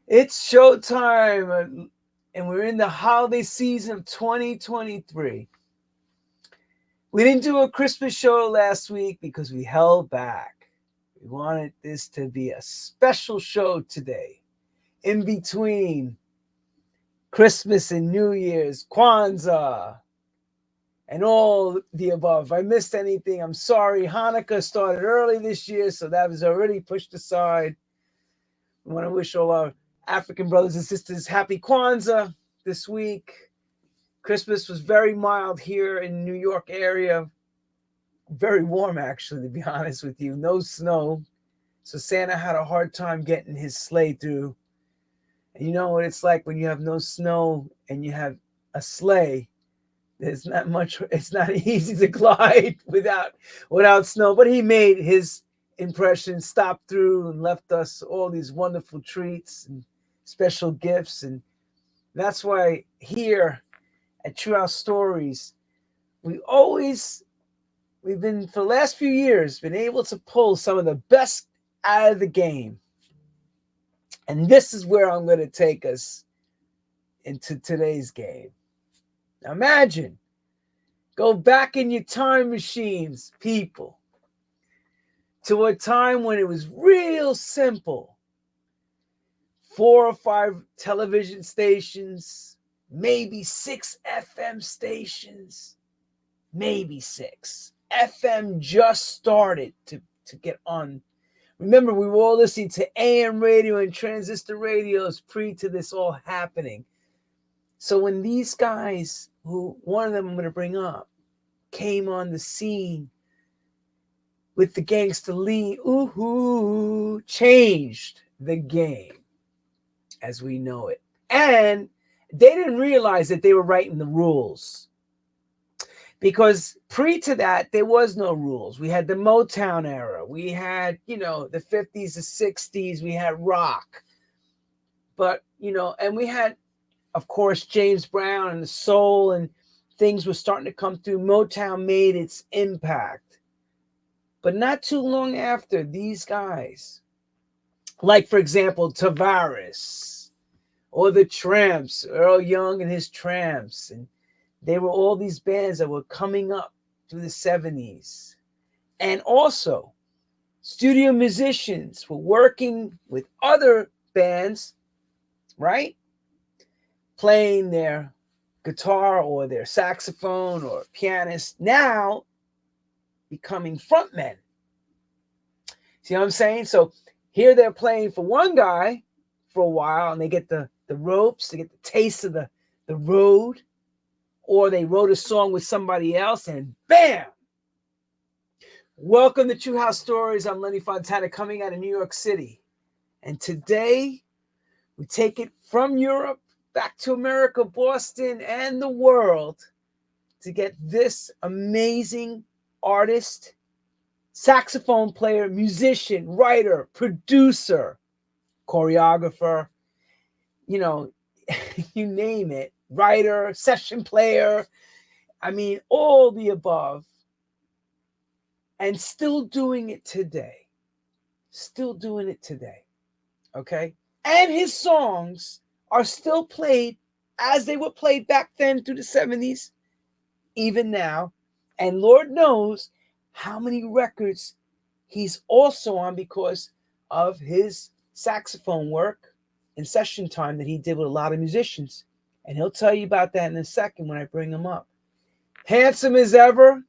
It's showtime, and we're in the holiday season of 2023. We didn't do a Christmas show last week because we held back. We wanted this to be a special show today, in between Christmas and New Year's, Kwanzaa, and all the above. If I missed anything, I'm sorry. Hanukkah started early this year, so that was already pushed aside. We want to wish all our African brothers and sisters happy Kwanzaa this week. Christmas was very mild here in New York area. Very warm, actually, to be honest with you. No snow. So Santa had a hard time getting his sleigh through. And you know what it's like when you have no snow and you have a sleigh. There's not much, it's not easy to glide without snow. But he made his impression, stopped through and left us all these wonderful treats and special gifts. And that's why here at True House Stories, we've been, for the last few years, been able to pull some of the best out of the game. And this is where I'm going to take us into today's game. Now imagine, go back in your time machines, people, to a time when it was real simple. 4 or 5 television stations, maybe 6 FM stations, maybe 6. FM just started to get on. Remember, we were all listening to AM radio and transistor radios pre to this all happening. So when these guys, who one of them I'm going to bring up, came on the scene with the Gangsta Lean, changed the game as we know it. And they didn't realize that they were writing the rules. Because pre to that, there was no rules. We had the Motown era. We had, the 50s, the 60s. We had rock. But, and we had, of course, James Brown and the soul, and things were starting to come through. Motown made its impact. But not too long after, these guys, like, for example, Tavares or the Tramps, Earl Young and his Tramps, and they were all these bands that were coming up through the 70s. And also, studio musicians were working with other bands, right? Playing their guitar or their saxophone or pianist, now becoming frontmen. See what I'm saying? So here they're playing for one guy for a while, and they get the ropes, they get the taste of the road. Or they wrote a song with somebody else, and bam! Welcome to True House Stories. I'm Lenny Fontana, coming out of New York City. And today, we take it from Europe back to America, Boston, and the world to get this amazing artist, saxophone player, musician, writer, producer, choreographer, you name it. Writer, session player, all the above, and still doing it today. Okay? And his songs are still played as they were played back then through the 70s, even now. And Lord knows how many records he's also on because of his saxophone work and session time that he did with a lot of musicians. And he'll tell you about that in a second when I bring him up. Handsome as ever.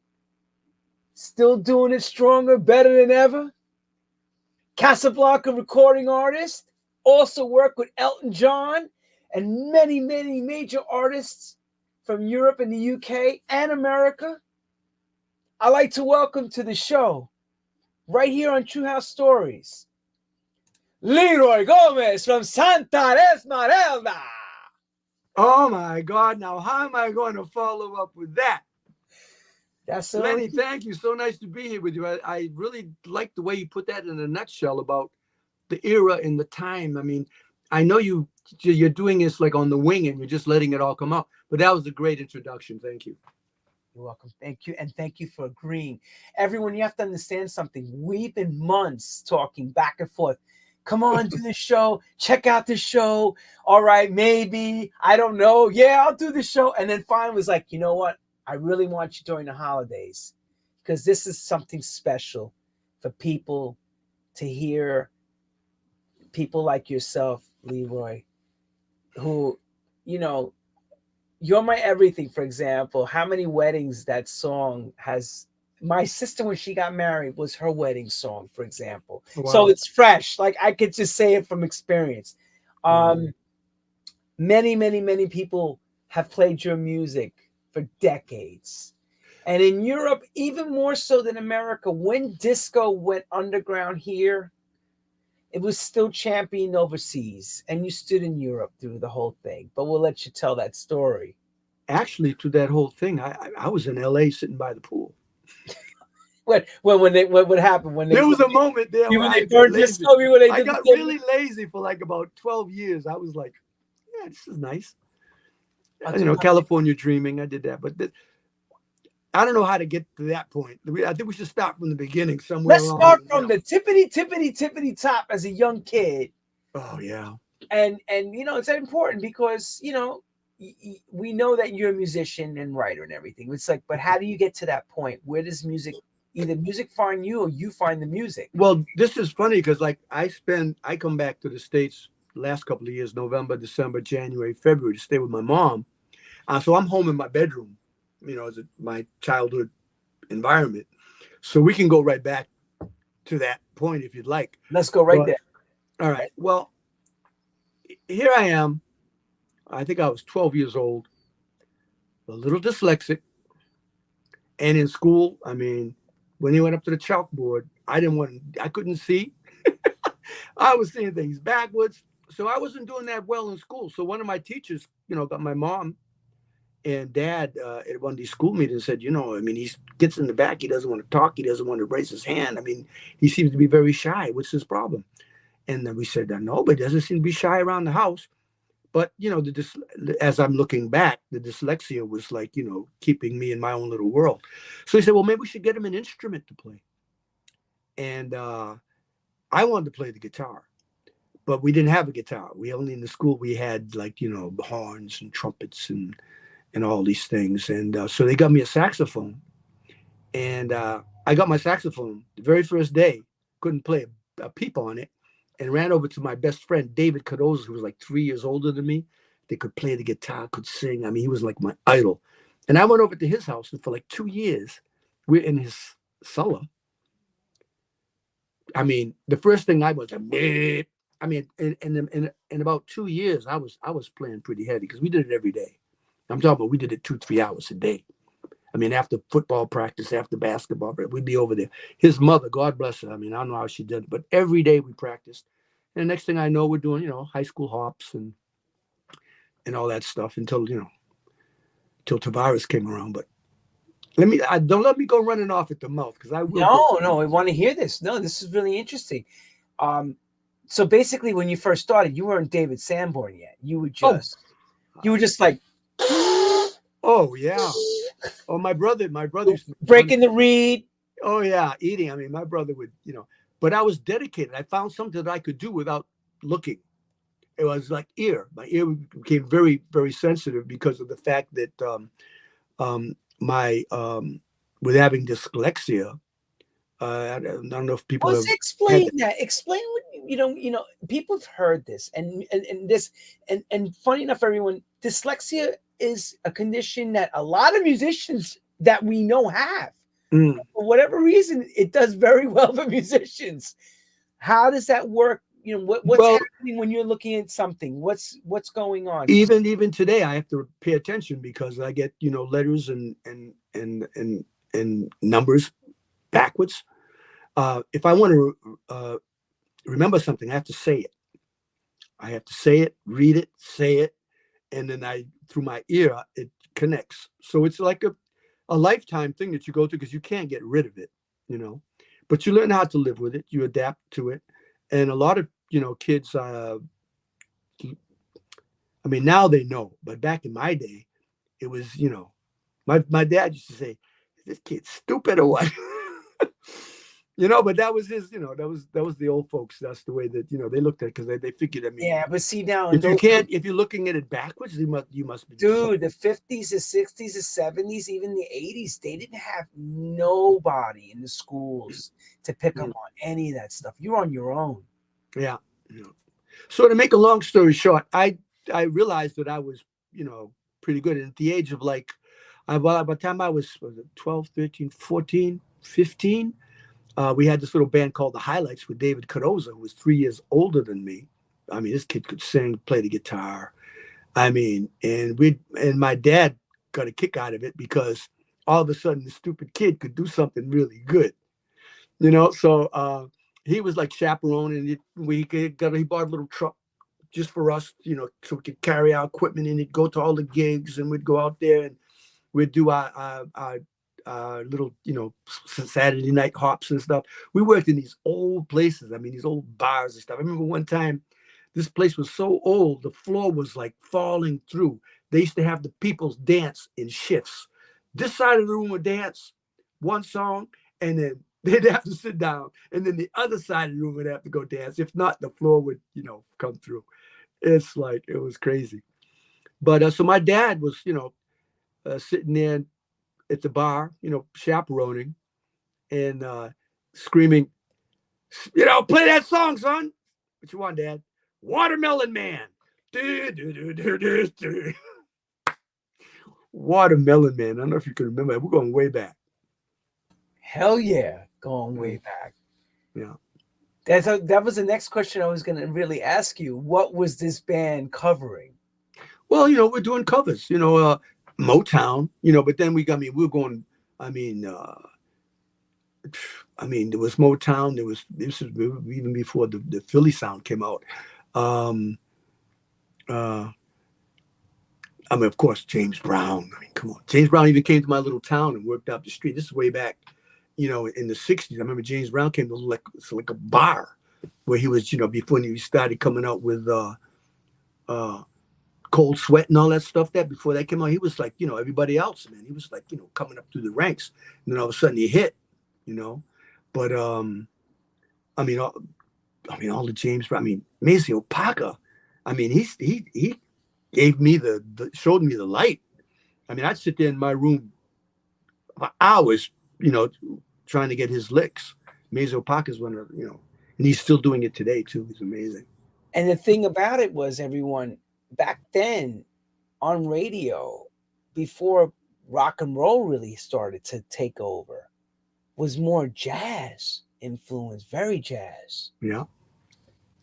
Still doing it stronger, better than ever. Casablanca recording artist. Also worked with Elton John and many, many major artists from Europe and the UK and America. I'd like to welcome to the show, right here on True House Stories, Leroy Gómez from Santa Esmeralda. Oh my God, now how am I going to follow up with that? That's Lenny, thank you. So nice to be here with you. I really like the way you put that in a nutshell about the era and the time. I know you're doing this like on the wing and you're just letting it all come out, but that was a great introduction. Thank you. You're welcome. Thank you. And thank you for agreeing. Everyone, you have to understand something. We've been months talking back and forth. Come on, do the show. Check out the show. All right, maybe. I don't know. Yeah, I'll do the show. And then finally was like, you know what? I really want you during the holidays because this is something special for people to hear. People like yourself, Leroy, who, you know, You're My Everything, for example. How many weddings that song has? My sister, when she got married, was her wedding song, for example. So Wow. it's fresh. Like I could just say it from experience. Wow. Many, many, many people have played your music for decades. And in Europe, even more so than America, when disco went underground here, it was still championed overseas. And you stood in Europe through the whole thing. But we'll let you tell that story. Actually, to that whole thing, I was in LA sitting by the pool. What happened when There was a moment there where when I they got burned lazy. disco, when they I did got the really lazy for like about 12 years. I was like, yeah, this is nice. California dreaming. I did that. But I don't know how to get to that point. I think we should start from the beginning somewhere Let's along. start from the tippity top as a young kid. Oh, yeah. And it's important because we know that you're a musician and writer and everything. It's like, but how do you get to that point? Where does either music find you or you find the music? Well, this is funny because like I come back to the States last couple of years, November, December, January, February, to stay with my mom. So I'm home in my bedroom, as my childhood environment. So we can go right back to that point if you'd like. Let's go right there. All right. Well, here I am. I think I was 12 years old, a little dyslexic. And in school, I mean, when he went up to the chalkboard, I couldn't see. I was seeing things backwards. So I wasn't doing that well in school. So one of my teachers, got my mom and dad at one of these school meetings said, he gets in the back. He doesn't want to talk. He doesn't want to raise his hand. I mean, he seems to be very shy. What's his problem? And then we said, no, but he doesn't seem to be shy around the house. But, as I'm looking back, the dyslexia was like, keeping me in my own little world. So he said, well, maybe we should get him an instrument to play. And I wanted to play the guitar, but we didn't have a guitar. In the school, we had like, horns and trumpets and all these things. And so they got me a saxophone. And I got my saxophone the very first day, couldn't play a peep on it, and ran over to my best friend, David Cardozo, who was like 3 years older than me. They could play the guitar, could sing. I mean, he was like my idol. And I went over to his house, and for like 2 years, we're in his cellar. I mean, the first thing I was, I mean, in about 2 years, I was playing pretty heavy because we did it every day. I'm talking about we did it 2-3 hours a day. I mean, after football practice, after basketball, we'd be over there. His mother, God bless her. I mean, I don't know how she did it, but every day we practiced. And the next thing I know, we're doing, high school hops and all that stuff until Tavares came around. But don't let me go running off at the mouth because I will. No, I want to hear this. No, this is really interesting. So basically, when you first started, you weren't David Sanborn yet. You were just like, oh yeah. Oh, my brother used to breaking the reed. Oh yeah, eating. I mean, my brother would, but I was dedicated. I found something that I could do without looking. It was like ear. My ear became very, very sensitive because of the fact that with having dyslexia, I don't know if people Let's explain that. Explain what people have heard this and this and funny enough, everyone, dyslexia is a condition that a lot of musicians that we know have. For whatever reason, it does very well for musicians. How does that work? What's happening when you're looking at something? What's going on? Even today, I have to pay attention because I get letters and numbers backwards. If I want to remember something, I have to say it. I have to say it, read it, say it, and then through my ear it connects. So it's like a lifetime thing that you go through because you can't get rid of it, but you learn how to live with it. You adapt to it. And a lot of kids, I mean, now they know, but back in my day, it was, my dad used to say, "Is this kid stupid or what?" You know, but that was his, you know, that was the old folks. That's the way that, you know, they looked at it, because they figured, I mean, Yeah, but see now in if you those, can't, if you're looking at it backwards, you must be doing something. dude, the 50s, the 60s, the 70s, even the 80s, they didn't have nobody in the schools to pick up Mm, on any of that stuff. You're on your own. yeah. Yeah. So to make a long story short, I realized that I was, you know, pretty good. And at the age of like, well, by the time I was it 12, 13, 14, 15, we had this little band called the Highlights with David Carosa, who was 3 years older than me. I mean, this kid could sing, play the guitar. I mean, and my dad got a kick out of it because all of a sudden the stupid kid could do something really good, you know. So he was like chaperoning. He bought a little truck just for us, you know, so we could carry our equipment and he'd go to all the gigs and we'd go out there and we'd do our little, you know, Saturday night hops and stuff. We worked in these old places. I mean, these old bars and stuff. I remember one time this place was so old, the floor was like falling through. They used to have the people dance in shifts. This side of the room would dance one song, and then they'd have to sit down, and then the other side of the room would have to go dance. If not, the floor would, you know, come through. It's like, it was crazy. But so my dad was, you know, sitting there at the bar, you know, chaperoning and screaming, you know, play that song, son. What you want, Dad? Watermelon Man. Do, do, do, do, do, do. Watermelon Man. I don't know if you can remember. We're going way back. Hell yeah, going way Mm, back. yeah. That was the next question I was going to really ask you. What was this band covering? Well, you know, we're doing covers, you know, Motown, you know, but then I mean, we are going, I mean, there was Motown. This was even before the Philly sound came out. Um, uh, I mean, of course, James Brown. I mean, come on. James Brown even came to my little town and worked up the street. This is way back, you know, in the 60s. I remember James Brown came to like a bar where he was, you know, before he started coming out with uh, Cold Sweat and all that stuff. That before that came out, he was like, you know, everybody else, man. He was like, you know, coming up through the ranks. And then all of a sudden he hit, you know. But I mean, all the James Brown. I mean, Maceo Parker. I mean, he gave me showed me the light. I mean, I'd sit there in my room for hours, you know, trying to get his licks. Maceo Parker's one of, you know, and he's still doing it today too. He's amazing. And the thing about it was, everyone back then on radio, before rock and roll really started to take over, was more jazz influence, very jazz. Yeah,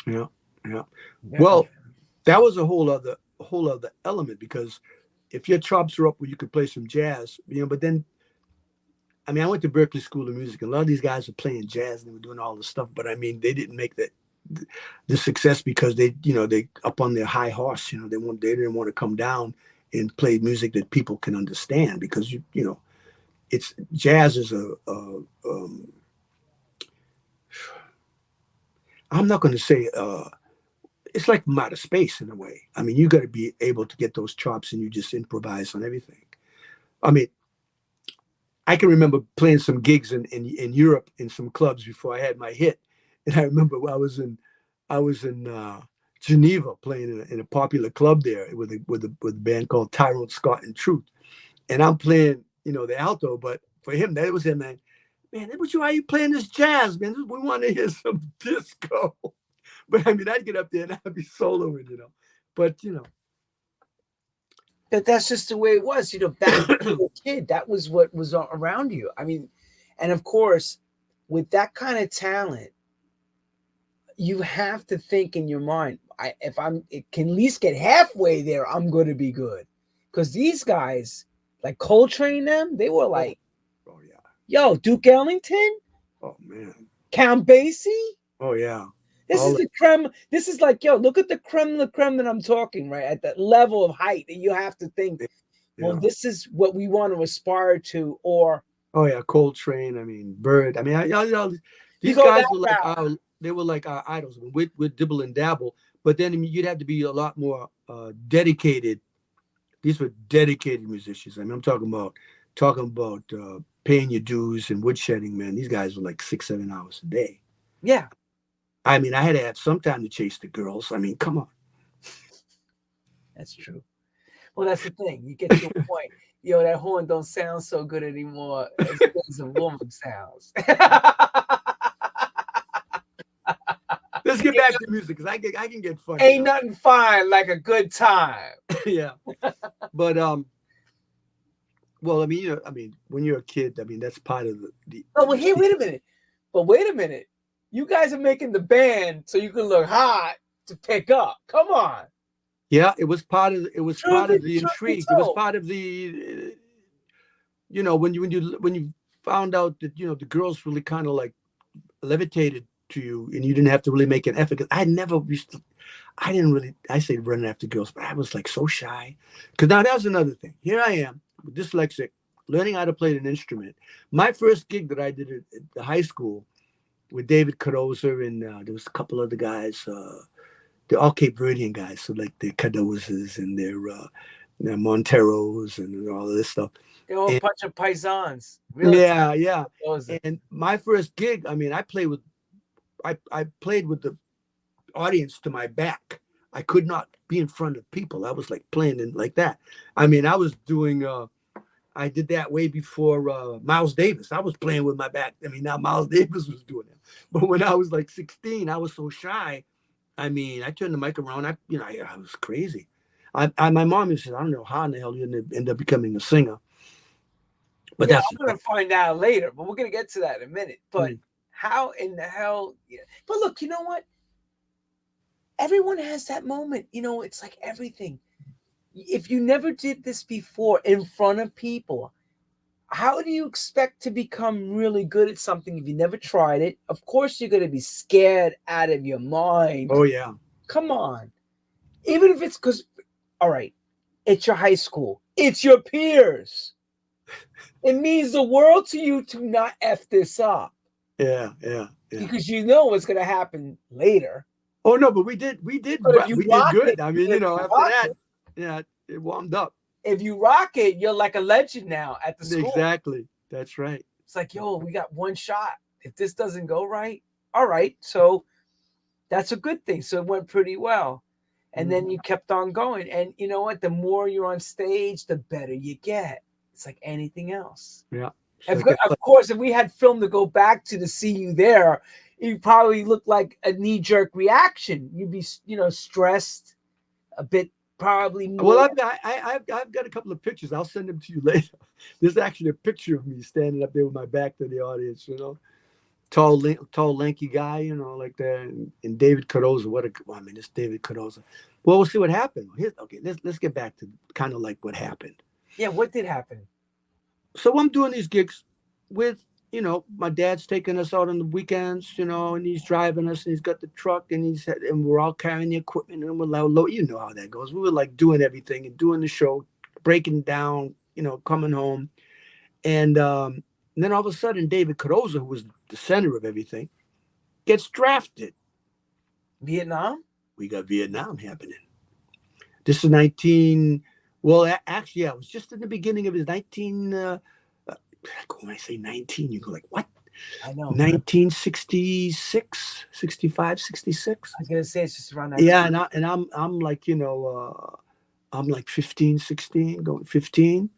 yeah, yeah. Very. Well, that was a whole other element because if your chops are up where you could play some jazz, you know, but then I mean, I went to Berkeley School of Music, and a lot of these guys were playing jazz and they were doing all this stuff. But I mean, they didn't make the success because they up on their high horse. You know, they didn't want to come down and play music that people can understand because you know it's jazz is I'm not going to say it's like from outer space in a way. I mean, you got to be able to get those chops and you just improvise on everything. I mean, I can remember playing some gigs in Europe in some clubs before I had my hit, and I remember I was in Geneva playing in a popular club there with a band called Tyrone Scott and Truth, and I'm playing the alto, but for him that was him, man. Man, why are you playing this jazz, man? We want to hear some disco. But I mean, I'd get up there and I'd be soloing, But But that's just the way it was, back when you were a kid, that was what was around you. I mean, and of course, with that kind of talent, you have to think in your mind, if it can at least get halfway there, I'm going to be good. Because these guys, like Coltrane, they were like, oh yeah, yo, Duke Ellington, oh man, Count Basie. oh yeah. This All is the creme. This is like, yo, look at the creme that I'm talking, right? At that level of height that you have to think, well, yeah. this is what we want to aspire to. Or Oh yeah, Coltrane. I mean, Bird. I mean, you these go guys that were like route. our idols. I mean, we'd dibble and dabble, but then I mean, you'd have to be a lot more dedicated. These were dedicated musicians. I mean, I'm talking about paying your dues and woodshedding, man, these guys were like 6, 7 hours a day. Yeah. I mean, I had to have some time to chase the girls. I mean, come on. That's true. Well, that's the thing. You get to a point, that horn don't sound so good anymore as good as a woman sounds. Let's get back to music because I can get funny. Ain't nothing fine like a good time. Yeah. But well, I mean, when you're a kid, I mean, that's part of the Oh, well, here, wait a minute. But wait a minute. You guys are making the band so you can look hot to pick up. Come on. Yeah, it was part of the intrigue. It was so. part of the when you found out that the girls really kind of like levitated to you and you didn't have to really make an effort. 'Cause I say running after girls, but I was like so shy. Because now that's another thing. Here I am, dyslexic, learning how to play an instrument. My first gig that I did at the high school with David Cardoza and there was a couple other guys, they're all Cape Verdean guys, so like their Cardozas and their Monteros and all of this stuff. They're all a bunch of paisans. Really. Yeah. And my first gig, I mean, I played with the audience to my back. I could not be in front of people. I was like playing in like that. I mean, I was doing I did that way before Miles Davis. I was playing with my back. I mean, now Miles Davis was doing it. But when I was like 16, I was so shy. I mean, I turned the mic around. I was crazy. My mom said, I don't know how in the hell you end up becoming a singer. But I'm going to find out later. But we're going to get to that in a minute. But how in the hell? Yeah. But look, you know what? Everyone has that moment. It's like everything. If you never did this before in front of people, how do you expect to become really good at something if you never tried it? Of course, you're going to be scared out of your mind. Oh, yeah. Come on. Even if it's because, all right, it's your high school. It's your peers. It means the world to you to not F this up. Yeah. Because you know what's going to happen later. Oh, no, but we did good. I mean, after that, yeah, it warmed up. If you rock it, you're like a legend now at the school. Exactly. That's right. It's like, we got one shot. If this doesn't go right, all right. So that's a good thing. So it went pretty well. And then you kept on going. And you know what? The more you're on stage, the better you get. It's like anything else. Yeah. Of course, if we had film to go back to see you there, you probably look like a knee-jerk reaction. You'd be, stressed a bit. Probably more. Well, I've got a couple of pictures. I'll send them to you later. There's actually a picture of me standing up there with my back to the audience. Tall, lanky guy. Like that. And David Cardoza. It's David Cardoza. Well, we'll see what happened. Let's get back to kind of like what happened. Yeah, what did happen? So I'm doing these gigs with my dad's taking us out on the weekends, and he's driving us, and he's got the truck, and we're all carrying the equipment, and we're low. You know how that goes. We were like doing everything and doing the show, breaking down, coming home, and then all of a sudden, David Cardoza, who was the center of everything, gets drafted. Vietnam? We got Vietnam happening. This is Well, actually, yeah, it was just in the beginning of his 19. When I say 19, you go like, what? I know. 1966, 65, 66. I was gonna say it's just around that. Yeah, and I'm like, I'm like 15, 16, going 15,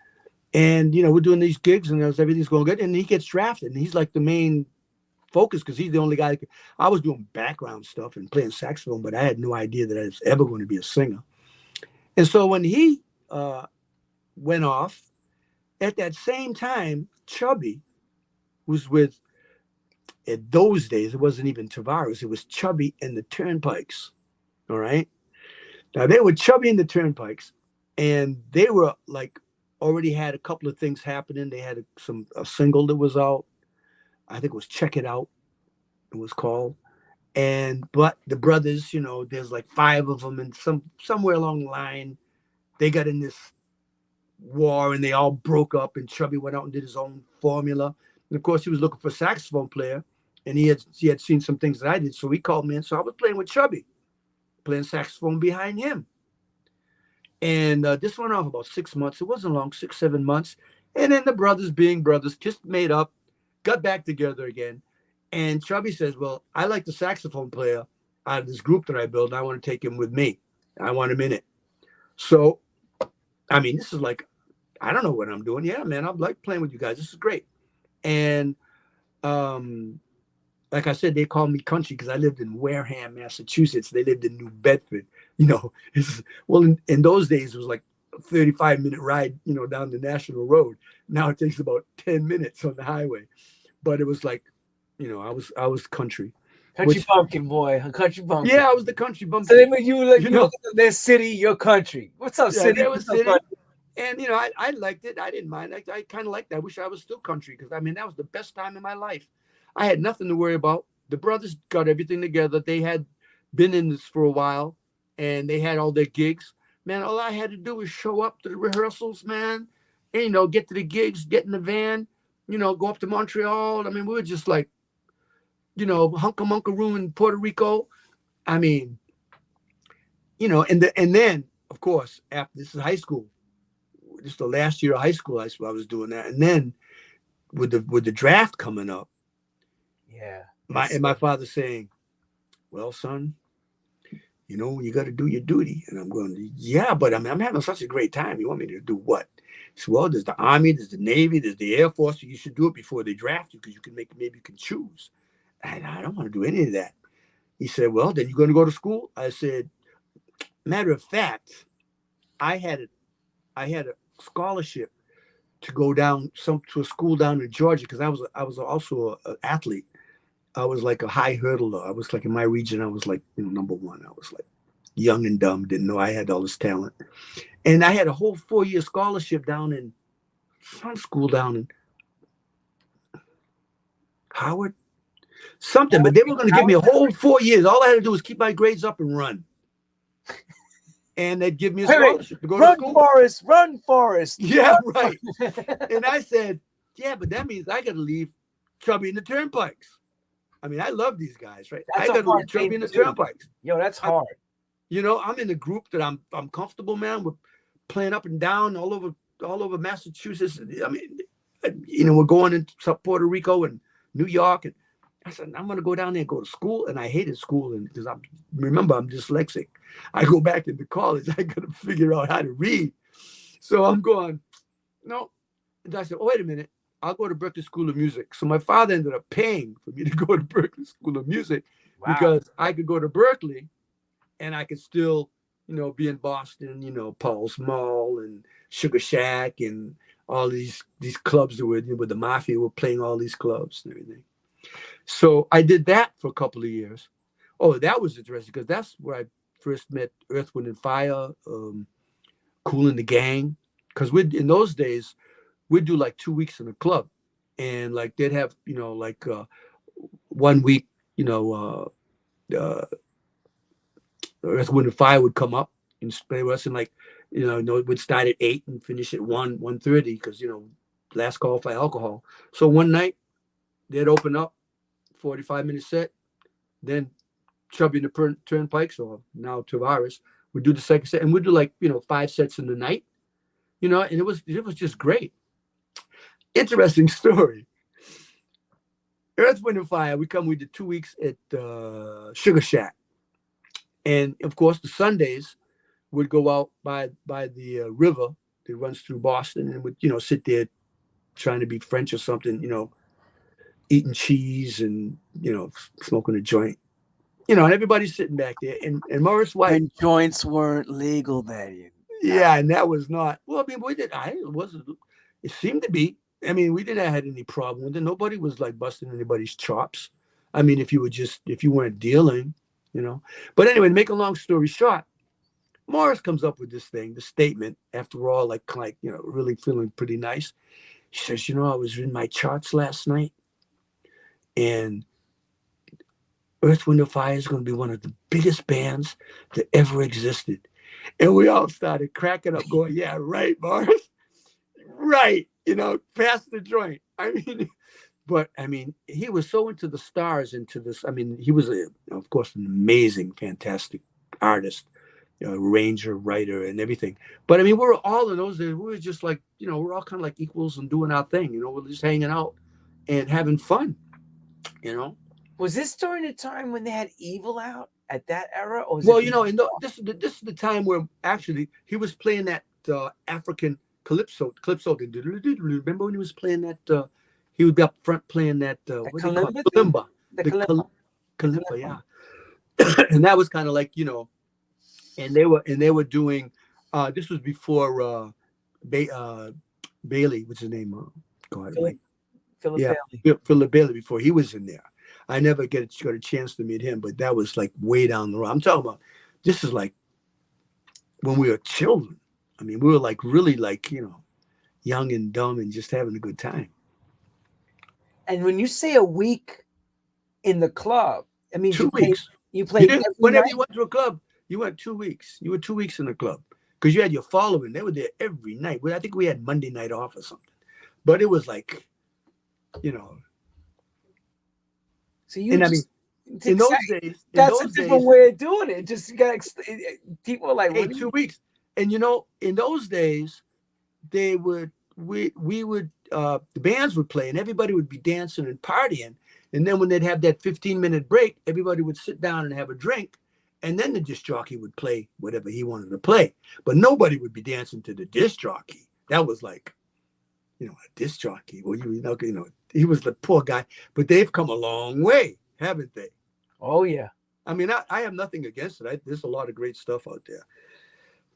and we're doing these gigs and everything's going good, and he gets drafted, and he's like the main focus because he's the only guy. I was doing background stuff and playing saxophone, but I had no idea that I was ever going to be a singer. And so when he went off, at that same time, Chubby was with, at those days, it wasn't even Tavares, it was Chubby and the Turnpikes. All right. Now they were Chubby and the Turnpikes, and they were like already had a couple of things happening. They had a single that was out. I think it was Check It Out, it was called. But the brothers, there's like 5 of them, and somewhere along the line, they got in this war and they all broke up, and Chubby went out and did his own formula. And of course, he was looking for a saxophone player, and he had seen some things that I did. So he called me in. So I was playing with Chubby, playing saxophone behind him. And this went off about 6 months. It wasn't long, 6, 7 months. And then the brothers, being brothers, just made up, got back together again. And Chubby says, well, I like the saxophone player out of this group that I built. I want to take him with me. I want him in it. So, I mean, this is like, I don't know what I'm doing. Yeah, man, I like playing with you guys. This is great. And like I said, they called me country because I lived in Wareham, Massachusetts. They lived in New Bedford. You know, in those days, it was like a 35-minute ride, you know, down the National Road. Now it takes about 10 minutes on the highway. But it was like, you know, I was country. Country bumpkin, boy. A country bumpkin. Yeah, I was the country bumpkin. So they made you look, you know, their city, your country. What's up, yeah, city? There was What's city. Up, and, you know, I liked it. I didn't mind. I kind of liked it. I wish I was still country because, I mean, that was the best time in my life. I had nothing to worry about. The brothers got everything together. They had been in this for a while, and they had all their gigs. Man, all I had to do was show up to the rehearsals, man, and, you know, get to the gigs, get in the van, you know, go up to Montreal. I mean, we were just like, you know, hunka-munkaroo in Puerto Rico. I mean, you know, and then, of course, after this is high school. This is the last year of high school. I was doing that, and then with the draft coming up, yeah, my father saying, "Well, son, you know you got to do your duty," and I'm going, "Yeah, but I'm having such a great time. You want me to do what?" He said, "Well, there's the Army, there's the Navy, there's the Air Force. So you should do it before they draft you because you can maybe you can choose." And I don't want to do any of that. He said, "Well, then you're going to go to school." I said, "Matter of fact, I had a scholarship to go down to a school down in Georgia because I was also an athlete. I was like a high hurdler. I was like in my region. I was like, you know, number one. I was like young and dumb. Didn't know I had all this talent. And I had a whole 4-year scholarship down in some school down in Howard, something. But they were going to give me a whole 4 years. All I had to do was keep my grades up and run. And they'd give me a scholarship to go to school. Run, Forrest. Yeah, right. And I said, yeah, but that means I got to leave Chubby and the Turnpikes. I mean, I love these guys, right? I got to leave Chubby and the Turnpikes. Yo, that's hard. You know, I'm in a group that I'm comfortable, man. We're playing up and down all over Massachusetts. I mean, you know, we're going into Puerto Rico and New York, and I said, I'm going to go down there and go to school. And I hated school. And because I'm dyslexic. I go back into college. I got to figure out how to read. So I'm going, no. And I said, oh, wait a minute. I'll go to Berklee School of Music. So my father ended up paying for me to go to Berklee School of Music because I could go to Berklee and I could still, you know, be in Boston, you know, Paul's Mall and Sugar Shack and all these clubs that were with the Mafia were playing all these clubs and everything. So I did that for a couple of years. Oh, that was interesting because that's where I first met Earth, Wind, and Fire, Kool and the Gang. Because in those days, we'd do like 2 weeks in a club. And like they'd have, you know, like 1 week, you know, Earth, Wind, and Fire would come up and play with us. And like, you know, it would start at 8 and finish at 1:30 because, you know, last call for alcohol. So one night, they'd open up, 45-minute set. Then Chubby and the Turnpikes, or now Tavares, would do the second set. And we'd do like, you know, 5 sets in the night, you know, and it was just great. Interesting story. Earth, Wind, and Fire, we did 2 weeks at Sugar Shack. And of course, the Sundays would go out by the river that runs through Boston and would, you know, sit there trying to be French or something, you know, eating cheese and, you know, smoking a joint, you know, and everybody's sitting back there. And Morris White. When joints weren't legal then. Yeah, and that was not, well, I mean, it seemed to be. I mean, we didn't have any problem with it. Nobody was like busting anybody's chops. I mean, if you weren't dealing, you know. But anyway, to make a long story short, Morris comes up with this statement, after all, like, you know, really feeling pretty nice. He says, you know, I was in my charts last night, and Earth, Wind, and Fire is going to be one of the biggest bands that ever existed. And we all started cracking up, going, yeah, right, Morris. Right. You know, pass the joint. I mean, but I mean, he was so into the stars, into this. I mean, he was, of course, an amazing, fantastic artist. arranger, writer, and everything. But I mean, we're all in those days. We were just like, we're all kind of like equals and doing our thing. We're just hanging out and having fun. You know. Was this during the time when they had Evil out at that era, or was Well, it? this is the time where actually he was playing that African calypso. Remember when he was playing that? He would be up front playing that. The What do you call it? kalimba thing? Kalimba. The The kalimba. kalimba, yeah. And that was kind of like, and they were doing. This was before Bailey. What's his name? God, Philip, Philip yeah, Bailey. Philip Bailey before he was in there. I never got a chance to meet him, but that was like way down the road. I'm talking about this is like when we were children. I mean, we were like really like, young and dumb and just having a good time. And when you say a week in the club, I mean 2 weeks. You played every Whenever night? you went to a club, you went 2 weeks. You were 2 weeks in the club because you had your following. They were there every night. I think we had Monday night off or something, but it was like, So you and I just, mean, in those days, that's a different way of doing it. Just got people are like, hey, what 2 weeks. And in those days, we would the bands would play and everybody would be dancing and partying. And then when they'd have that 15-minute break, everybody would sit down and have a drink. And then the disc jockey would play whatever he wanted to play. But nobody would be dancing to the disc jockey. That was like, a disc jockey. Well, he was the poor guy. But they've come a long way, haven't they? Oh, yeah. I mean, I have nothing against it. There's a lot of great stuff out there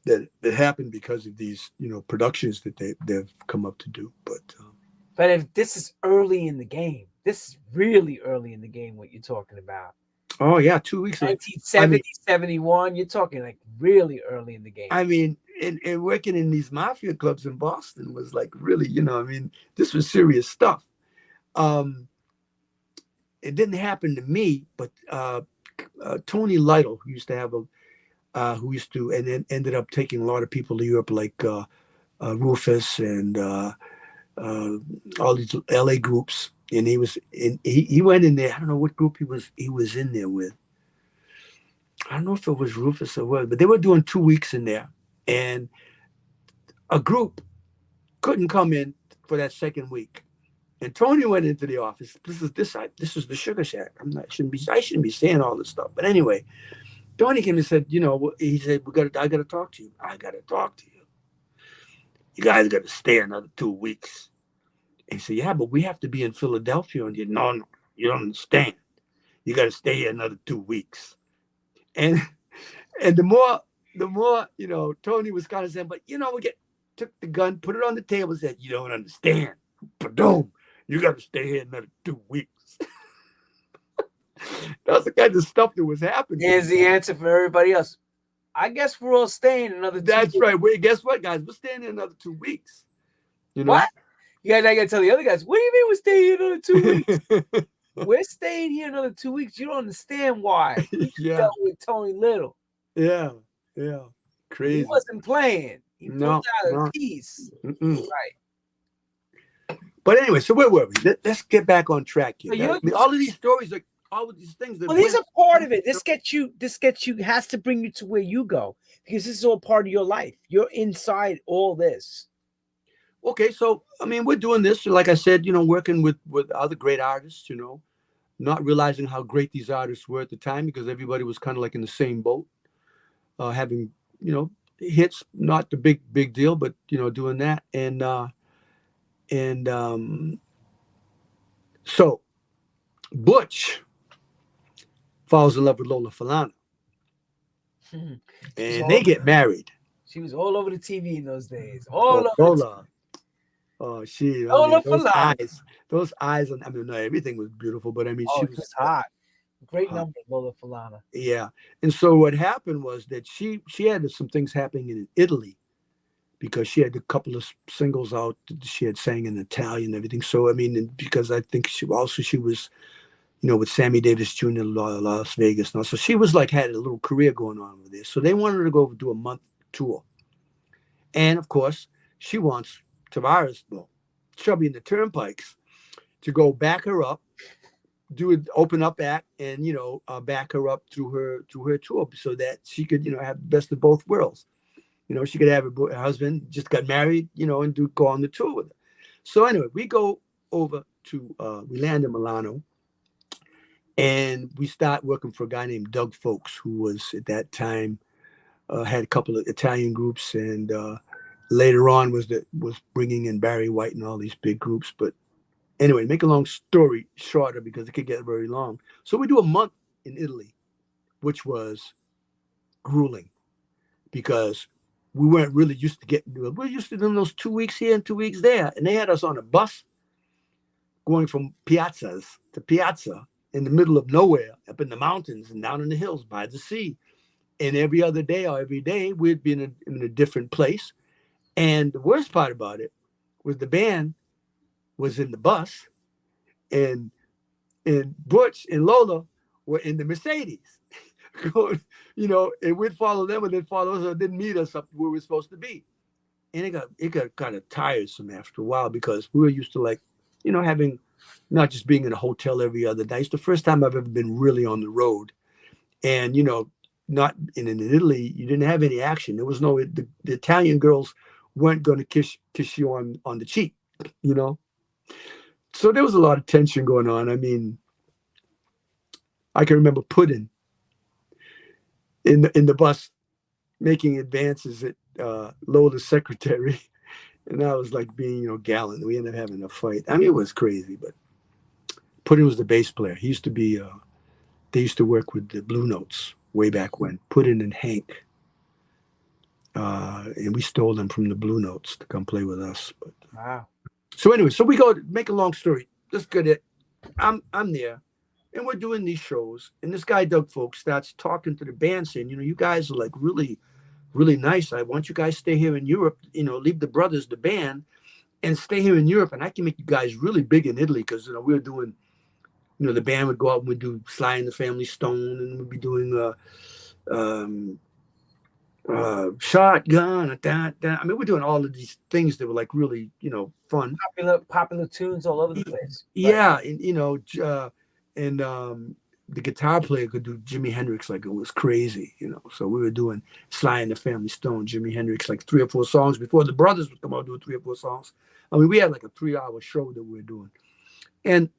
that happened because of these, productions that they've come up to do. But if this is early in the game, this is really early in the game, what you're talking about. Oh, yeah, 2 weeks. 1970, 71, you're talking like really early in the game. I mean, and working in these mafia clubs in Boston was like really, this was serious stuff. It didn't happen to me, but Tony Lytle, who used to and then ended up taking a lot of people to Europe, like Rufus and all these LA groups. And he went in there. I don't know what group he was in there with. I don't know if it was Rufus or what, but they were doing 2 weeks in there. And a group couldn't come in for that second week. And Tony went into the office. This is the Sugar Shack. I shouldn't be saying all this stuff. But anyway, Tony came and said, he said, I gotta talk to you. I gotta talk to you. You guys gotta stay another 2 weeks. And he said, yeah, but we have to be in Philadelphia. And no, you don't understand. You gotta stay here another 2 weeks. And the more, Tony was kind of saying, but took the gun, put it on the table, and said, you don't understand. Ba-doom. You got to stay here another 2 weeks. That's the kind of stuff that was happening. Here's the answer for everybody else. I guess we're all staying another 2 weeks. That's right. Guess what, guys? We're staying here another 2 weeks. What? You guys, I got to tell the other guys, what do you mean we're staying here another 2 weeks? We're staying here another 2 weeks. You don't understand why. Yeah. Dealt with Tony Little. Yeah. Crazy. He wasn't playing. He pulled out a piece. Mm-mm. Right. But anyway, so where were we? Let's get back on track here. So all of these stories, like all of these things. Well, these are part of it. This gets you, has to bring you to where you go, because this is all part of your life. You're inside all this. Okay, so I mean, we're doing this, like I said, working with other great artists, not realizing how great these artists were at the time, because everybody was kind of like in the same boat, having, hits, not the big deal, but, doing that. So Butch falls in love with Lola Falana, and they get married. She was all over the TV in those days. All over Lola. Oh, those eyes, no, everything was beautiful, but I mean, she was hot. Great number, Lola Falana. Yeah. And so what happened was that she had some things happening in Italy, because she had a couple of singles out that she had sang in Italian and everything. So, I mean, because I think she was, with Sammy Davis Jr. in Las Vegas now. So she was like, had a little career going on over there. So they wanted her to go do a month tour. And of course, she wants Tavares, Chubby and the Turnpikes, to go back her up, do it, open up act, and back her up through her tour, so that she could have the best of both worlds. She could have her husband just got married, and go on the tour with her. So anyway, we go over to we land in Milano, and we start working for a guy named Doug Folks, who was at that time had a couple of Italian groups, and later on was bringing in Barry White and all these big groups. But anyway, make a long story shorter because it could get very long. So we do a month in Italy, which was grueling because we weren't really used to getting to it. We're used to doing those 2 weeks here and 2 weeks there. And they had us on a bus going from piazzas to piazza in the middle of nowhere, up in the mountains and down in the hills by the sea. And every other day or every day, we'd be in a different place. And the worst part about it was the band was in the bus, and Butch and Lola were in the Mercedes. Going, and we'd follow them, and they'd follow us, or didn't meet us up where we were supposed to be. And it got kind of tiresome after a while because we were used to having not just being in a hotel every other night. It's the first time I've ever been really on the road, and not in Italy, you didn't have any action. There was no the Italian girls weren't going to kiss you on the cheek, So there was a lot of tension going on. I mean, I can remember Puddin in the bus making advances at Lola's secretary, and I was like being gallant. We ended up having a fight. I mean, it was crazy, but Puddin was the bass player. He used to be. They used to work with the Blue Notes way back when. Puddin and Hank. And we stole them from the Blue Notes to come play with us. But, wow. So anyway, so we go to make a long story. Let's get it. I'm there, and we're doing these shows. And this guy, Doug Folks, starts talking to the band saying, you guys are like really, really nice. I want you guys to stay here in Europe, leave the brothers, the band, and stay here in Europe. And I can make you guys really big in Italy because, we were doing, the band would go out and we'd do Sly and the Family Stone, and we'd be doing Shotgun. I mean, we're doing all of these things that were like really, fun. Popular tunes all over the place. Yeah, right. And the guitar player could do Jimi Hendrix like it was crazy, So we were doing Sly and the Family Stone, Jimi Hendrix, like 3 or 4 songs before the brothers would come out doing 3 or 4 songs. I mean, we had like a 3-hour show that we were doing, and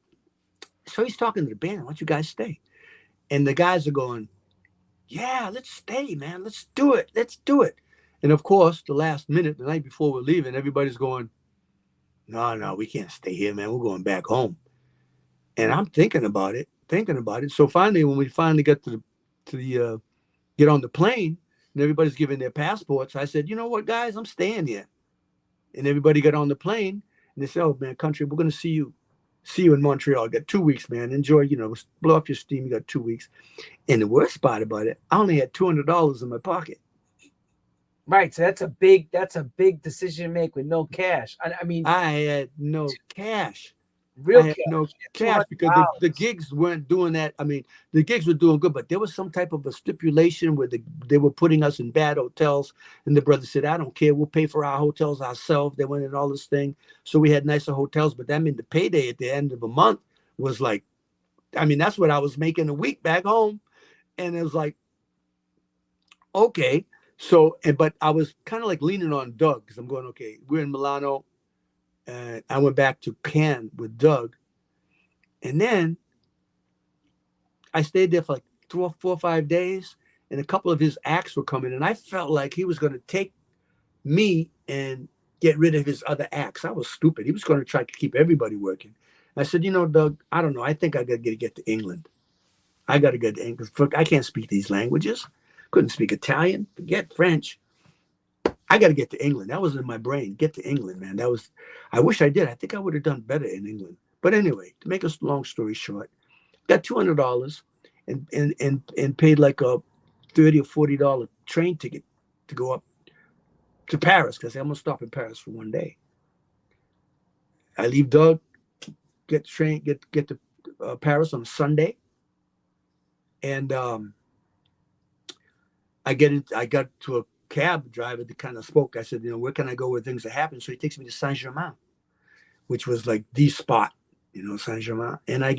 so he's talking to the band. Why don't you guys stay? And the guys are going, yeah, let's stay, man. Let's do it. Let's do it. And of course, the last minute, the night before we're leaving, everybody's going, no, we can't stay here, man. We're going back home. And I'm thinking about it. So finally, when we finally get to get on the plane and everybody's giving their passports, I said, you know what, guys, I'm staying here. And everybody got on the plane and they said, oh man, country, we're going to see you in Montreal. You got 2 weeks, man. Enjoy, blow off your steam. You got 2 weeks. And the worst part about it, I only had $200 in my pocket. Right. So that's a big decision to make with no cash. I mean, I had no cash. Real I had cash. no cash because the gigs weren't doing that. I mean, the gigs were doing good, but there was some type of a stipulation where they were putting us in bad hotels. And the brother said, I don't care. We'll pay for our hotels ourselves. They went in all this thing. So we had nicer hotels. But that meant the payday at the end of a month was like, I mean, that's what I was making a week back home. And it was like, okay. So, but I was kind of like leaning on Doug because I'm going, okay, we're in Milano. And I went back to Cannes with Doug. And then I stayed there for like 4 or 5 days. And a couple of his acts were coming. And I felt like he was going to take me and get rid of his other acts. I was stupid. He was going to try to keep everybody working. I said, Doug, I don't know. I think I got to get to England. I got to get to England. I can't speak these languages. Couldn't speak Italian. Forget French. I got to get to England. That was in my brain. Get to England, man. I wish I did. I think I would have done better in England. But anyway, to make a long story short, got $200 and paid like a $30 or $40 train ticket to go up to Paris because I'm going to stop in Paris for 1 day. I leave Doug, get the train, get to Paris on a Sunday. And I got to a cab driver that kind of spoke. I said, where can I go where things are happening? So he takes me to Saint-Germain, which was like the spot. Saint-Germain. And I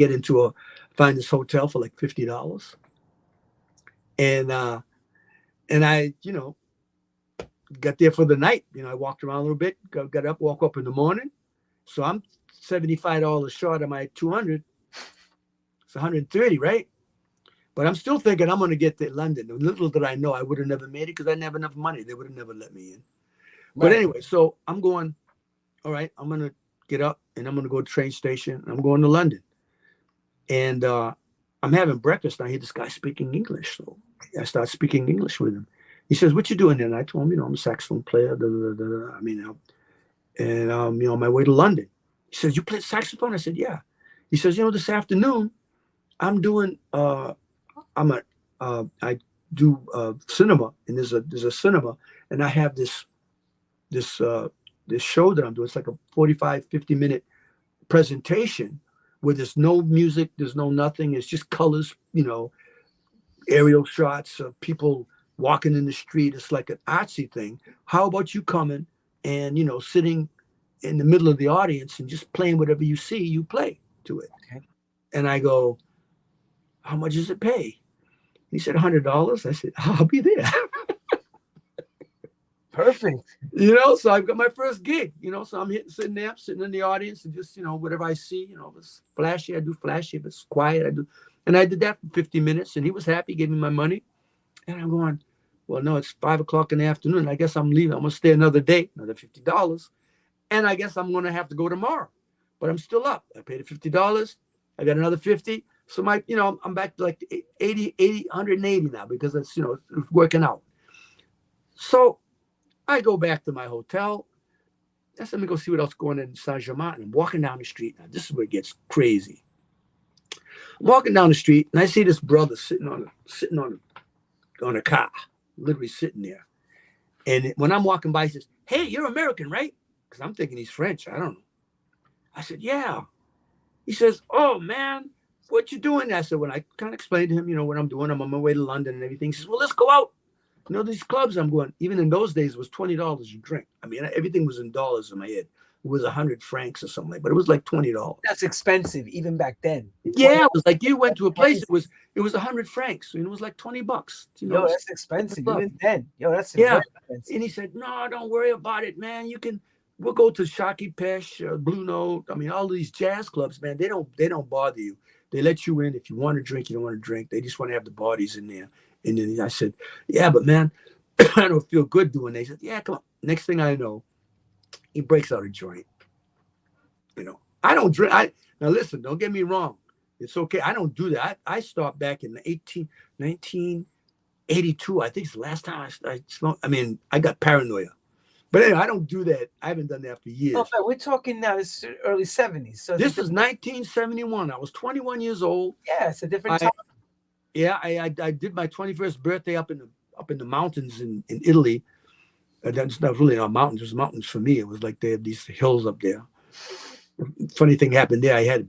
find this hotel for like $50. And I, got there for the night. I walked around a little bit, got up, woke up in the morning. So I'm $75 short of my 200. It's 130, right? But I'm still thinking I'm going to get to London. Little did I know I would have never made it because I didn't have enough money. They would have never let me in. Right. But anyway, so I'm going, all right, I'm going to get up and I'm going to go to the train station. And I'm going to London. And I'm having breakfast. And I hear this guy speaking English. So I start speaking English with him. He says, "What you doing there?" And I told him, I'm a saxophone player. And on my way to London. He says, "You play saxophone?" I said, "Yeah." He says, "This afternoon, I'm doing I do cinema, and there's a cinema, and I have this show that I'm doing. It's like a 45, 50-minute presentation where there's no music, there's no nothing. It's just colors, aerial shots of people walking in the street. It's like an artsy thing. How about you coming and, sitting in the middle of the audience and just playing whatever you see, you play to it." Okay. And I go, "How much does it pay?" He said, $100. I said, "I'll be there." Perfect. So I've got my first gig, so I'm sitting in the audience and just, whatever I see, if it's flashy, I do flashy. If it's quiet, I do. And I did that for 50 minutes and he was happy, gave me my money. And I'm going, well, no, it's 5:00 in the afternoon. I guess I'm leaving. I'm going to stay another day, another $50. And I guess I'm going to have to go tomorrow, but I'm still up. I paid $50. I got another 50. So I'm back to like 180 now because it's, it's working out. So I go back to my hotel. I said, let me go see what else going on in Saint-Germain. And I'm walking down the street. Now, this is where it gets crazy. I'm walking down the street and I see this brother sitting on a car, literally sitting there. And when I'm walking by, he says, "Hey, you're American, right?" Because I'm thinking he's French. I don't know. I said, "Yeah." He says, "Oh, man, what you doing?" I said, when I kind of explained to him, what I'm doing. I'm on my way to London and everything. He says, "Well, let's go out. These clubs I'm going." Even in those days, it was $20 a drink. I mean, everything was in dollars in my head. It was 100 francs or something but it was like $20. That's expensive, even back then. Yeah, it was like you went to a place. It was 100 francs. It was like $20. Yo, that's expensive even then. Yo, that's expensive. And he said, "No, don't worry about it, man. We'll go to Shaki Pesh, Blue Note. I mean, all these jazz clubs, man. They don't bother you. They let you in if you want to drink. You don't want to drink. They just want to have the parties in there." And then I said, "Yeah, but man, I don't feel good doing that." He said, "Yeah, come on." Next thing I know, he breaks out a joint. I don't drink. Now listen, don't get me wrong. It's okay. I don't do that. I stopped back in 1982. I think it's the last time I smoked. I mean, I got paranoia. But anyway, I don't do that. I haven't done that for years. Oh, but we're talking now, it's early 70s. So this is 1971. I was 21 years old. Yeah, it's a different time. Yeah, I did my 21st birthday up in the mountains in Italy. That's not really mountains. It was mountains for me. It was like they have these hills up there. Funny thing happened there. I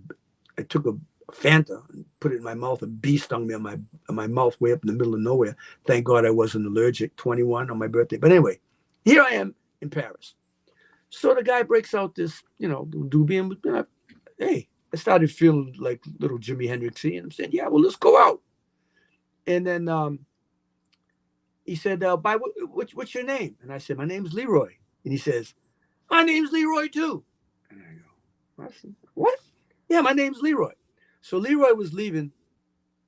took a Fanta and put it in my mouth. A bee stung me on my mouth way up in the middle of nowhere. Thank God I wasn't allergic. 21 on my birthday. But anyway, here I am in Paris. So the guy breaks out this, doobie, and hey, I started feeling like little Jimi Hendrixy, and I'm saying, "Yeah, well, let's go out." And then he said, "What's your name?" And I said, "My name's Leroy." And he says, "My name's Leroy too." And I go, "What?" "Yeah, my name's Leroy." So Leroy was leaving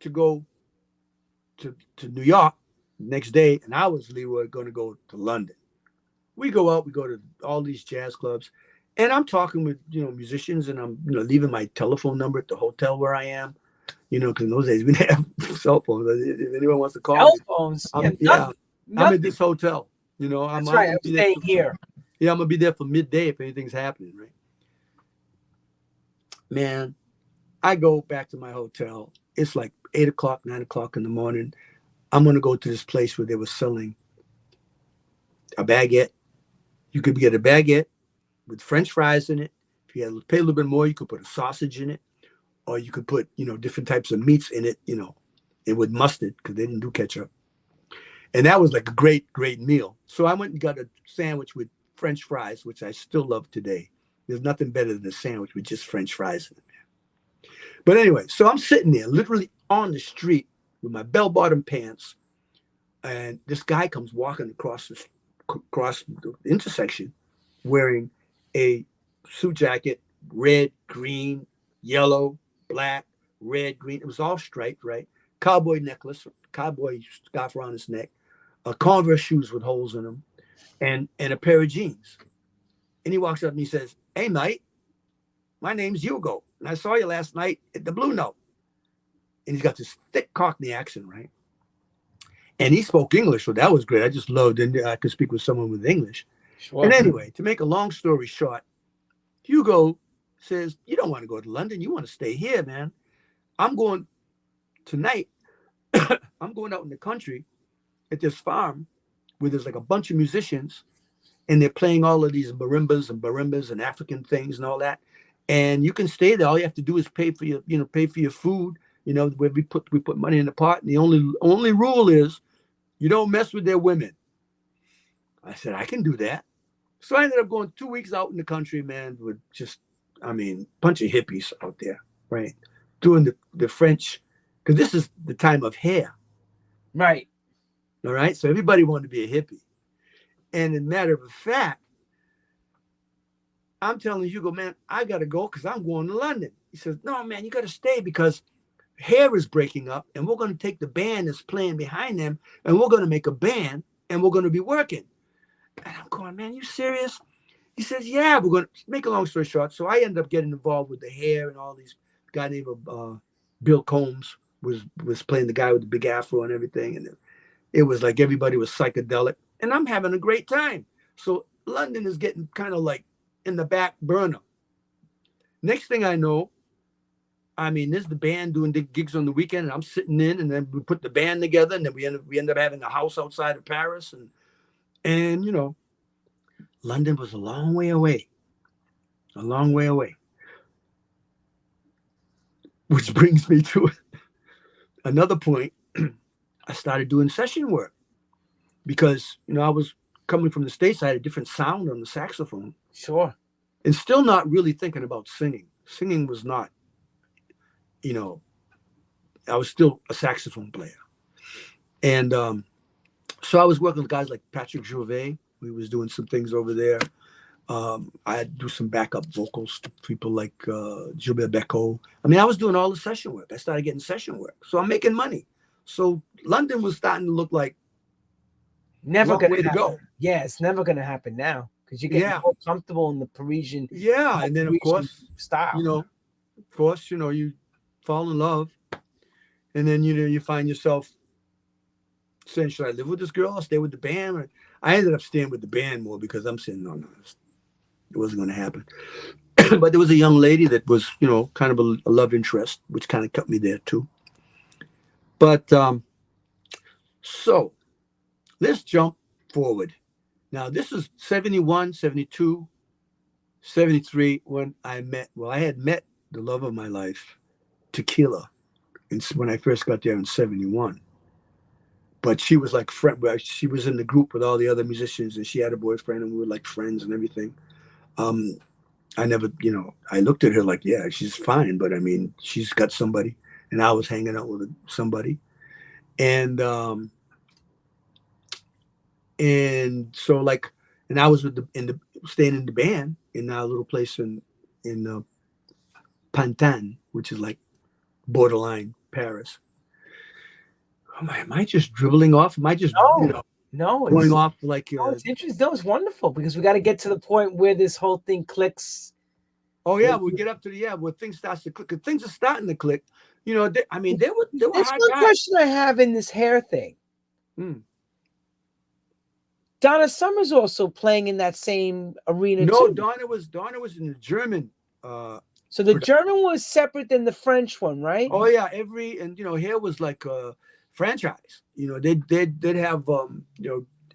to go to New York next day, and I was Leroy going to go to London. We go out, we go to all these jazz clubs, and I'm talking with musicians, and I'm leaving my telephone number at the hotel where I am, because in those days we didn't have cell phones. If anyone wants to call cell phones, I'm at this hotel. I'm staying here. Yeah, I'm gonna be there for midday if anything's happening, right? Man, I go back to my hotel. It's like 8 o'clock, 9 o'clock in the morning. I'm gonna go to this place where they were selling a baguette. You could get a baguette with French fries in it. If you had to pay a little bit more, you could put a sausage in it, or you could put different types of meats in it, and with mustard because they didn't do ketchup. And that was like a great, great meal. So I went and got a sandwich with French fries, which I still love today. There's nothing better than a sandwich with just French fries in it. But anyway, so I'm sitting there literally on the street with my bell-bottom pants, and this guy comes walking across the intersection wearing a suit jacket, red, green, yellow, black, red, green. It was all striped, right? Cowboy necklace, cowboy scarf around his neck, Converse shoes with holes in them, and a pair of jeans. And he walks up and he says, "Hey, mate, my name's Hugo, and I saw you last night at the Blue Note." And he's got this thick Cockney accent, right? And he spoke English, so that was great. I just loved it. I could speak with someone with English. Sure. And anyway, to make a long story short, Hugo says, "You don't want to go to London. You want to stay here, man. I'm going tonight. I'm going out in the country at this farm where there's like a bunch of musicians, and they're playing all of these marimbas and African things and all that. And you can stay there. All you have to do is pay for your food. Where we put money in the pot. And the only rule is you don't mess with their women." I said, "I can do that." So I ended up going 2 weeks out in the country, man, with just, bunch of hippies out there, right? Doing the French, because this is the time of hair. Right. All right. So everybody wanted to be a hippie. And in matter of fact, I'm telling Hugo, man, I got to go because I'm going to London. He says, "No, man, you got to stay because hair is breaking up, and we're going to take the band that's playing behind them, and we're going to make a band, and we're going to be working." And I'm going, "Man, you serious?" He says, "Yeah, we're going to make a long story short." So I ended up getting involved with the hair and all these. Guy named Bill Combs was playing the guy with the big afro and everything. And it was like everybody was psychedelic, and I'm having a great time. So London is getting kind of like in the back burner. Next thing I know, there's the band doing the gigs on the weekend, and I'm sitting in, and then we put the band together, and then we end up having a house outside of Paris, and London was a long way away, which brings me to another point. I started doing session work because I was coming from the States. I had a different sound on the saxophone. Sure. And still not really thinking about singing. Singing was not. I was still a saxophone player. And so I was working with guys like Patrick Gervais. We was doing some things over there. I had to do some backup vocals to people like Gilbert Bécaud. I was doing all the session work. I started getting session work. So I'm making money. So London was starting to look like never going to go. Yeah, it's never going to happen now because you get more comfortable in the Parisian. Yeah, and then of course, style. You fall in love, and then you find yourself saying, "Should I live with this girl? I'll stay with the band." I ended up staying with the band more because I'm saying, no, it wasn't going to happen. But there was a young lady that was, kind of a love interest, which kind of kept me there too. But so let's jump forward. Now, this is 71, 72, 73 when I had met the love of my life, Tequila, when I first got there in 71. But she was like she was in the group with all the other musicians, and she had a boyfriend, and we were like friends and everything. I never, I looked at her like, yeah, she's fine, but she's got somebody, and I was hanging out with somebody, and so like, and I was staying in the band in our little place in Pantin, which is like borderline Paris. Am I just dribbling off? Am I just going off like? It's interesting. That was wonderful because we got to get to the point where this whole thing clicks. Oh yeah, we get up to where things starts to click. Things are starting to click. They were. There's hard one guys. question I have in this hair thing. Donna Summer's also playing in that same arena too. Donna was in the German. So the German was separate than the French one, right? Oh yeah, here was like a franchise. They'd have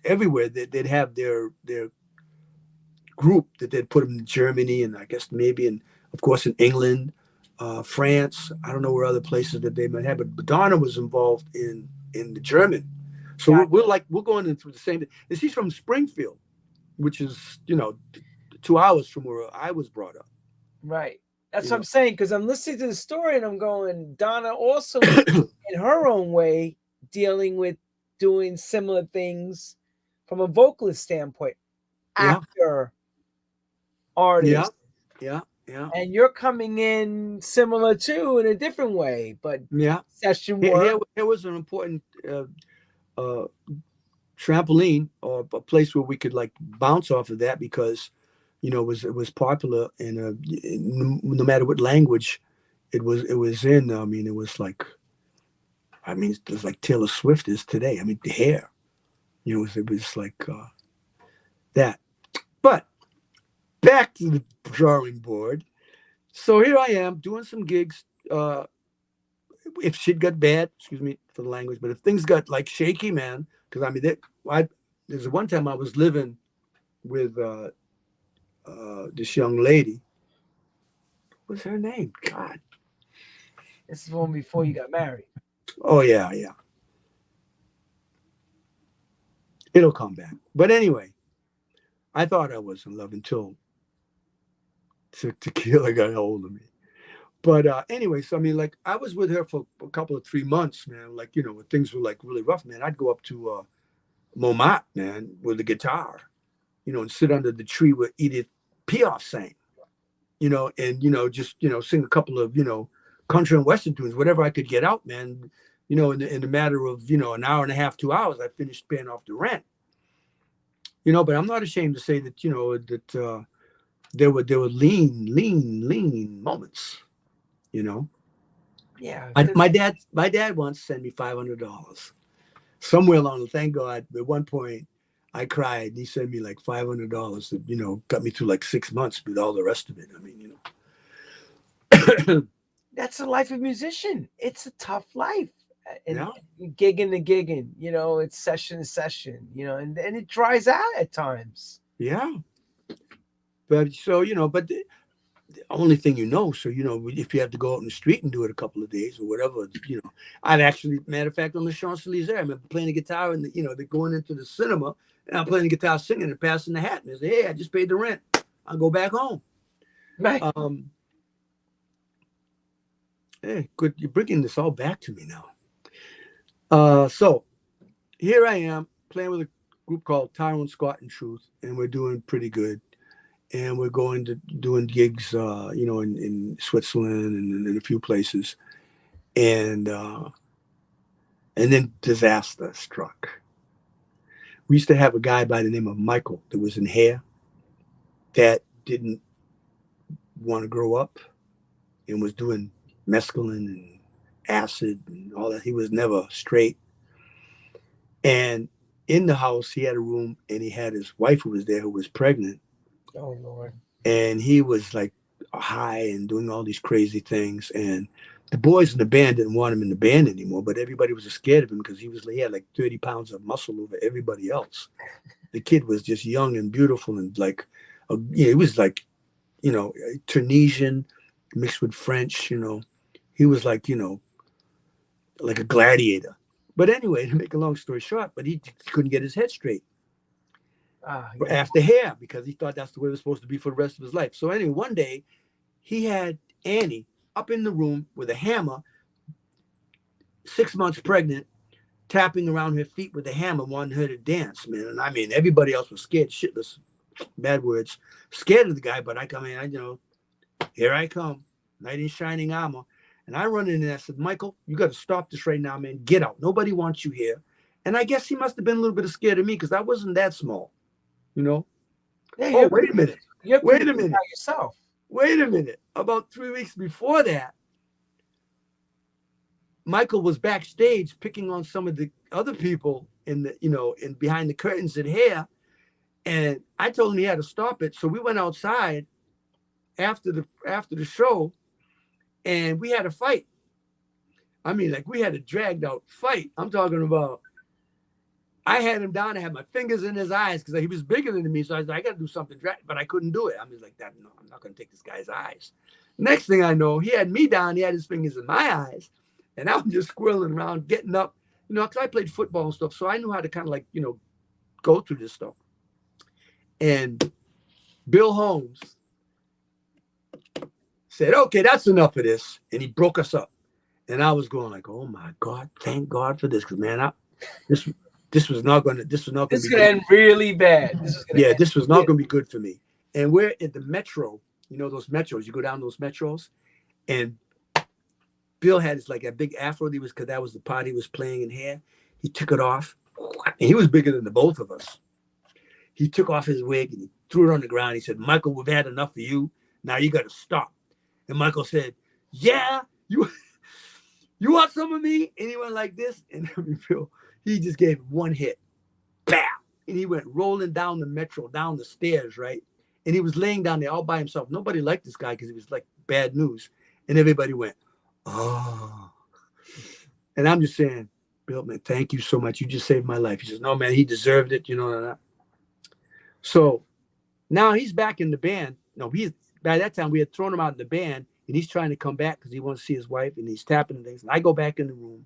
everywhere they'd have their group that they'd put them in Germany, and I guess maybe of course in England, France. I don't know where other places that they might have, but Donna was involved in the German. So we're going in through the same thing. And she's from Springfield, which is 2 hours from where I was brought up. Right. That's You what know. I'm saying, because I'm listening to the story and I'm going, Donna also was in her own way dealing with doing similar things from a vocalist standpoint, Yeah, actor, yeah, artist. yeah, yeah, And you're coming in similar too in a different way, but yeah. session Here, work. here was an important uh, trampoline or a place where we could like bounce off of that because it was popular and no matter what language it was in. I mean, it was like, I mean, it was like Taylor Swift is today. I mean, the hair, it was like that. But back to the drawing board. So here I am doing some gigs. If shit got bad, excuse me for the language, but if things got like shaky, man, because I mean, there's one time I was living with this young lady. What's her name? God. This is one before you got married. Oh yeah, yeah. It'll come back. But anyway, I thought I was in love until tequila got a hold of me. But anyway, so I mean, like I was with her for a couple of 3 months, man. Like when things were like really rough, man. I'd go up to Montmartre, man, with the guitar, and sit under the tree where Edith Piaf sang, and just sing a couple of country and western tunes, whatever I could get out, man. In a matter of an hour and a half, 2 hours, I finished paying off the rent. But I'm not ashamed to say that there were lean moments. You know, Yeah. my dad once sent me $500 somewhere along. Thank God, at one point I cried. He sent me like $500 that got me through like 6 months with all the rest of it. I mean, That's the life of a musician. It's a tough life. And yeah, gigging to gigging, it's session to session, and it dries out at times. yeah. But so but the only thing so if you have to go out in the street and do it a couple of days or whatever, I've actually, matter of fact, on the Champs Elysees, I remember playing the guitar and they're going into the cinema and I'm playing the guitar, singing and passing the hat, and they say, "Hey, I just paid the rent. I'll go back home." Right. Hey, good, you're bringing this all back to me now. So here I am playing with a group called Tyrone Scott and Truth, and we're doing pretty good. And we're going to doing gigs, in Switzerland and in a few places. And then disaster struck. We used to have a guy by the name of Michael that was in hair that didn't want to grow up and was doing mescaline and acid and all that. He was never straight. And in the house, he had a room and he had his wife who was there who was pregnant. Oh Lord. And he was like high and doing all these crazy things. And the boys in the band didn't want him in the band anymore, but everybody was scared of him because he had like 30 pounds of muscle over everybody else. The kid was just young and beautiful and like, he was like, Tunisian mixed with French, he was like, like a gladiator. But anyway, to make a long story short, but he couldn't get his head straight Yeah. after hair because he thought that's the way it was supposed to be for the rest of his life. So anyway, one day he had Annie up in the room with a hammer, 6 months pregnant, tapping around her feet with a hammer, wanting her to dance, man. And I mean, everybody else was scared shitless, bad words, scared of the guy. But here I come, knight in shining armor. And I run in and I said, "Michael, you got to stop this right now, man. Get out. Nobody wants you here." And I guess he must have been a little bit scared of me because I wasn't that small, Yeah, Oh, wait a minute. You're Wait a minute. by yourself. Wait a minute. About 3 weeks before that, Michael was backstage picking on some of the other people in behind the curtains and hair. And I told him he had to stop it. So we went outside after the show and we had a fight. I mean, like we had a dragged out fight. I'm talking about, I had him down. I had my fingers in his eyes because he was bigger than me. So I was like, I got to do something, but I couldn't do it. I'm just like that. No, I'm not going to take this guy's eyes. Next thing I know, he had me down. He had his fingers in my eyes. And I'm just squirreling around, getting up, because I played football and stuff. So I knew how to kind of like, go through this stuff. And Bill Holmes said, okay, that's enough of this. And he broke us up. And I was going like, oh my God, thank God for this. Cause man, this was not gonna This be is good. gonna end really bad. This is gonna Yeah, end. this was not gonna be good for me. And we're at the metro, you know, those metros, you go down those metros, and Bill had his like a big afro. He was because that was the part he was playing in hair. He took it off, and he was bigger than the both of us. He took off his wig and he threw it on the ground. He said, "Michael, we've had enough of you. Now you got to stop." And Michael said, "Yeah, you want some of me?" And he went like this, and Bill, he just gave him one hit, bam, and he went rolling down the metro, down the stairs, right? And he was laying down there all by himself. Nobody liked this guy because he was like bad news, and everybody went, "Oh." And I'm just saying, Bill, man, thank you so much. You just saved my life. He says, "No, man, he deserved it." You know. So now he's back in the band. No, he's by that time we had thrown him out of the band, and he's trying to come back because he wants to see his wife, and he's tapping and things. And I go back in the room.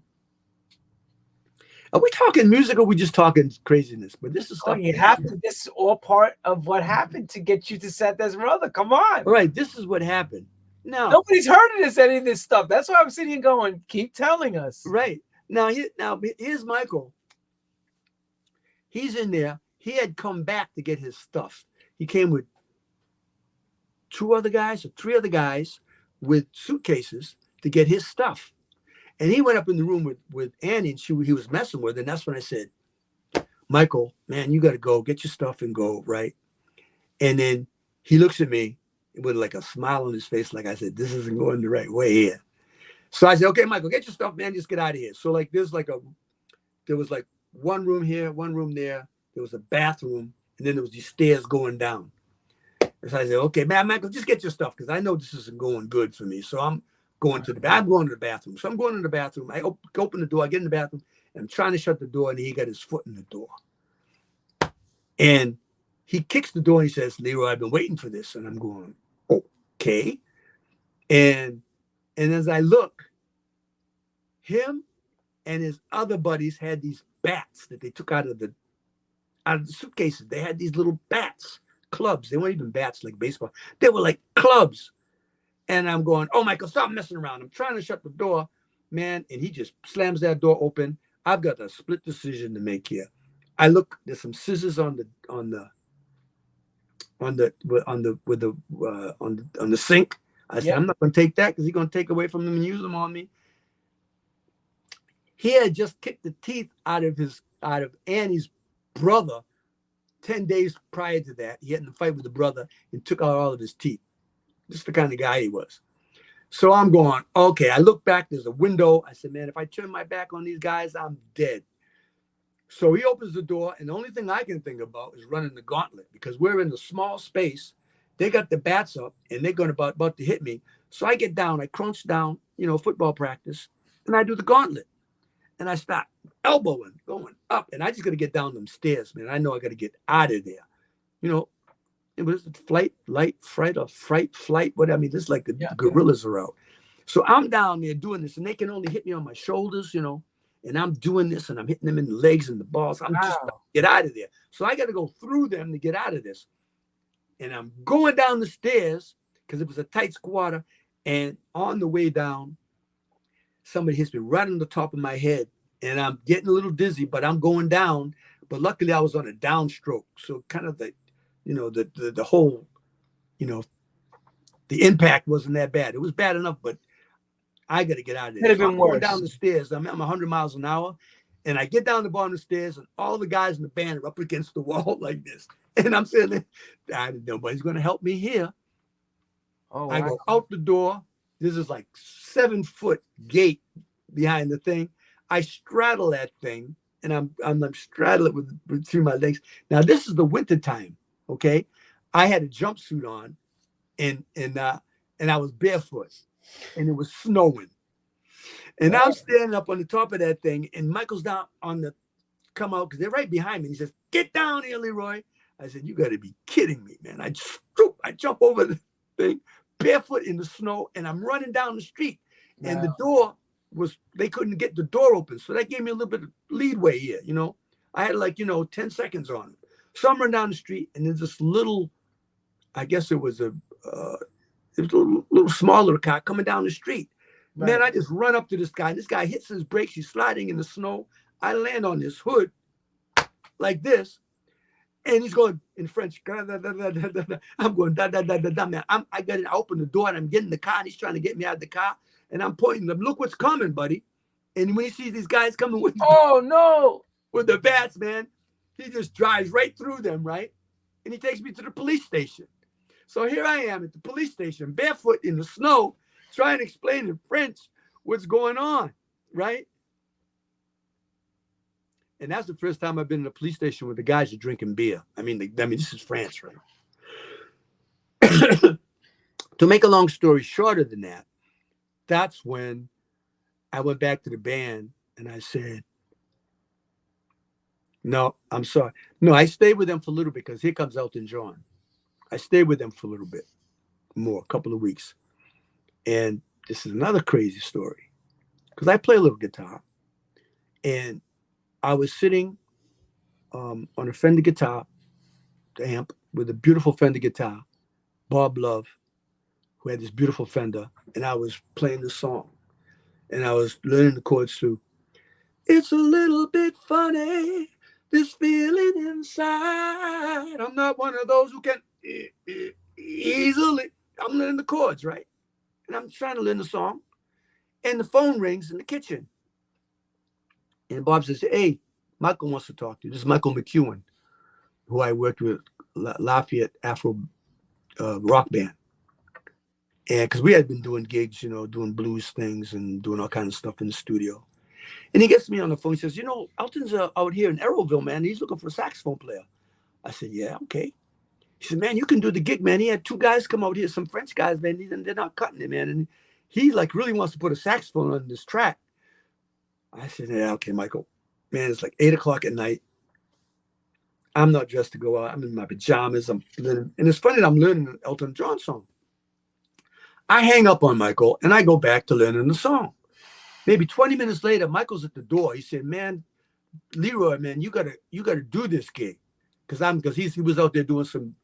Are we talking music or we just talking craziness? But this is Oh, stuff. you have to. This is all part of what happened to get you to Santa Esmeralda. Come on. All right, this is what happened. Now Nobody's heard of this, any of this stuff. That's why I'm sitting here going, keep telling us. right. Now here's Michael. He's in there. He had come back to get his stuff. He came with 2 other guys or 3 other guys with suitcases to get his stuff. And he went up in the room with Annie, and he was messing with her. And that's when I said, "Michael, man, you got to go. Get your stuff and go, right?" And then he looks at me with like a smile on his face, like I said, "This isn't going the right way here." So I said, "Okay, Michael, get your stuff, man. Just get out of here." So like there was like one room here, one room there. There was a bathroom, and then there was these stairs going down. And so I said, "Okay, man, Michael, just get your stuff because I know this isn't going good for me." So I'm going to the bathroom. So I'm going to the bathroom. I open the door. I get in the bathroom, and I'm trying to shut the door, and he got his foot in the door. And he kicks the door, and he says, "Leroy, I've been waiting for this." And I'm going, "Okay." And as I look, him and his other buddies had these bats that they took out of the suitcases. They had these little bats, clubs. They weren't even bats like baseball. They were like clubs. And I'm going, "Oh, Michael, stop messing around." I'm trying to shut the door, man. And he just slams that door open. I've got a split decision to make here. I look, there's some scissors on the sink. I said, "I'm not going to take that because he's going to take away from them and use them on me." He had just kicked the teeth out of Annie's brother 10 days prior to that. He had in a fight with the brother and took out all of his teeth. Just the kind of guy he was. So I'm going, okay. I look back, there's a window. I said, "Man, if I turn my back on these guys, I'm dead." So he opens the door, and the only thing I can think about is running the gauntlet because we're in a small space. They got the bats up, and they're going about to hit me. So I get down, I crunch down, football practice, and I do the gauntlet. And I start elbowing, going up, and I just got to get down them stairs, man. I know I got to get out of there. It was flight, what I mean, this is like the gorillas are out. So I'm down there doing this, and they can only hit me on my shoulders, and I'm doing this, and I'm hitting them in the legs and the balls. I'm just get out of there. So I got to go through them to get out of this. And I'm going down the stairs because it was a tight squatter. And on the way down, somebody hits me right on the top of my head, and I'm getting a little dizzy, but I'm going down. But luckily, I was on a downstroke, so kind of the whole, the impact wasn't that bad. It was bad enough, but I got to get out of there. So I'm going down the stairs. I'm at 100 miles an hour, and I get down the bottom of the stairs, and all the guys in the band are up against the wall like this. And I'm sitting there, nobody's going to help me here. Oh, I go out the door. This is like 7-foot gate behind the thing. I straddle that thing, and I'm straddling it with between my legs. Now this is the winter time. Okay, I had a jumpsuit on, and I was barefoot, and it was snowing, and I'm standing up on the top of that thing, and Michael's down on the come out because they're right behind me. He says, "Get down here, Leroy." I said, "You got to be kidding me, man!" I jump over the thing, barefoot in the snow, and I'm running down the street, and the door they couldn't get the door open, so that gave me a little bit of leadway here. I had 10 seconds on it. So I'm running down the street, and there's this little, I guess it was It was a little smaller car coming down the street. Right. Man, I just run up to this guy. This guy hits his brakes. He's sliding in the snow. I land on his hood like this. And he's going in French. I'm going, da, da, da, da, da, man. I open the door and I'm getting in the car and he's trying to get me out of the car. And I'm pointing them, look what's coming, buddy. And when he sees these guys coming with the bats, man, he just drives right through them, right? And he takes me to the police station. So here I am at the police station, barefoot in the snow, trying to explain in French what's going on, right? And that's the first time I've been in a police station where the guys are drinking beer. I mean, this is France, right? To make a long story shorter than that, that's when I went back to the band and I said, no, I'm sorry. No, I stayed with them for a little bit because here comes Elton John. I stayed with them for a little bit more, a couple of weeks. And this is another crazy story because I play a little guitar. And I was sitting on a Fender guitar, the amp, with a beautiful Fender guitar, Bob Love, who had this beautiful Fender, and I was playing the song. And I was learning the chords too. It's a little bit funny, this feeling inside. I'm not one of those who can easily. I'm learning the chords, right? And I'm trying to learn the song. And the phone rings in the kitchen. And Bob says, hey, Michael wants to talk to you. This is Michael McEwen, who I worked with, Lafayette Afro rock band. And because we had been doing gigs, doing blues things and doing all kinds of stuff in the studio. And he gets me on the phone. He says, Elton's out here in Arrowville, man. He's looking for a saxophone player. I said, yeah, okay. He said, man, you can do the gig, man. He had 2 guys come out here, some French guys, man. They're not cutting it, man. And he really wants to put a saxophone on this track. I said, yeah, okay, Michael. Man, it's like 8:00 at night. I'm not dressed to go out. I'm in my pajamas. I'm learning. And it's funny that I'm learning an Elton John song. I hang up on Michael and I go back to learning the song. Maybe 20 minutes later, Michael's at the door. He said, man, Leroy, man, you gotta do this gig. Because he was out there doing some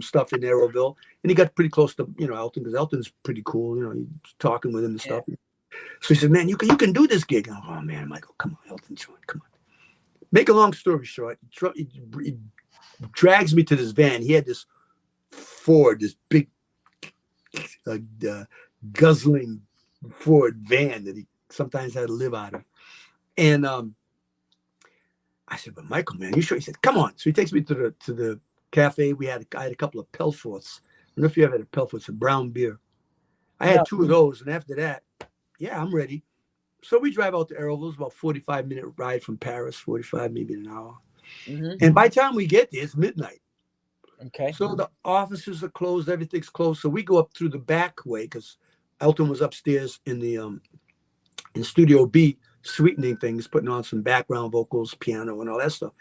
stuff in Arrowville. And he got pretty close to, Elton, because Elton's pretty cool. He's talking with him and stuff. So he said, man, you can do this gig. I'm, oh, man, Michael, come on, Elton John, come on. Make a long story short, he drags me to this van. He had this Ford, this big guzzling Ford van that he sometimes had to live out of. And I said, but Michael, man, you sure? He said, come on. So he takes me to the cafe. I had a couple of Pelforths. I don't know if you ever had a Pelforth, a brown beer. I had 2 of those. And after that, yeah, I'm ready. So we drive out to Arrowville. It's about 45-minute ride from Paris, 45, maybe an hour. Mm-hmm. And by the time we get there, it's midnight. Okay. So the offices are closed. Everything's closed. So we go up through the back way because Elton was upstairs in the in Studio B, sweetening things, putting on some background vocals, piano, and all that stuff.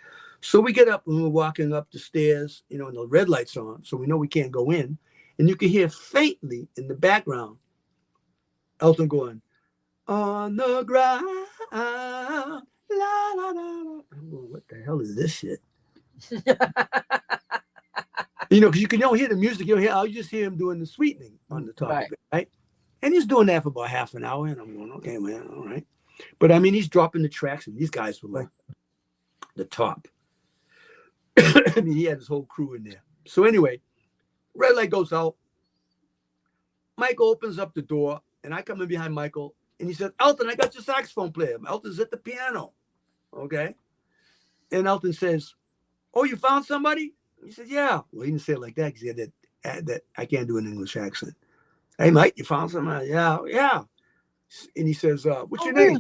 So we get up and we're walking up the stairs, and the red light's on. So we know we can't go in. And you can hear faintly in the background Elton going, on the ground, la, la, la. I'm going, what the hell is this shit? Because you can hear the music. You just hear him doing the sweetening on the top of it, right? And he's doing that for about half an hour. And I'm going, okay, man, all right. But I mean, he's dropping the tracks, and these guys were like the top. I mean, he had his whole crew in there. So anyway, red light goes out. Michael opens up the door, and I come in behind Michael, and he says, Elton, I got your saxophone player. Elton's at the piano. Okay. And Elton says, oh, you found somebody? He said, yeah. Well, he didn't say it like that because he had that I can't do an English accent. Hey, Mike, you found somebody? Yeah. And he says, what's your name?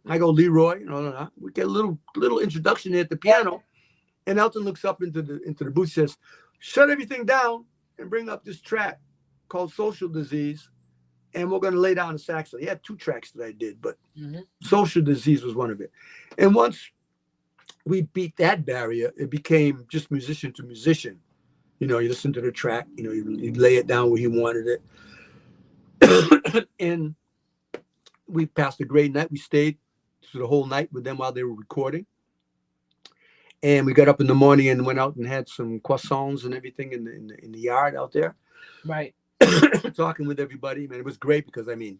I go, Leroy. No. We get a little introduction there at the piano. And Elton looks up into the booth, says, shut everything down and bring up this track called Social Disease. And we're going to lay down a saxophone. He had 2 tracks that I did, but Social Disease was one of it. And once we beat that barrier, it became just musician to musician. You listen to the track, you lay it down where he wanted it. And we passed a great night. We stayed through the whole night with them while they were recording. And we got up in the morning and went out and had some croissants and everything in the yard out there. Right. talking with everybody, man. It was great because I mean,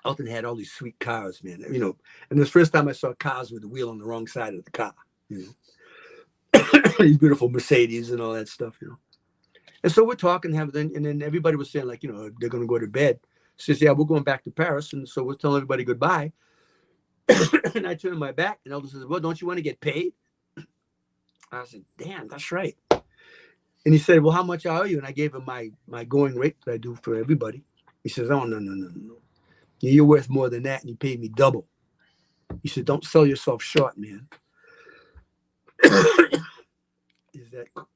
Elton had all these sweet cars, man. You know, and this first time I saw cars with the wheel on the wrong side of the car. You know, these beautiful Mercedes and all that stuff. You know, and so we're talking, and then everybody was saying like, you know, they're gonna go to bed. Says, yeah, we're going back to Paris, and so we're telling everybody goodbye. And I turned my back, and Elton says, well, don't you want to get paid? I said, damn, that's right. And he said, well, how much I owe you? And I gave him my going rate that I do for everybody. He says, oh, no. You're worth more than that, and you paid me double. He said, don't sell yourself short, man. As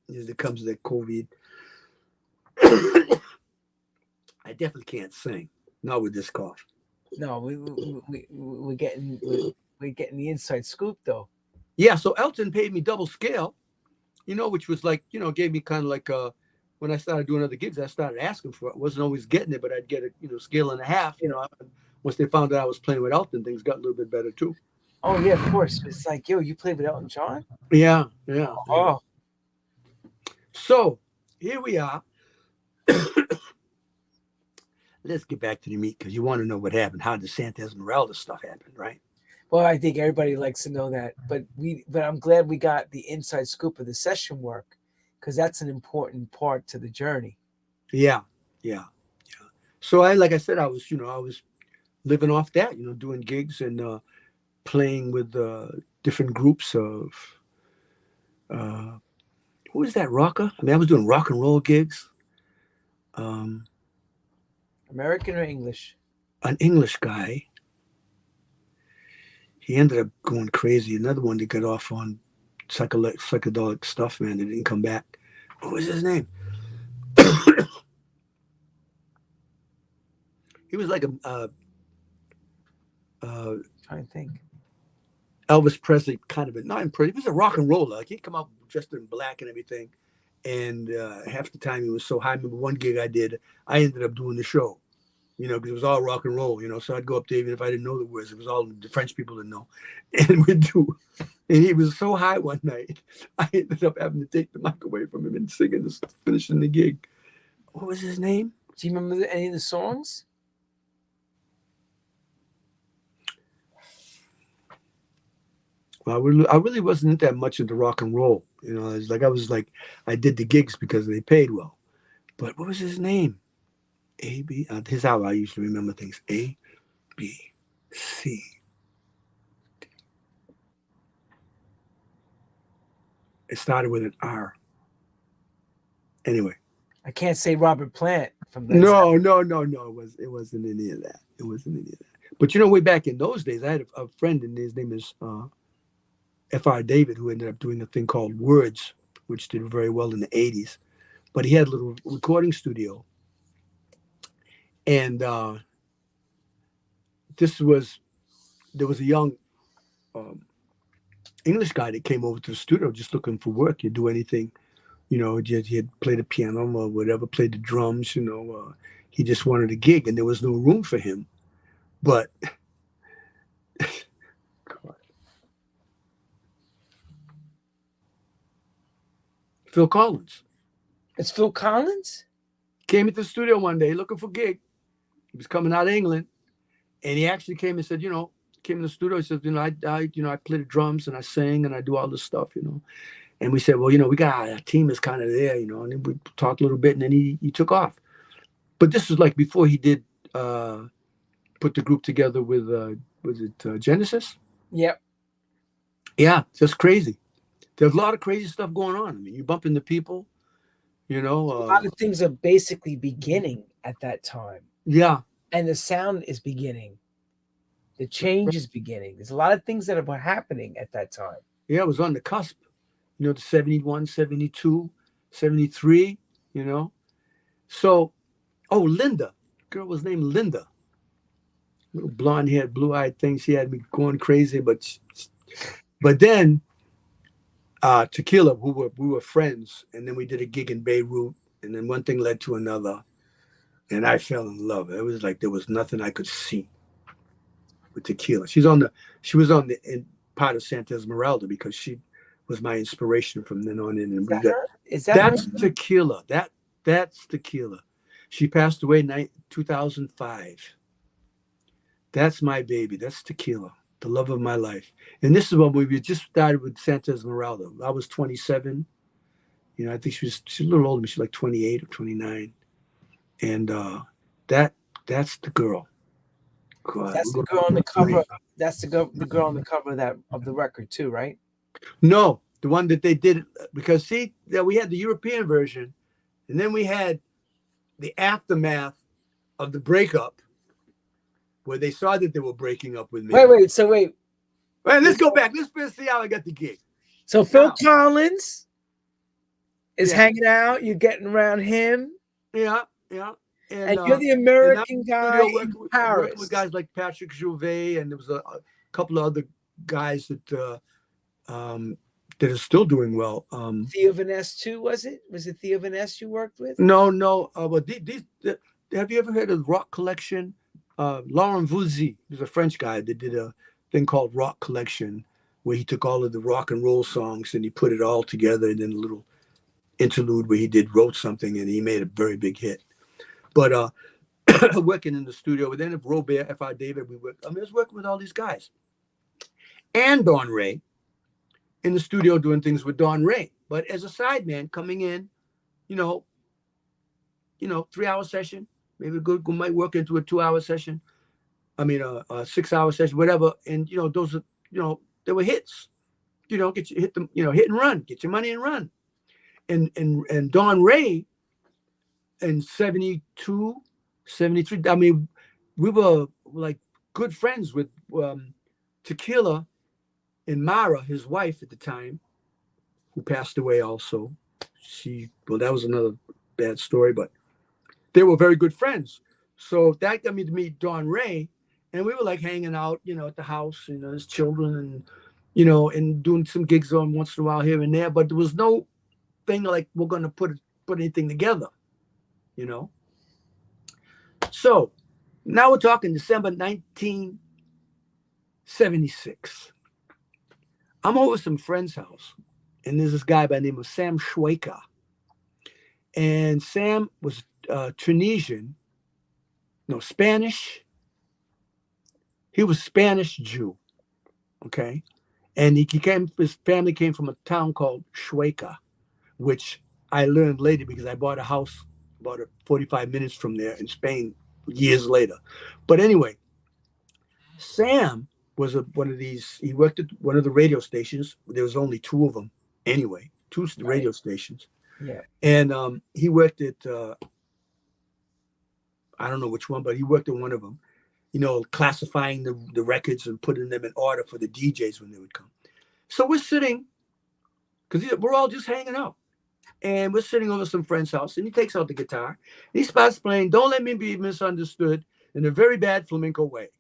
it comes to that COVID. I definitely can't sing. Not with this cough. No, we're getting the inside scoop though. Yeah, so Elton paid me double scale, you know, which was like, you know, gave me kind of like when I started doing other gigs, I started asking for it. Wasn't always getting it, but I'd get a, you know, scale and a half. You know, once they found out I was playing with Elton, things got a little bit better too. Oh yeah, of course. It's like, yo, you played with Elton John? Yeah. Oh, So here we are. Let's get back to the meat because you want to know what happened. How did Santa Esmeralda stuff happen, right? well, I think everybody likes to know that, but I'm glad we got the inside scoop of the session work because that's an important part to the journey. Yeah. So like I said, I was living off that, you know, doing gigs and playing with different groups of who was that rocker? I mean, I was doing rock and roll gigs. American or English? An English guy. He ended up going crazy. Another one that got off on psychedelic stuff, man. That didn't come back. What was his name? He was like Trying to think. Elvis Presley kind of not in Presley. He was a rock and roller. Like he'd come out dressed in black and everything. And half the time he was so high. I remember one gig I did, I ended up doing the show, you know, because it was all rock and roll, you know. So I'd go up there even if I didn't know the words. It was all the French people didn't know. And we'd do. And he was so high one night, I ended up having to take the mic away from him and singing this, finishing the gig. What was his name? Do you remember any of the songs? Well, I really wasn't that much into rock and roll. You know, I did the gigs because they paid well. But what was his name? A-B. Here's how I usually remember things. A, B, C. It started with an R. Anyway. I can't say Robert Plant from the No. It wasn't any of that. But you know, way back in those days, I had a friend, and his name is F.R. David, who ended up doing a thing called Words, which did very well in the 80s. But he had a little recording studio. And there was a young English guy that came over to the studio just looking for work. He'd do anything, you know, he'd play the piano or whatever, play the drums, you know. He just wanted a gig, and there was no room for him. But Phil Collins. It's Phil Collins? Came into the studio one day looking for a gig. He was coming out of England, and he actually came and said, you know, came in the studio. He said, you know, I play the drums and I sing and I do all this stuff, you know. And we said, well, you know, we got our team is kind of there, you know. And then we talked a little bit, and then he took off. But this was like before he did put the group together with was it Genesis? Yep. Yeah, just crazy. There's a lot of crazy stuff going on. I mean, you bump into people, you know. A lot of things are basically beginning at that time. Yeah. And the sound is beginning. The change is beginning. There's a lot of things that were happening at that time. Yeah, it was on the cusp. You know, the 71, 72, 73, you know. So, Linda. Girl was named Linda. Little blonde-haired, blue-eyed thing. She had me going crazy, but then Tequila, we were friends, and then we did a gig in Beirut, and then one thing led to another, and I fell in love. It was like there was nothing I could see with Tequila. She was on the part of Santa Esmeralda because she was my inspiration from then on in. And Is that Tequila. That's Tequila. She passed away in 2005. That's my baby. That's Tequila, the love of my life. And this is when we just started with Santa Esmeralda. I was 27. You know, I think she's a little older. She's like 28 or 29. And that's the girl. God, That's the girl on the cover. That's the girl on the cover of the record too, right? No, the one that they did, because see that we had the European version, and then we had the aftermath of the breakup, where they saw that they were breaking up with me. Wait. So wait. All right, let's go back. Let's first see how I got the gig. So Phil Collins is Yeah. hanging out. You're getting around him. Yeah. And you're the American guy in working Paris. with guys like Patrick Jouvet, and there was a couple of other guys that are still doing well. Theo Van Ness too, was it? Was it Theo Van Ness you worked with? No. But have you ever heard of Rock Collection? Laurent Voulzy, who's a French guy that did a thing called Rock Collection, where he took all of the rock and roll songs and he put it all together, and then a little interlude where he wrote something, and he made a very big hit. But working in the studio, and then if Robert, F.R. David, I was working with all these guys. And Don Ray, in the studio doing things with Don Ray. But as a sideman coming in, 3-hour session, maybe we might work into a 2-hour session. I mean, a 6-hour session, whatever. And, those are, they were hits. Get you hit them, hit and run, get your money and run. And Don Ray in 72, 73, I mean, we were like good friends with Tequila and Mara, his wife at the time, who passed away also. That was another bad story, but they were very good friends. So that got me to meet Don Ray, and we were like hanging out, at the house, as children, and, and doing some gigs on once in a while here and there, but there was no thing like we're going to put anything together, So now we're talking December 1976. I'm over some friend's house, and there's this guy by the name of Sam Schweika. And Sam was Spanish. He was Spanish Jew, okay? And his family came from a town called Schweika, which I learned later because I bought a house about 45 minutes from there in Spain years later. But anyway, Sam was one of these, he worked at one of the radio stations. There was only 2 of them anyway, 2 radio stations. Yeah. And he worked at, I don't know which one, but he worked at one of them, classifying the records and putting them in order for the DJs when they would come. So we're sitting, because we're all just hanging out. And we're sitting over some friend's house, and he takes out the guitar. And he starts playing Don't Let Me Be Misunderstood in a very bad flamenco way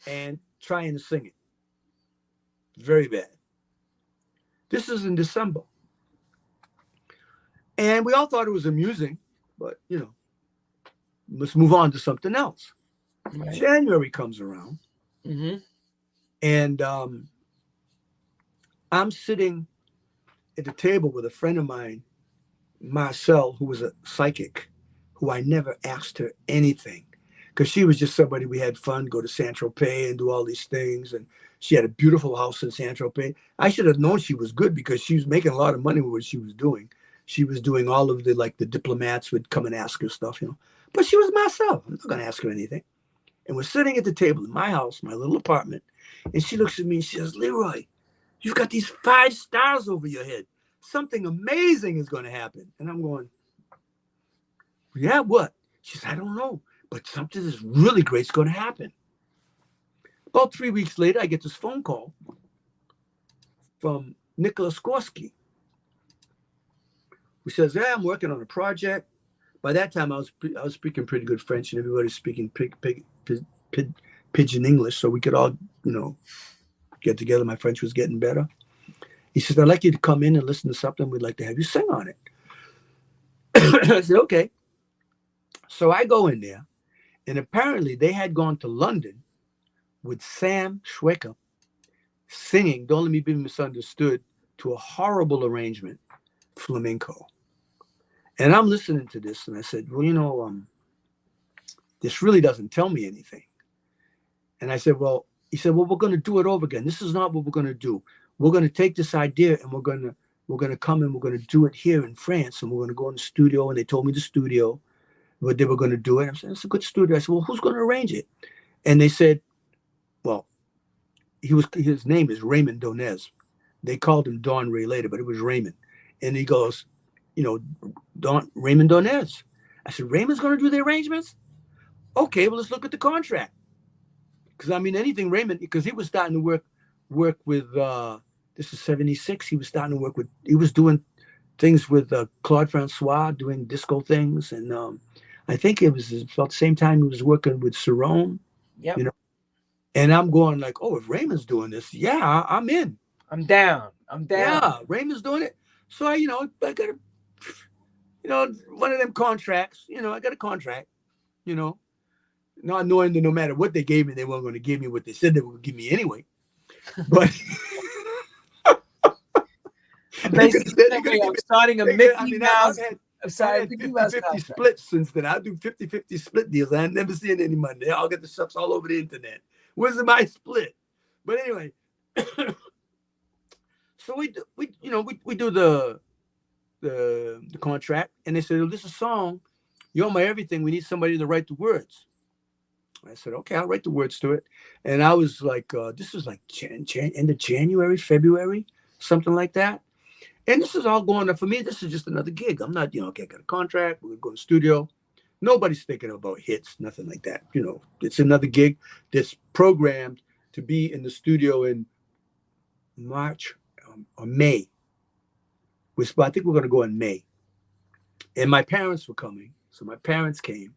and trying to sing it. Very bad. This is in December. And we all thought it was amusing, but, let's move on to something else. Right. January comes around, and I'm sitting at the table with a friend of mine, Marcel, who was a psychic, who I never asked her anything, because she was just somebody we had fun, go to Saint-Tropez and do all these things. And she had a beautiful house in Saint-Tropez. I should have known she was good because she was making a lot of money with what she was doing. She was doing all of the diplomats would come and ask her stuff, But she was Marcel. I'm not going to ask her anything. And we're sitting at the table in my house, my little apartment. And she looks at me and she says, Leroy, you've got these 5 stars over your head. Something amazing is going to happen. And I'm going, yeah, what? She says, I don't know, but something is really great is going to happen. About 3 weeks later, I get this phone call from Nicolas Skorsky, who says, yeah, I'm working on a project. By that time, I was speaking pretty good French, and everybody's speaking pidgin English, so we could all, get together. My French was getting better. He says, I'd like you to come in and listen to something. We'd like to have you sing on it. I said, okay. So I go in there, and apparently they had gone to London with Sam Schweika singing Don't Let Me Be Misunderstood to a horrible arrangement, flamenco. And I'm listening to this, and I said, well, this really doesn't tell me anything. And I said, well, he said, well, we're going to do it over again. This is not what we're going to do. We're going to take this idea and we're going to come and we're going to do it here in France. And we're going to go in the studio. And they told me the studio where they were going to do it. I said, it's a good studio. I said, well, who's going to arrange it? And they said, well, his name is Raymond Donez. They called him Don Ray later, but it was Raymond. And he goes, Raymond Donez. I said, Raymond's going to do the arrangements? Okay, well, let's look at the contract. Because, I mean, anything Raymond, because he was starting to work with, this is 76. He was doing things with Claude Francois, doing disco things. And I think it was about the same time he was working with Cerrone. Yep. And I'm going like, oh, if Raymond's doing this, yeah, I'm in. I'm down. Yeah, Raymond's doing it. So I got one of them contracts, I got a contract, not knowing that no matter what they gave me, they weren't going to give me what they said they were going to give me anyway. But I'm starting a Mickey Mouse. I'm sorry, I've had 50-50 splits since then. I do 50-50 split deals. I ain't never seen any money. They all get the stuff all over the internet. Where's my split? But anyway, so we do the contract, and they said, oh, this is a song. You're my everything. We need somebody to write the words. I said, okay, I'll write the words to it. And I was like, this was like end of January, February, something like that. And this is all going up for me. This is just another gig. I'm not, okay, I got a contract. We're going to go to the studio. Nobody's thinking about hits, nothing like that. It's another gig that's programmed to be in the studio in March or May. I think we're going to go in May. And my parents were coming. So my parents came.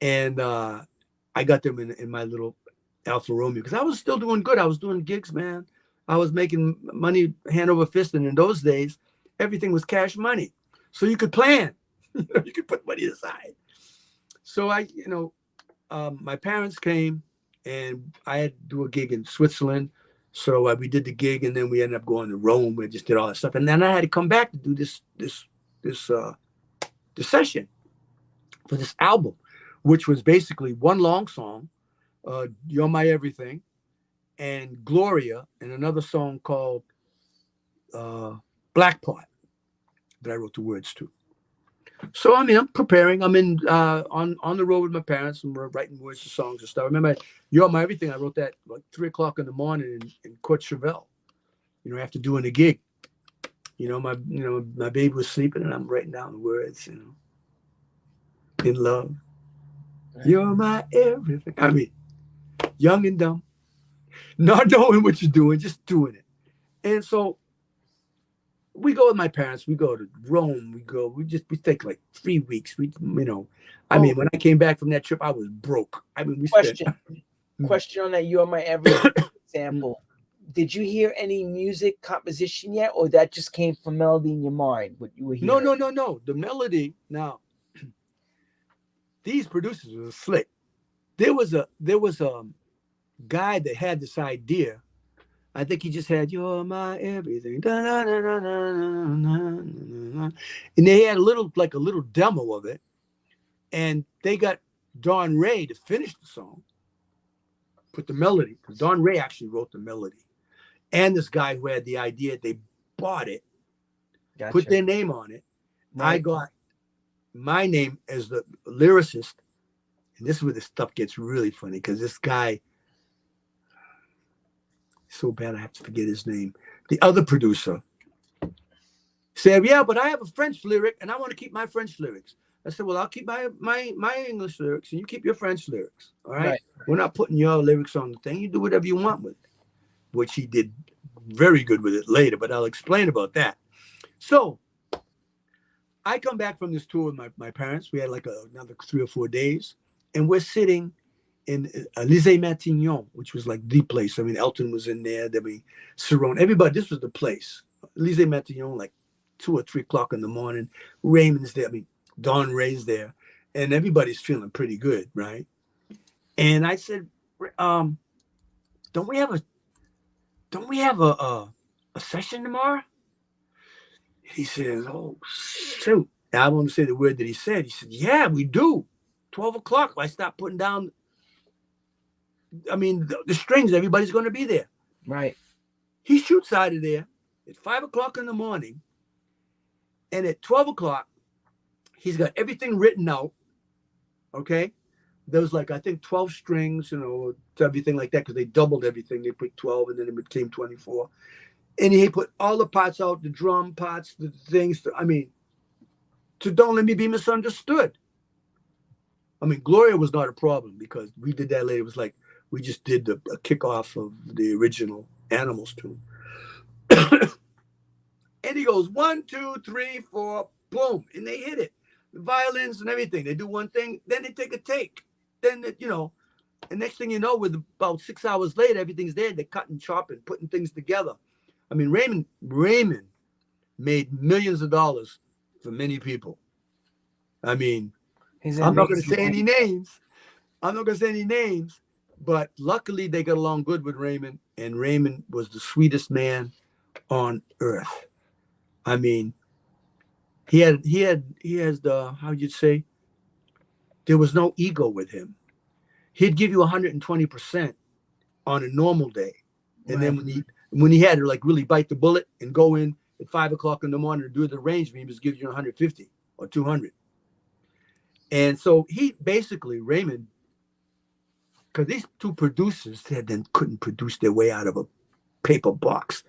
And I got them in my little Alfa Romeo because I was still doing good. I was doing gigs, man. I was making money hand over fist. And in those days, everything was cash money. So you could plan. You could put money aside. So my parents came and I had to do a gig in Switzerland. So we did the gig and then we ended up going to Rome. We just did all that stuff. And then I had to come back to do this session for this album, which was basically one long song, You're My Everything, and Gloria, and another song called Black Part that I wrote the words to. So, I'm preparing. I'm in on the road with my parents, and we're writing words to songs and stuff. I remember You're My Everything. I wrote that like 3 o'clock in the morning in Courchevel, after doing the gig. My baby was sleeping, and I'm writing down the words, in love. You're my everything. Young and dumb, not knowing what you're doing, just doing it. And so we go with my parents. We go to Rome. We take like 3 weeks. When I came back from that trip, I was broke. Question on that You're My Everything example. Did you hear any music composition yet, or that just came from melody in your mind? What you were hearing? No. The melody now. These producers were slick. There was a guy that had this idea. I think he just had You're My Everything. And they had a little demo of it. And they got Don Ray to finish the song. Put the melody. Because Don Ray actually wrote the melody. And this guy who had the idea, they bought it. Gotcha. Put their name on it. Nice. I got my name as the lyricist, and this is where the stuff gets really funny because this guy, so bad I have to forget his name. The other producer said, "Yeah, but I have a French lyric, and I want to keep my French lyrics." I said, "Well, I'll keep my English lyrics, and you keep your French lyrics. All right? We're not putting your lyrics on the thing. You do whatever you want with it," which he did very good with it later, but I'll explain about that. So I come back from this tour with my parents. We had like another 3 or 4 days, and we're sitting in Élysée-Matignon, which was like the place. Elton was in there. Cerrone, everybody. This was the place. Élysée-Matignon, like 2 or 3 o'clock in the morning. Raymond's there. Don Ray's there, and everybody's feeling pretty good, right? And I said, "Don't we have a session tomorrow?" He says, "Oh, shoot." I want to say the word that he said. He said, "Yeah, we do. 12 o'clock. I start putting down, I mean, the strings. Everybody's going to be there. Right. He shoots out of there at 5 o'clock in the morning. And at 12 o'clock, he's got everything written out. Okay. There was like, I think 12 strings, you know, everything like that, because they doubled everything. They put 12 and then it became 24. And he put all the parts out, the drum parts, the things. I mean, so don't let me be misunderstood. I mean, Gloria was not a problem because we did that later. It was like, we just did a kickoff of the original Animals tune. And he goes 1, 2, 3, 4, boom, and they hit it. The violins and everything. They do one thing, then they take a take. Then you know, and next thing you know, with about 6 hours later, everything's there. They're cutting, chopping, putting things together. I mean, Raymond made millions of dollars for many people. I mean, I'm not going to say any names. But luckily they got along good with Raymond, and Raymond was the sweetest man on earth. I mean, he has the, how you'd say, there was no ego with him. He'd give you 120% on a normal day. And then when he had to like really bite the bullet and go in at 5 o'clock in the morning to do the arrangement, he was giving you 150 or 200. And so he basically, Raymond, because these two producers couldn't produce their way out of a paper box.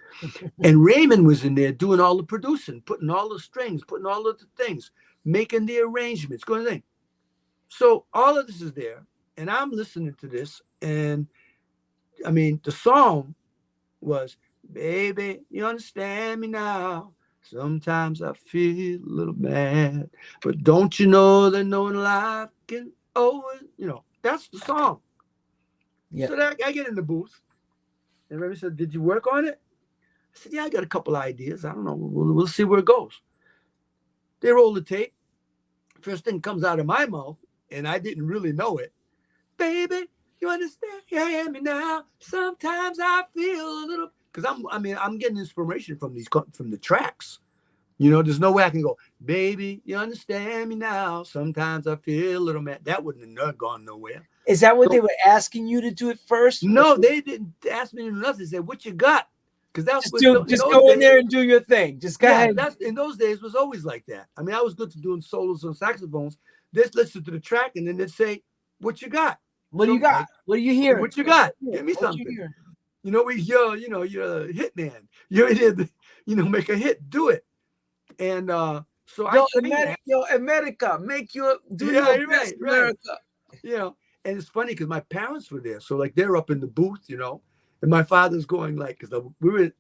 And Raymond was in there doing all the producing, putting all the strings, putting all of the things, making the arrangements, going thing. So all of this is there. And I'm listening to this. And I mean, the song was, baby, you understand me now. Sometimes I feel a little mad, but don't you know that no life can always, you know, that's the song. Yeah. So I get in the booth, and Remy said, "Did you work on it?" I said, "Yeah, I got a couple of ideas. I don't know. We'll see where it goes." They roll the tape. First thing comes out of my mouth, and I didn't really know it. Baby, you understand? Hear me now. Sometimes I feel a little, because I'm getting inspiration from the tracks. You know, there's no way I can go, baby, you understand me now. Sometimes I feel a little mad. That wouldn't have gone nowhere. Is that what they were asking you to do it first? No, they didn't ask me to do nothing. They said, what you got? Because that's just go in there and do your thing. Just go ahead. In those days, it was always like that. I mean, I was good to doing solos on saxophones. They'd listen to the track, and then they'd say, what you got? What do you got? What are you hearing? What you got? Give me something. You know, you're a hit man. You're here to, make a hit. Do it. And so America, make your do your best, America. You know, and it's funny because my parents were there, so like they're up in the booth, and my father's going like, because we were in,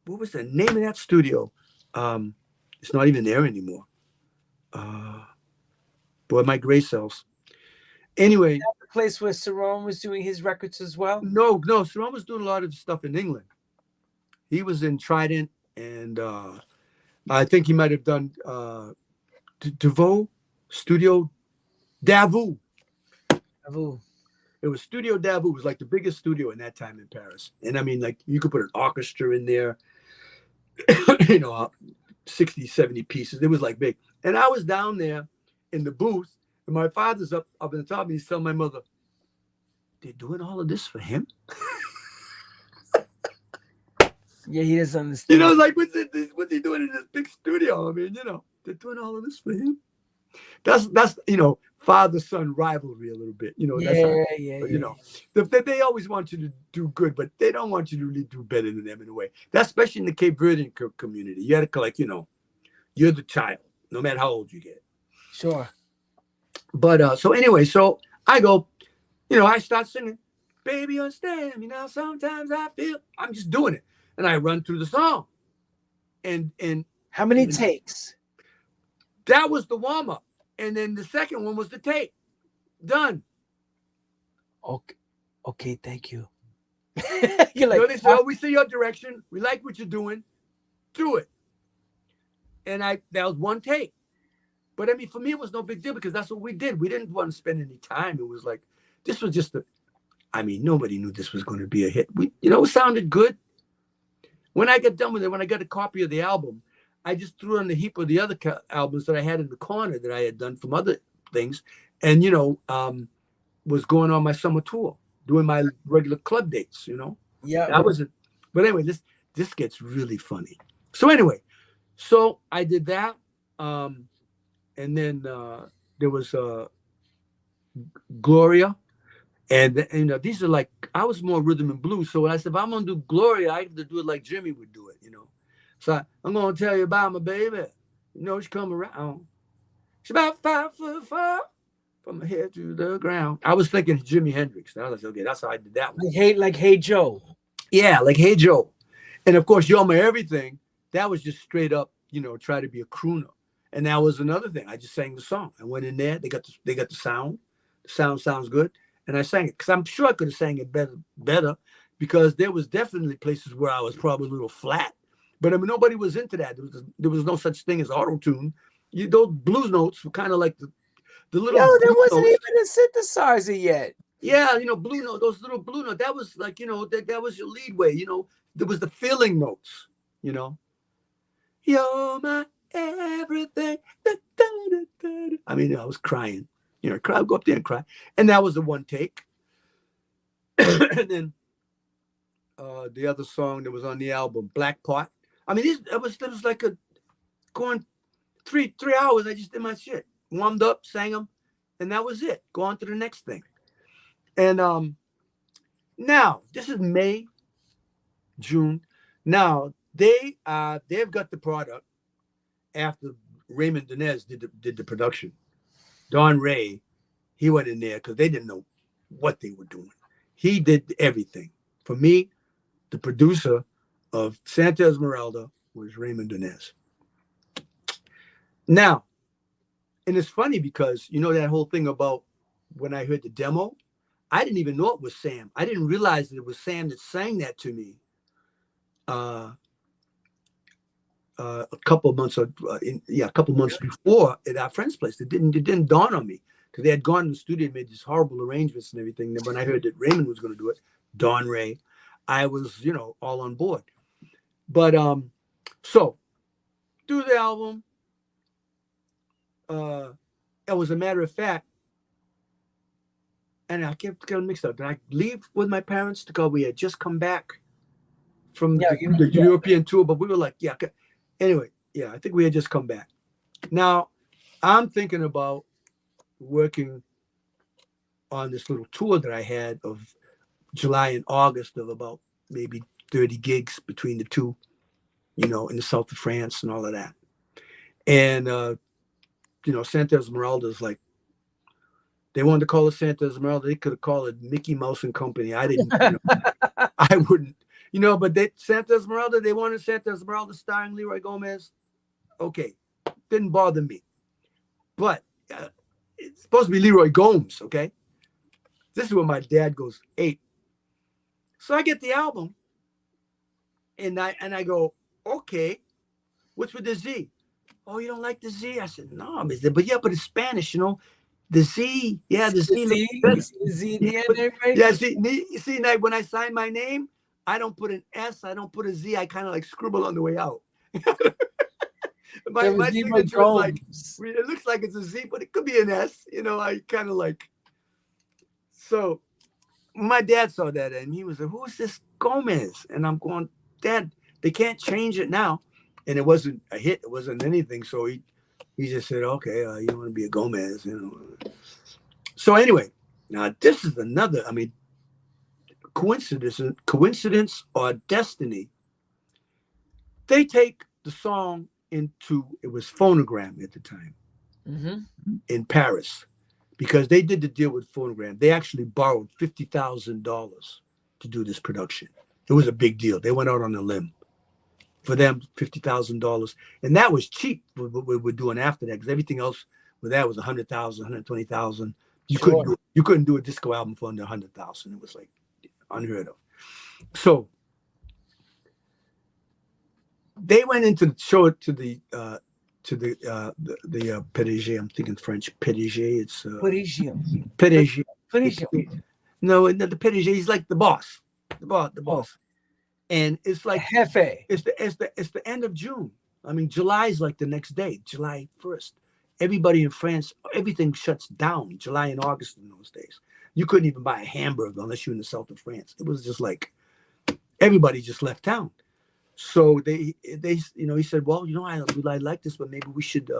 what was the name of that studio? It's not even there anymore. Boy, my gray cells. Anyway, the place where Scarano was doing his records as well. No, Scarano was doing a lot of stuff in England. He was in Trident, and I think he might have done Studio Davout. It was Studio Davout. It was like the biggest studio in that time in Paris. And I mean, like, you could put an orchestra in there, 60, 70 pieces. It was like big. And I was down there in the booth, and my father's up in the top, and he's telling my mother, they're doing all of this for him? Yeah, he doesn't understand. Like, what's he doing in this big studio? I mean, they're doing all of this for him. That's father-son rivalry a little bit. They always want you to do good, but they don't want you to really do better than them in a way. That's especially in the Cape Verdean community. You got to like, you're the child, no matter how old you get. Sure. But so anyway, so I go, I start singing, baby, understand me now. Sometimes I feel, I'm just doing it. And I run through the song. And how many takes? That was the warm-up. And then the second one was the take. Done. Okay, thank you. You're like, they say, we see your direction. We like what you're doing. Do it. And that was one take. But I mean, for me, it was no big deal because that's what we did. We didn't want to spend any time. It was like, this was just nobody knew this was going to be a hit. It sounded good. When I got done with it, when I got a copy of the album, I just threw it on the heap of the other albums that I had in the corner that I had done from other things. and was going on my summer tour, doing my regular club dates. Yeah. That was it. But anyway, this gets really funny. So anyway, so I did that, and then there was Gloria, and these are like, I was more rhythm and blues. So when I said, if I'm gonna do Gloria, I have to do it like Jimmy would do it. So I'm gonna tell you about my baby. She come around. She's about 5'4" from her head to the ground. I was thinking Jimi Hendrix. I was like, okay, that's how I did that one. Like Hey Joe. Yeah, like Hey Joe. And of course, You're My Everything. That was just straight up, try to be a crooner. And that was another thing. I just sang the song. I went in there. They got the sound. The sound sounds good, and I sang it because I'm sure I could have sang it better, because there was definitely places where I was probably a little flat. But I mean, nobody was into that. There was no such thing as auto tune. Those blues notes were kind of like the little. Yo, there wasn't notes. even a synthesizer yet. Yeah, blue note. Those little blue notes. That was like that was your lead way. There was the filling notes. You're my everything. Da, da, da, da. I mean, I was crying. I'd go up there and cry. And that was the one take. And then the other song that was on the album, Black Pot. I mean, it was like going 3 hours. I just did my shit. Warmed up, sang them, and that was it. Go on to the next thing. And now, this is May, June. Now, they've got the product after Raymond Dinez did the production. Don Ray, he went in there because they didn't know what they were doing. He did everything. For me, the producer of Santa Esmeralda was Raymond Dinez. Now, and it's funny because that whole thing about when I heard the demo, I didn't even know it was Sam. I didn't realize that it was Sam that sang that to me. A couple of months before at our friend's place. It didn't dawn on me, because they had gone in the studio and made these horrible arrangements and everything. Then when I heard that Raymond was going to do it, Don Ray, I was all on board. But so do the album. It was a matter of fact, and I kept getting mixed up. Did I leave with my parents to go? We had just come back from the European tour, but we were like, yeah. Anyway, yeah, I think we had just come back. Now, I'm thinking about working on this little tour that I had of July and August of about maybe 30 gigs between the two, in the south of France and all of that. And, Santa Esmeralda is like, they wanted to call it Santa Esmeralda. They could have called it Mickey Mouse and Company. I didn't, I wouldn't. But Santa Esmeralda, they wanted Santa Esmeralda starring Leroy Gómez. Okay, didn't bother me. But it's supposed to be Leroy Gómez, okay? This is where my dad goes, 8. So I get the album, and I go, okay, what's with the Z? Oh, you don't like the Z? I said, no, but it's Spanish, The Z, yeah, the Z. The Z at the end there, right? Yeah, see, when I sign my name, I don't put an S, I don't put a Z. I kind of like scribble on the way out. my signature is like, it looks like it's a Z, but it could be an S. I kind of like. So my dad saw that and he was like, "Who is this Gómez?" And I'm going, "Dad, they can't change it now." And it wasn't a hit. It wasn't anything. So he just said, "Okay, you want to be a Gómez, So anyway, now this is another. I mean, coincidence or destiny. They take the song into, it was Phonogram at the time, in Paris, because they did the deal with Phonogram. They actually borrowed $50,000 to do this production. It was a big deal. They went out on a limb. For them, $50,000, and that was cheap. What we were doing after that, because everything else with that was $100,000, $120,000. You couldn't do a disco album for under $100,000. It was like unheard of. So they went into the show it to the PDG. I'm thinking French. PDG. It's PDG. No, the PDG. He's like the boss. The boss. And it's like Jefe. It's the end of June. I mean, July is like the next day, July 1st. everybody in France, everything shuts down July and August in those days. You couldn't even buy a hamburger unless you're in the south of France. It was just like everybody just left town. So they he said, well, I like this, but maybe we should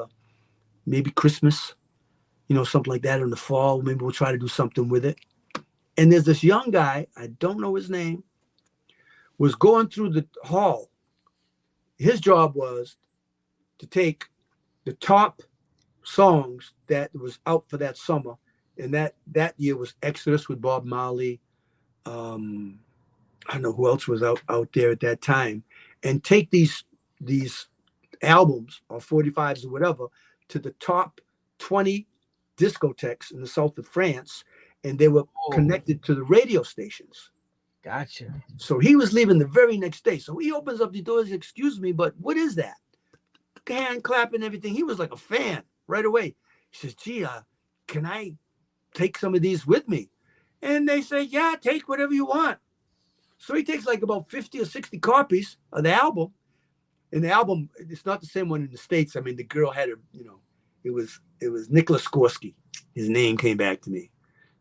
maybe Christmas, something like that in the fall. Maybe we'll try to do something with it. And there's this young guy, I don't know his name, was going through the hall. His job was to take the top songs that was out for that summer. And that year was Exodus with Bob Marley. I don't know who else was out there at that time. And take these albums or 45s or whatever to the top 20 discotheques in the south of France. And they were connected to the radio stations. Gotcha. So he was leaving the very next day. So he opens up the doors, excuse me, but what is that? Hand clapping and everything. He was like a fan right away. He says, gee, can I take some of these with me? And they say, yeah, take whatever you want. So he takes like about 50 or 60 copies of the album. And the album, it's not the same one in the States. I mean, the girl had it was Nicolas Skorsky. His name came back to me.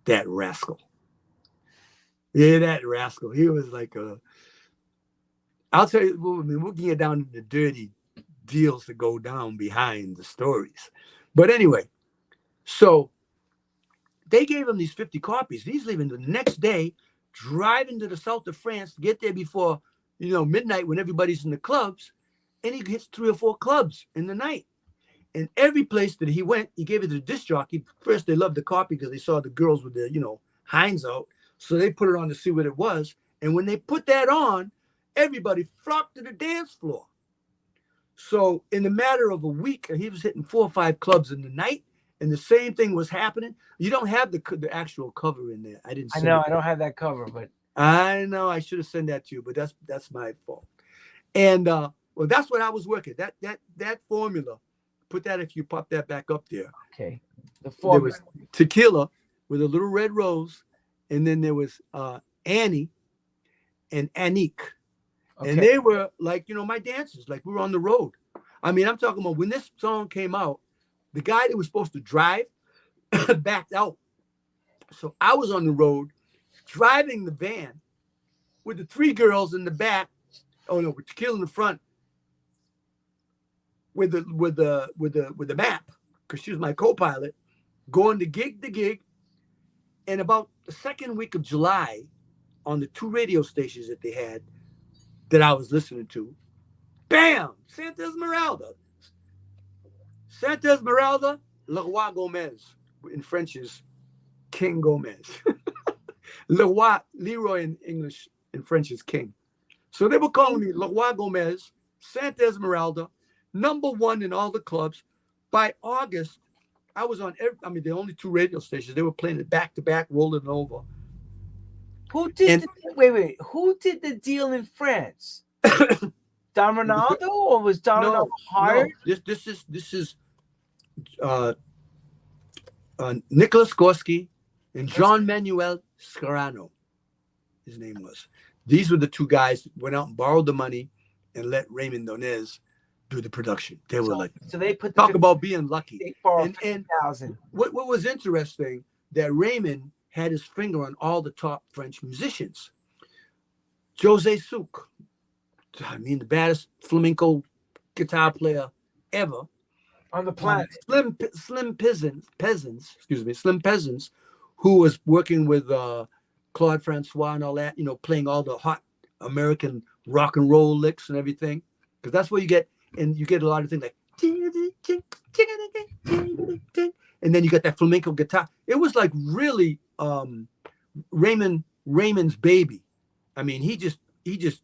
That rascal. Yeah, that rascal. He was like I'll tell you, we'll get down to the dirty deals that go down behind the stories. But anyway, so they gave him these 50 copies. He's leaving the next day, driving to the south of France to get there before, midnight when everybody's in the clubs. And he hits 3 or 4 clubs in the night. And every place that he went, he gave it to the disc jockey. First, they loved the copy because they saw the girls with their, hinds out. So they put it on to see what it was. And when they put that on, everybody flocked to the dance floor. So in the matter of a week, he was hitting 4 or 5 clubs in the night. And the same thing was happening. You don't have the actual cover in there. I don't have that cover, but I know I should have sent that to you, but that's my fault. And well, that's what I was working. That formula. Put that if you pop that back up there. Okay. The formula. There was tequila with a little red rose, and then there was Annie and Anique. Okay. And they were like, my dancers, like we were on the road. I mean, I'm talking about when this song came out, the guy that was supposed to drive backed out. So I was on the road driving the van with the 3 girls in the back. Oh no, with tequila in the front. With the map, because she was my co-pilot, going to gig to gig. And about the second week of July, on the 2 radio stations that they had that I was listening to, bam, Santa Esmeralda. Santa Esmeralda, Leroy Gómez. In French is King Gomez. Leroy in English, in French is King. So they were calling me Leroy Gómez, Santa Esmeralda, #1 in all the clubs. By August, I was on the only 2 radio stations. They were playing it back to back, rolling over. Who did Who did the deal in France? Don Ronaldo, or was Don Ronaldo hired? No, this is Nicolas Skorsky and Jean Manuel Scarano. His name was. These were the 2 guys that went out and borrowed the money and let Raymond Donez do the production. They were they put talk about being lucky. And what was interesting, that Raymond had his finger on all the top French musicians. Jose Souk, the baddest flamenco guitar player ever on the planet. Slim Peasants, who was working with Claude Francois and all that, playing all the hot American rock and roll licks and everything, because that's what you get. And you get a lot of things like, and then you got that flamenco guitar. It was like really Raymond's baby. I mean, he just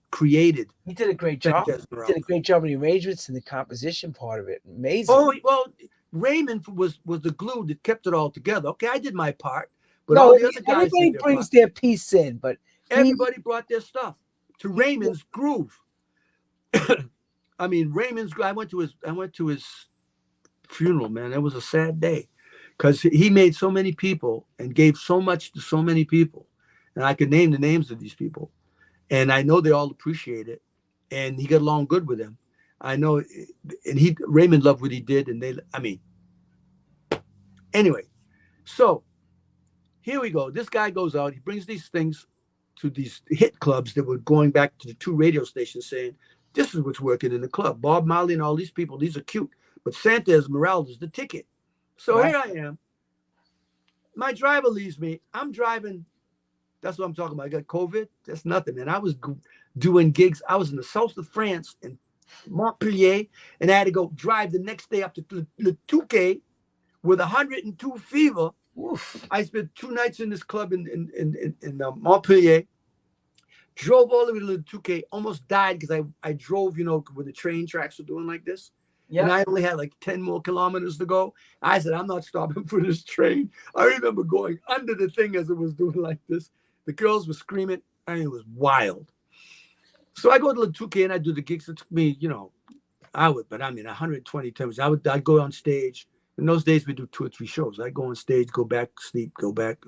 created. He did a great job. He did a great job in the arrangements and the composition part of it. Amazing. Oh well, Raymond was the glue that kept it all together. Okay, I did my part, but all the other guys. Everybody brings their piece in, but everybody brought their stuff to Raymond's groove. I mean, Raymond's. I went to his funeral, man. It was a sad day because he made so many people and gave so much to so many people, and I could name the names of these people, and I know they all appreciate it, and he got along good with them. I know, and Raymond loved what he did, and Anyway, so here we go. This guy goes out. He brings these things to these hit clubs that were going back to the 2 radio stations saying, this is what's working in the club. Bob Marley and all these people, these are cute. But Santa Esmeralda is the ticket. So Right. here I am. My driver leaves me. I'm driving. That's what I'm talking about. I got COVID. That's nothing, man. I was doing gigs. I was in the south of France in Montpellier, and I had to go drive the next day up to Le Touquet with 102 fever. Oof. I spent 2 nights in this club in Montpellier. Drove all the way to Le Touquet. Almost died because I drove, when the train tracks were doing like this. Yeah. And I only had like 10 more kilometers to go. I said, I'm not stopping for this train. I remember going under the thing as it was doing like this. The girls were screaming. I mean, it was wild. So I go to Le Touquet and I do the gigs. It took me, 120 times. I'd go on stage. In those days, we do 2 or 3 shows. I go on stage, go back, sleep, go back.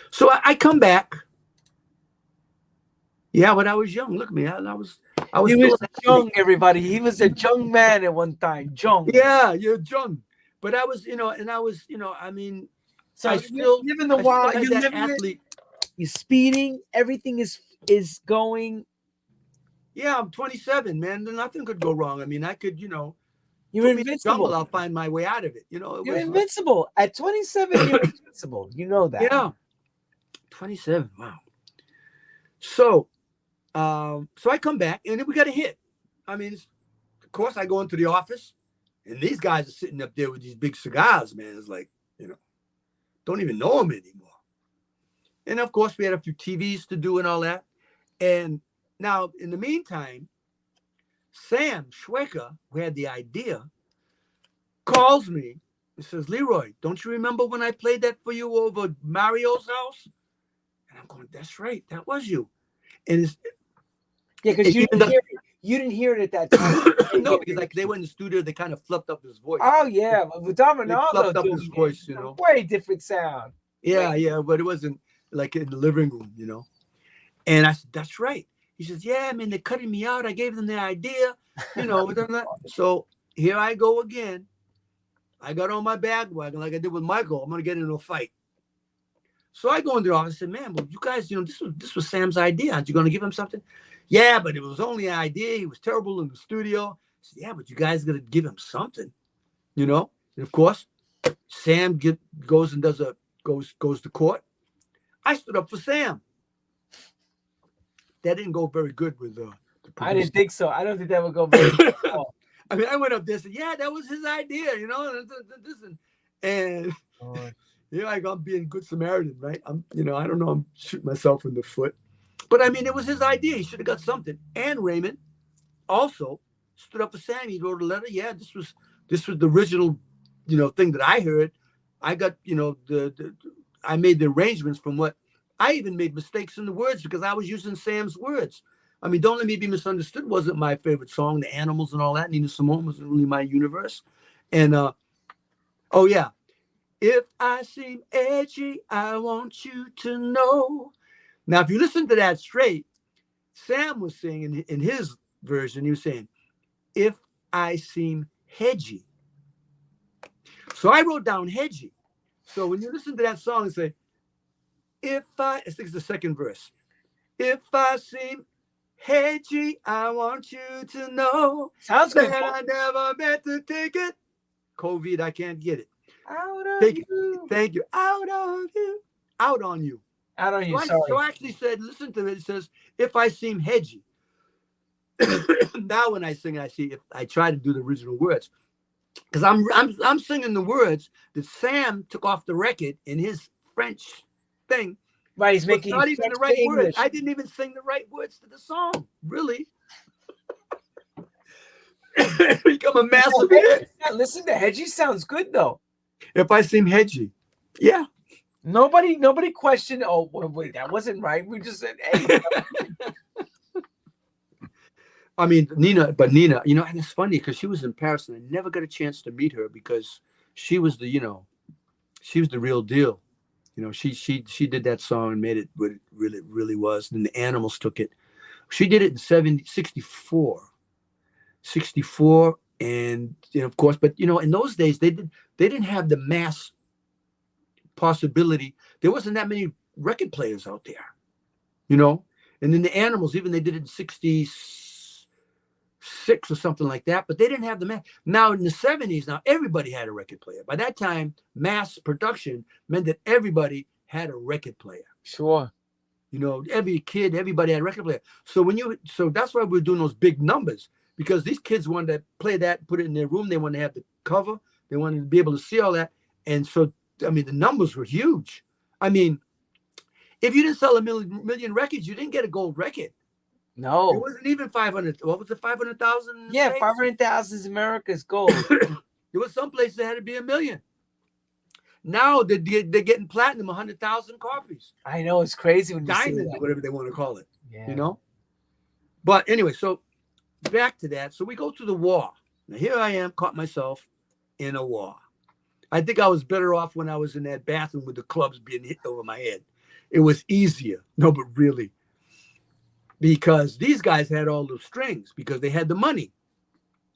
So I come back. Yeah, but I was young. Look at me. I was He was young, everybody. He was a young man at one time. Young. Yeah, you're young. But I was, and I was, I mean, So I still living the wild. like You that living athlete. You're speeding. Everything is going. Yeah, I'm 27, man. Nothing could go wrong. I mean, I could, You're put me in invincible. trouble, I'll find my way out of it. It You're was, invincible. At 27, you're invincible. You know that. yeah, 27. Wow. So I come back and then we got a hit. I mean, of course, I go into the office and these guys are sitting up there with these big cigars, man. It's like, don't even know them anymore. And of course, we had a few TVs to do and all that. And now, in the meantime, Sam Schwecker, who had the idea, calls me and says, Leroy, don't you remember when I played that for you over Mario's house? And I'm going, that's right. That was you. And it's, Yeah, because you didn't hear it at that time. no, because like they went in the studio, they kind of fluffed up his voice. Oh yeah, with Ronaldo fluffed up doing his voice, it. Way different sound. Yeah, but it wasn't like in the living room, And I said, that's right. He says, yeah, man, they're cutting me out. I gave them the idea, So here I go again. I got on my bandwagon like I did with Michael. I'm gonna get into a fight. So I go in the office and said, man, well, you guys, this was Sam's idea. Aren't you gonna give him something? Yeah, but it was only an idea. He was terrible in the studio. I said, yeah, but you guys gotta give him something, And of course, Sam goes and goes to court. I stood up for Sam. That didn't go very good with the producer. I didn't think so. I don't think that would go very good at all. I mean, I went up there and said, yeah, that was his idea, and here I go, I'm being good Samaritan, right? I don't know, I'm shooting myself in the foot. But I mean, it was his idea. He should have got something. And Raymond also stood up for Sam. He wrote a letter. Yeah, this was the original, thing that I heard. I got, I made the arrangements from what I even made mistakes in the words because I was using Sam's words. I mean, Don't Let Me Be Misunderstood wasn't my favorite song. The Animals and all that. Nina Simone wasn't really my universe. And, oh, yeah. If I seem edgy, I want you to know. Now, if you listen to that straight, Sam was singing in his version, he was saying, if I seem hedgy. So I wrote down hedgy. So when you listen to that song and say, I think it's the second verse. If I seem hedgy, I want you to know. Sounds good. That I never meant to take it. COVID, I can't get it. Out on you. Thank you. Out on you. Out on you. Out on you. Sorry. So I actually said, listen to it. It says, if I seem hedgy. Now when I sing, I try to do the original words. Because I'm singing the words that Sam took off the record in his French thing. Right, he's making not even the right words. I didn't even sing the right words to the song. Really. Become a massive hit. Listen to Hedgy sounds good though. If I seem hedgy. Yeah. Nobody questioned, oh wait, that wasn't right. We just said, hey. I mean, Nina, and it's funny because she was in Paris and I never got a chance to meet her because she was the real deal. She did that song and made it what it really was. And the Animals took it. She did it in 64. 64. And of course, but in those days they didn't have the mass possibility. There wasn't that many record players out there, and then the Animals, even they did it in 66 or something like that, but they didn't have the mass. Now in the 70s, now everybody had a record player. By that time, mass production meant that everybody had a record player. Sure. Every kid, everybody had a record player. So that's why we're doing those big numbers, because these kids wanted to play that, put it in their room. They wanted to have the cover. They wanted to be able to see all that. And so, I mean, the numbers were huge. I mean, if you didn't sell a million records, you didn't get a gold record. No. It wasn't even 500. What was it, 500,000? Yeah, 500,000 is America's gold. There was some places that had to be 1 million. Now they're getting platinum, 100,000 copies. I know, it's crazy when you see Diamond, that. whatever they want to call it. Yeah. But anyway, so back to that. So we go to the war. Now here I am, caught myself in a war. I think I was better off when I was in that bathroom with the clubs being hit over my head. It was easier. No, but really. Because these guys had all the strings because they had the money.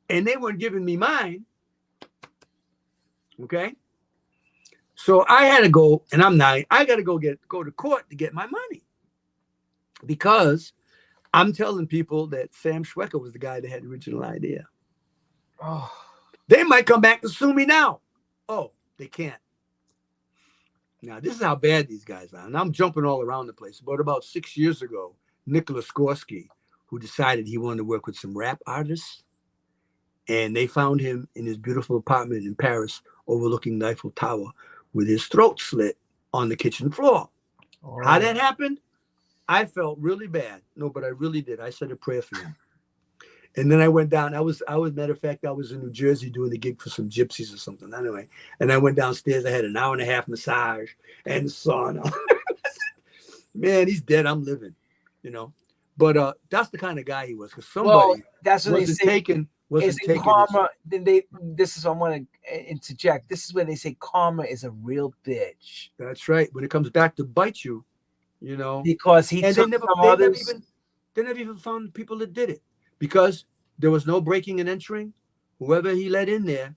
And they weren't giving me mine. Okay? So I had to go, and I got to go to court to get my money. Because I'm telling people that Sam Schwecker was the guy that had the original idea. Oh. They might come back to sue me now. Oh, they can't. Now, this is how bad these guys are. And I'm jumping all around the place. But about 6 years ago, Nicolas Skorsky, who decided he wanted to work with some rap artists, and they found him in his beautiful apartment in Paris overlooking the Eiffel Tower with his throat slit on the kitchen floor. Oh. How that happened, I felt really bad. No, but I really did. I said a prayer for him. And then I went down. I was, matter of fact, I was in New Jersey doing a gig for some gypsies or something. Anyway, and I went downstairs. I had an hour and a half massage and sauna. Man, he's dead. I'm living, But that's the kind of guy he was. Because somebody that's what wasn't taking. Wasn't taking karma. This is what I want to interject. This is where they say karma is a real bitch. That's right. When it comes back to bite you, because he took some others. They never even found people that did it. Because there was no breaking and entering. Whoever he let in there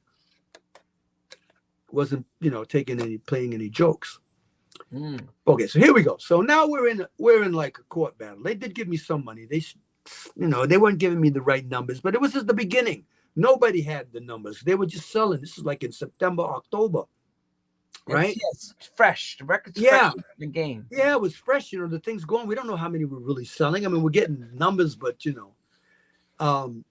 wasn't, playing any jokes. Mm. Okay, so here we go. So now we're in like a court battle. They did give me some money. They weren't giving me the right numbers, but it was just the beginning. Nobody had the numbers. They were just selling. This is like in September, October, right? Yes, it's fresh. The record's fresh in the game. Yeah, it was fresh. The thing's going. We don't know how many we're really selling. I mean, we're getting numbers, but and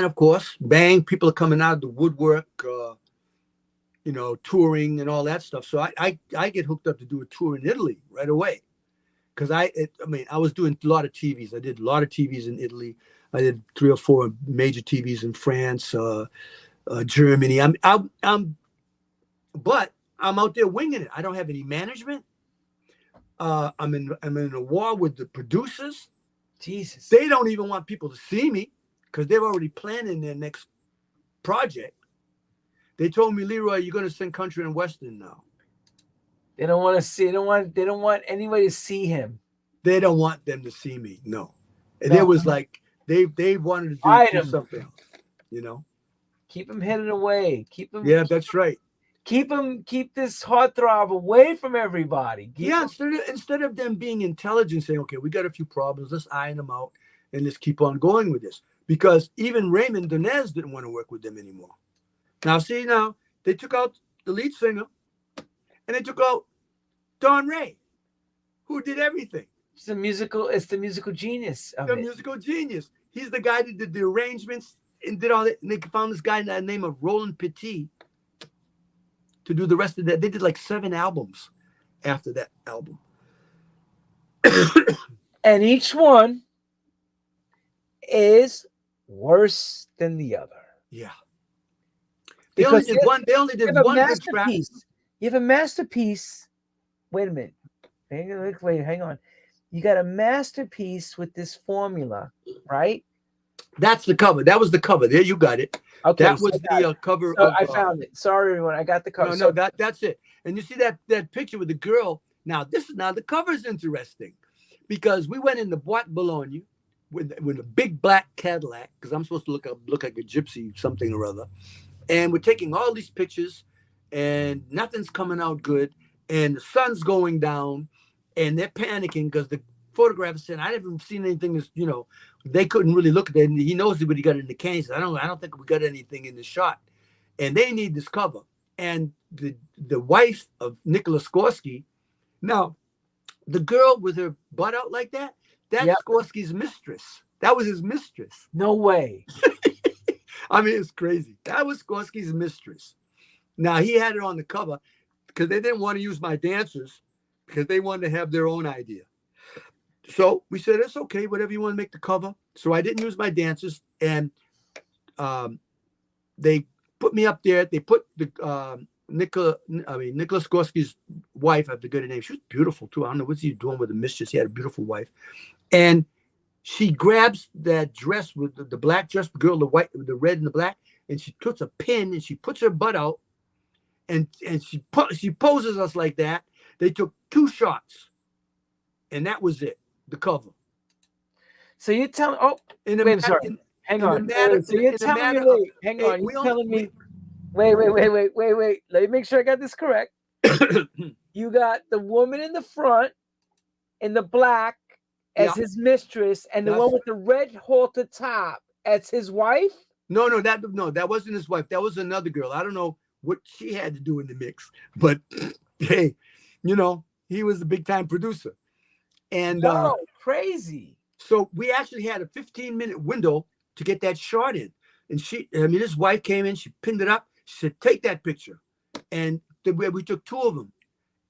of course, bang, people are coming out of the woodwork, touring and all that stuff. So I get hooked up to do a tour in Italy right away. Because I was doing a lot of TVs. I did a lot of TVs in Italy. I did 3 or 4 major TVs in France, Germany. But I'm out there winging it. I don't have any management. I'm in a war with the producers. Jesus. They don't even want people to see me because they're already planning their next project. They told me, Leroy, you're going to sing country and western now. They don't want to see. They don't want anybody to see him. They don't want them to see me. No. And it was like they wanted to do something else, Keep him hidden away. Keep him. Yeah, that's right. Keep this heartthrob away from everybody. Instead of them being intelligent, saying, okay, we got a few problems, let's iron them out and let's keep on going with this. Because even Raymond Donez didn't want to work with them anymore. Now, they took out the lead singer and they took out Don Ray, who did everything. It's the musical genius of it. Musical genius. He's the guy that did the arrangements and did all that. And they found this guy by the name of Roland Petit to do the rest of that. They did like 7 albums after that album. And each one is worse than the other. Yeah. They only did one good track. You have a masterpiece. Wait a minute. Wait, hang on. You got a masterpiece with this formula, right? That's the cover. That was the cover. There, you got it. Okay, that was the cover. So I found it. Sorry, everyone. I got the cover. No, that's it. And you see that picture with the girl. Now the cover is interesting because we went in the Boîte Boulogne with a big black Cadillac, because I'm supposed to look like a gypsy, something or other. And we're taking all these pictures, and nothing's coming out good. And the sun's going down, and they're panicking because the photographer said, "I haven't seen anything that's, they couldn't really look at it." And he knows what he got in the can. He said, I don't think we got anything in the shot. And they need this cover. And the wife of Nicolas Skorsky, now, the girl with her butt out like that, that's Yep. Skorsky's mistress. That was his mistress. No way. I mean, it's crazy. That was Skorsky's mistress. Now, he had it on the cover because they didn't want to use my dancers because they wanted to have their own idea. So we said, it's okay, whatever you want to make the cover. So I didn't use my dancers, and they put me up there. They put the Nicolas Skorsky's wife, I forget her name. She was beautiful too. I don't know what's he doing with a mistress. He had a beautiful wife. And she grabs that dress with the black dress, the girl, the white, the red and the black, and she puts a pin and she puts her butt out, and she poses us like that. They took 2 shots, and that was it, the cover. So you're telling? Oh, wait, I'm sorry. Hang on. So you're telling me? Wait, hang on. You're telling me? Wait. Let me make sure I got this correct. You got the woman in the front in the black as his mistress, and the one with the red halter top as his wife? No, that wasn't his wife. That was another girl. I don't know what she had to do in the mix, but hey, he was a big time producer. And crazy. So we actually had a 15-minute window to get that shot in. And his wife came in, she pinned it up. She said, "Take that picture." And we took 2 of them,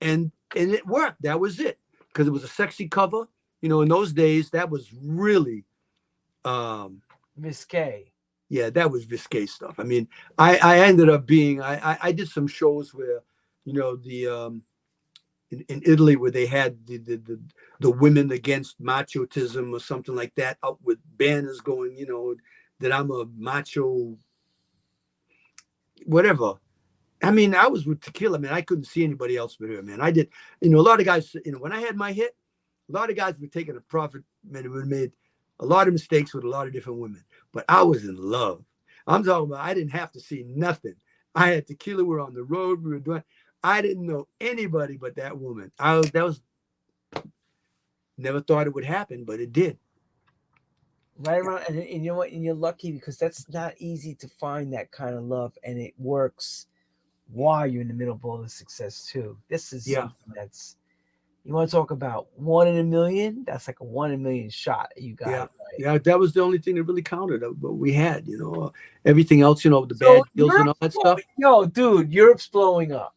and it worked. That was it, because it was a sexy cover. In those days, that was really risque. Yeah, that was risque stuff. I mean, I ended up being, I did some shows where, in Italy, where they had the women against machotism or something like that, out with banners going, that I'm a macho, whatever. I mean, I was with Tequila, man. I couldn't see anybody else but her, man. I did, a lot of guys, when I had my hit, a lot of guys were taking a profit, man, who made a lot of mistakes with a lot of different women. But I was in love. I'm talking about, I didn't have to see nothing. I had Tequila, we were on the road, we were doing, I didn't know anybody but that woman. Never thought it would happen, but it did. Right around, and you know what? And you're lucky, because that's not easy to find that kind of love, and it works while you're in the middle of all the success too. This is something that's, you want to talk about 1 in a million? That's like a 1 in a million shot you got. Yeah, right? yeah, that was the only thing that really counted. What we had, everything else, the bad deals and all that stuff. Yo, dude, Europe's blowing up.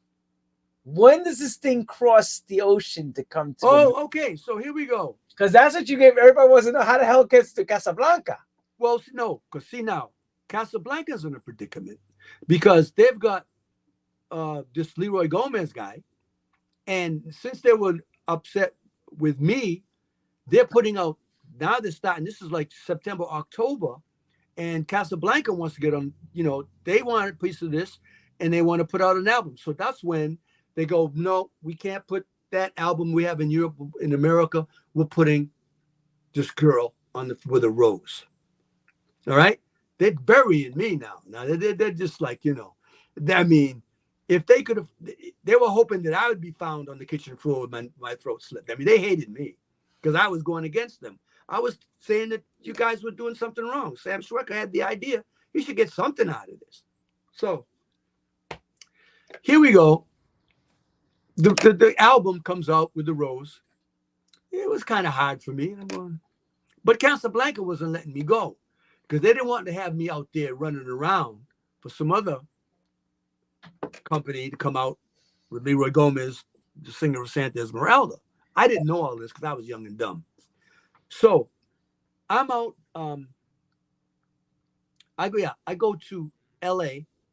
When does this thing cross the ocean to come to? Oh, okay. So here we go. Because that's what you gave. Everybody wants to know, how the hell it gets to Casablanca. Well, no, because see now, Casablanca's in a predicament because they've got this Leroy Gómez guy, and since they were upset with me, they're putting out, now they're starting, this is like September, October, and Casablanca wants to get on, they want a piece of this, and they want to put out an album. So that's when they go, no, we can't put that album we have in Europe, in America. We're putting this girl on with a rose. All right? They're burying me now. Now they're just like, I mean, if they could have, they were hoping that I would be found on the kitchen floor with my throat slit. I mean, they hated me because I was going against them. I was saying that you guys were doing something wrong. Sam Schwecker had the idea. You should get something out of this. So here we go. The album comes out with the rose. It was kind of hard for me. But Casablanca wasn't letting me go because they didn't want to have me out there running around for some other company to come out with Leroy Gómez, the singer of Santa Esmeralda. I didn't know all this because I was young and dumb. So I'm out. I go to LA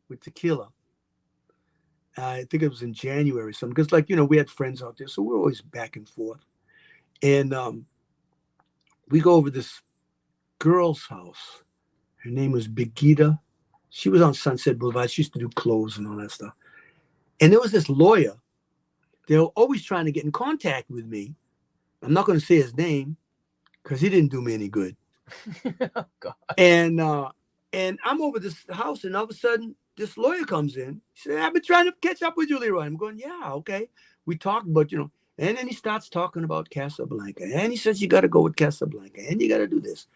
with Tequila. I think it was in January or something, because we had friends out there, so we're always back and forth. And we go over this girl's house. Her name was Begita. She was on Sunset Boulevard. She used to do clothes and all that stuff. And there was this lawyer. They were always trying to get in contact with me. I'm not going to say his name because he didn't do me any good. Oh, God. And I'm over this house, and all of a sudden, this lawyer comes in. He said, "I've been trying to catch up with you, Leroy." I'm going, "Yeah, okay." We talked, but and then he starts talking about Casablanca, and he says, "You got to go with Casablanca, and you got to do this."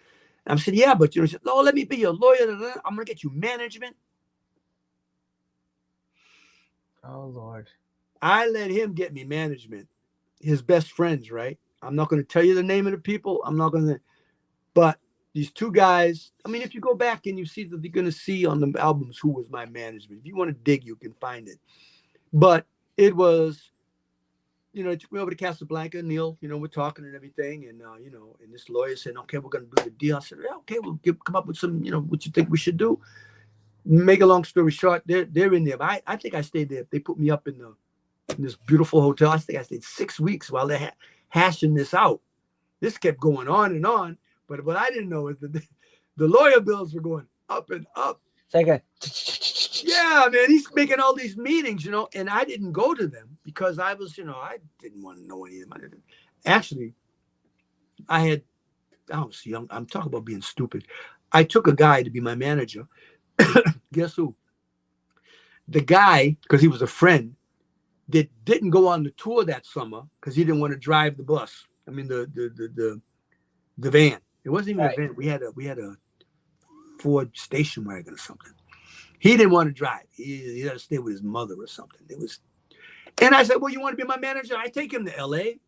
And I said, "Yeah, but he said, "No, let me be your lawyer. I'm gonna get you management." Oh, Lord. I let him get me management. His best friends, right? I'm not going to tell you the name of the people. I'm not going to, but these two guys. I mean, if you go back and you see that, you're going to see on the albums who was my management. If you want to dig, you can find it. But it was, it took me over to Casablanca. Neil, we're talking and everything, and and this lawyer said, "Okay, we're going to do the deal." I said, "Yeah, okay, we'll come up with some, what you think we should do." Make a long story short, they're in there. But I think I stayed there. They put me up in this beautiful hotel. I think I stayed 6 weeks while they're hashing this out. This kept going on and on. But what I didn't know is that the lawyer bills were going up and up. It's like a... Yeah, man, he's making all these meetings, and I didn't go to them because I was, I didn't want to know any of them. Actually, I was young. I'm talking about being stupid. I took a guy to be my manager. Guess who? The guy, because he was a friend, that didn't go on the tour that summer because he didn't want to drive the bus. I mean the van. It wasn't even a van. We had a Ford station wagon or something. He didn't want to drive. He had to stay with his mother or something. And I said, "Well, you want to be my manager?" I take him to LA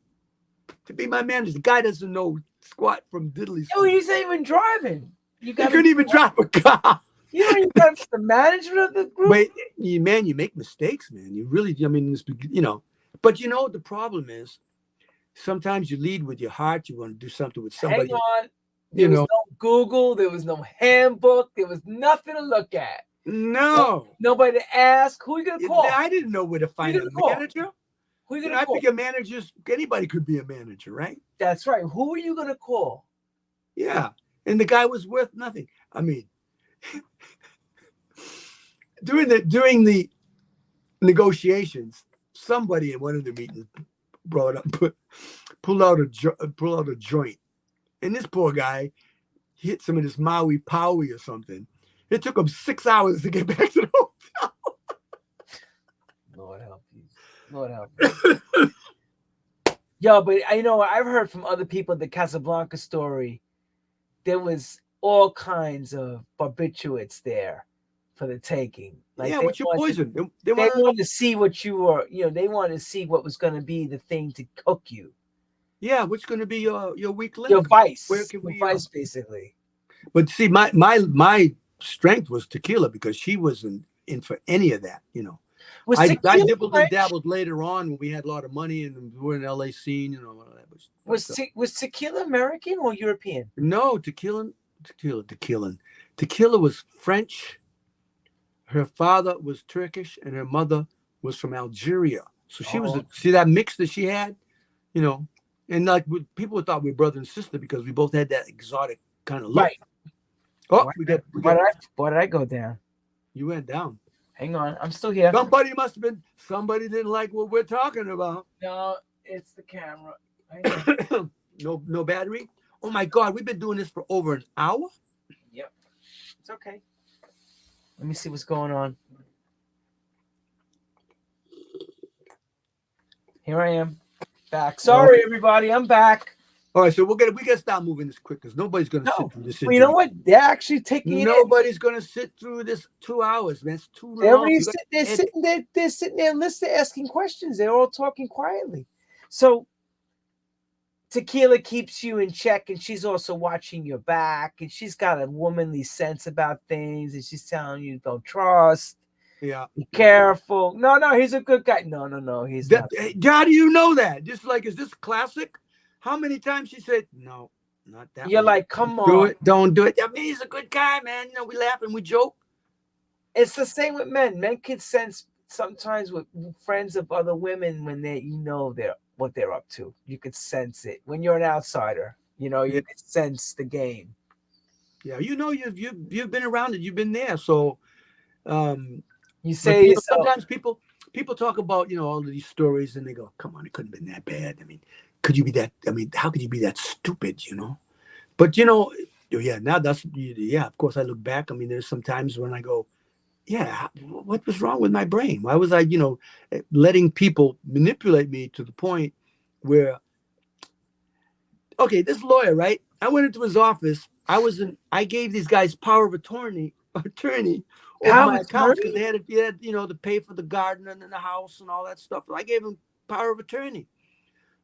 to be my manager. The guy doesn't know squat from diddly. Oh, he's not even driving. He couldn't even drive a car. You don't even have the management of the group. But you make mistakes, man. You really, I mean, But the problem is, sometimes you lead with your heart. You want to do something with somebody. Hang on. There was no Google. There was no handbook. There was nothing to look at. No. Nobody to ask. Who are you going to call? I didn't know where to find a manager. Who are you going to call? I figure managers, anybody could be a manager, right? That's right. Who are you going to call? Yeah. And the guy was worth nothing. I mean, during the negotiations, somebody in one of the meetings pulled out a joint, and this poor guy hit some of this Maui Powie or something. It took him 6 hours to get back to the hotel. Lord help you. Lord help you. Yo, but I've heard from other people the Casablanca story. There was all kinds of barbiturates there for the taking. Like, yeah, what's your poison? They wanted to see what you were, they wanted to see what was going to be the thing to cook you. Yeah, what's going to be your weak link? Your vice. Where can we vice, basically. But see, my strength was tequila because she wasn't in for any of that, I dibbled and dabbled later on when we had a lot of money and we were in LA scene, Was tequila American or European? No, tequila was French. Her father was Turkish and her mother was from Algeria. So she was see that mix that she had, and like people thought we were brother and sister because we both had that exotic kind of look. Right. Oh, why did I go down? You went down. Hang on, I'm still here. Somebody didn't like what we're talking about. No, it's the camera. No battery. Oh my God, we've been doing this for over an hour. Yep, it's okay. Let me see what's going on. Here I am, back. Sorry, everybody, I'm back. All right, so we gotta start moving this quick because nobody's gonna sit through this. Well, you know what? They're actually taking Nobody's gonna sit through this 2 hours, man. It's too long. They're sitting there listening, asking questions. They're all talking quietly. So tequila keeps you in check, and she's also watching your back, and she's got a womanly sense about things, and she's telling you don't trust. Yeah. Be careful. No, he's a good guy. No, he's not. How do you know that? Just like, is this classic? How many times she said, no, not that You're one. like, come on. Do it. Don't do it. I mean, he's a good guy, man. We laugh and we joke. It's the same with men. Men can sense sometimes with friends of other women when what they're up to. You could sense it. When you're an outsider, you can sense the game. Yeah, you've been around it. You've been there. So you say sometimes people talk about, all of these stories and they go, come on, it couldn't have been that bad. I mean, could you be that? I mean, how could you be that stupid, But, Oh, yeah, now yeah, of course I look back. I mean, there's some times when I go, yeah, what was wrong with my brain? Why was I, letting people manipulate me to the point where, okay, this lawyer, right? I went into his office. I gave these guys power of attorney over Power my accounts because attorney? they had, to pay for the garden and the house and all that stuff. I gave them power of attorney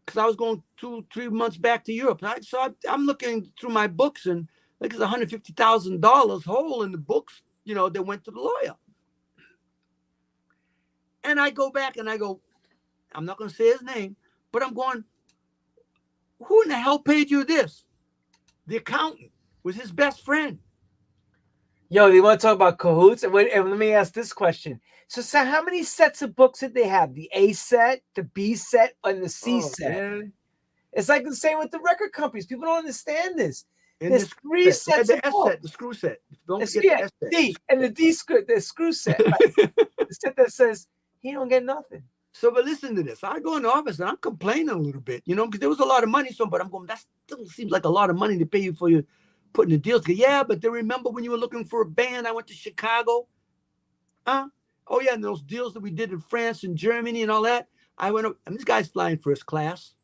because I was going 2-3 months back to Europe. I'm looking through my books and like there's $150,000 hole in the books, that went to the lawyer. And I go back and I go, I'm not going to say his name, but I'm going, who in the hell paid you this? The accountant was his best friend. Yo, you want to talk about cahoots? And let me ask this question. So how many sets of books did they have? The A set, the B set, and the C set? Man. It's like the same with the record companies. People don't understand this. And There's three sets the of S books. set, the screw set. Don't forget the S set. D, and the screw set. Right? The set that says he don't get nothing. So, but listen to this. I go in the office and I'm complaining a little bit, because there was a lot of money. But I'm going, that still seems like a lot of money to pay you for your putting the deals. Yeah, but they remember when you were looking for a band, I went to Chicago. Oh, yeah, and those deals that we did in France and Germany and all that. I went up, and this guy's flying first class.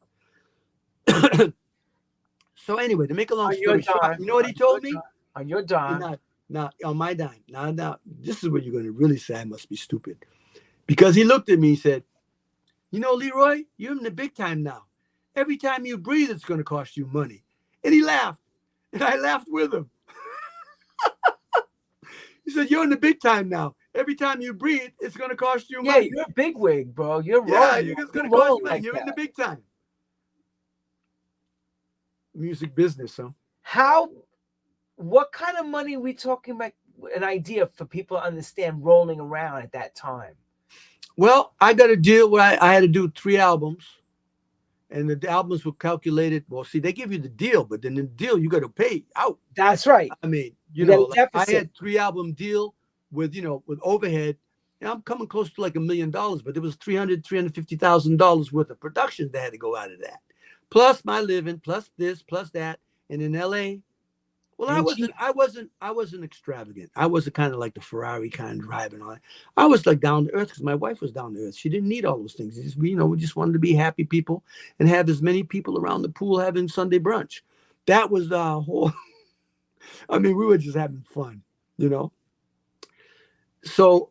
So anyway, to make a long story short, you know what he told me? On your dime. Not on my dime. Now, this is what you're going to really say I must be stupid. Because he looked at me and said, Leroy, you're in the big time now. Every time you breathe, it's going to cost you money. And he laughed. And I laughed with him. He said, you're in the big time now. Every time you breathe, it's going to cost you money. Yeah, you're a big wig, bro. You're rolling. Yeah, it's going to cost you money. Like you're that. In the big time. Music business, huh? What kind of money are we talking about? An idea for people to understand rolling around at that time. Well, I got a deal where I had to do 3 albums. And the albums were calculated. Well, see, they give you the deal, but then the deal you got to pay out. That's right. I mean, I had 3-album deal with, with overhead. And I'm coming close to like $1 million, but there was $350,000 worth of production that had to go out of that. Plus my living, plus this, plus that. And in LA, well, I wasn't extravagant. I wasn't kind of like the Ferrari kind of driving on it. I was like down to earth because my wife was down to earth. She didn't need all those things. We just wanted to be happy people and have as many people around the pool having Sunday brunch. That was the whole. I mean, we were just having fun, So,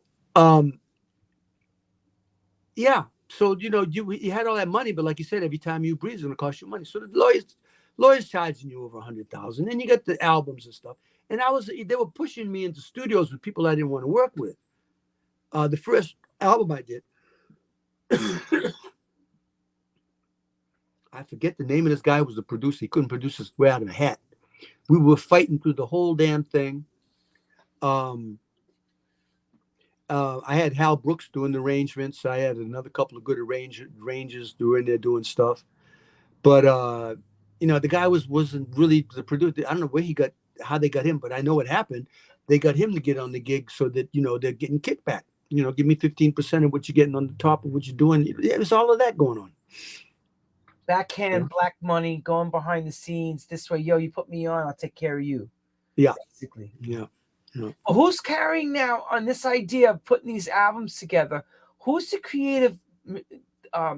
yeah. So you had all that money, but like you said, every time you breathe, it's going to cost you money. So the lawyers charging you over $100,000. Then you get the albums and stuff. And they were pushing me into studios with people I didn't want to work with. The first album I did, I forget the name of this guy who was the producer. He couldn't produce his way out of a hat. We were fighting through the whole damn thing. I had Hal Brooks doing the arrangements. I had another couple of good arrangers doing there doing stuff. But the guy wasn't really the producer. I don't know how they got him, but I know what happened. They got him to get on the gig so that they're getting kickback. Give me 15% of what you're getting on the top of what you're doing. It was all of that going on. Backhand, black money, going behind the scenes. This way, yo, you put me on, I'll take care of you. Yeah, basically. Yeah. Well, who's carrying now on this idea of putting these albums together? Who's the creative?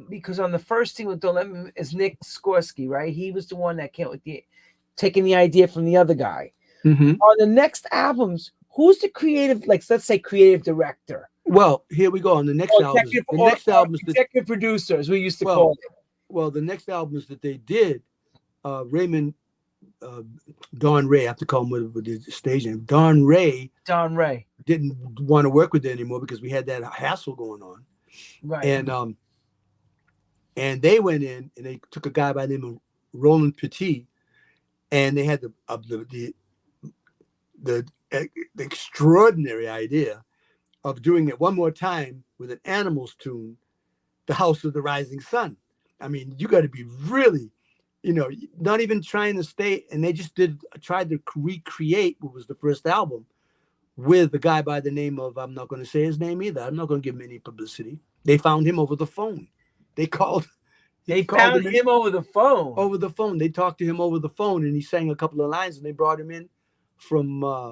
Because on the first thing with Don't Let Me is Nick Skorsky, right? He was the one that came with taking the idea from the other guy. Mm-hmm. On the next albums, who's the creative? Like, let's say creative director. Well, here we go on the next albums. The next albums, executive producers, we used to call it. Well, the next albums that they did, Raymond. Don Ray, I have to call him with the stage name. Don Ray didn't want to work with it anymore because we had that hassle going on. Right. And they went in and they took a guy by the name of Roland Petit, and they had the extraordinary idea of doing it one more time with an Animals tune, The House of the Rising Sun. I mean, you got to be really, not even trying to stay. And they just tried to recreate what was the first album with the guy by the name of, I'm not going to say his name either. I'm not going to give him any publicity. They found him over the phone. They called They called found him over the phone. Over the phone. They talked to him over the phone, and he sang a couple of lines, and they brought him in from up,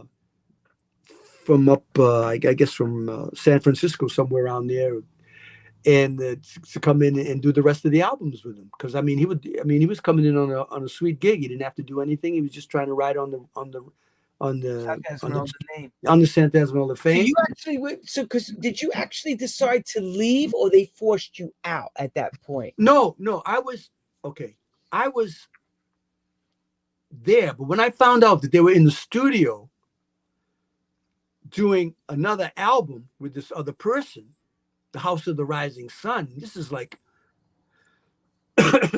I guess from San Francisco, somewhere around there, and to come in and do the rest of the albums with him. Because I mean, he was coming in on a sweet gig. He didn't have to do anything. He was just trying to ride on the Santa Esmeralda So fame. you actually went. So, did you actually decide to leave, or they forced you out at that point? No, I was there, but when I found out that they were in the studio doing another album with this other person, The House of the Rising Sun, this is like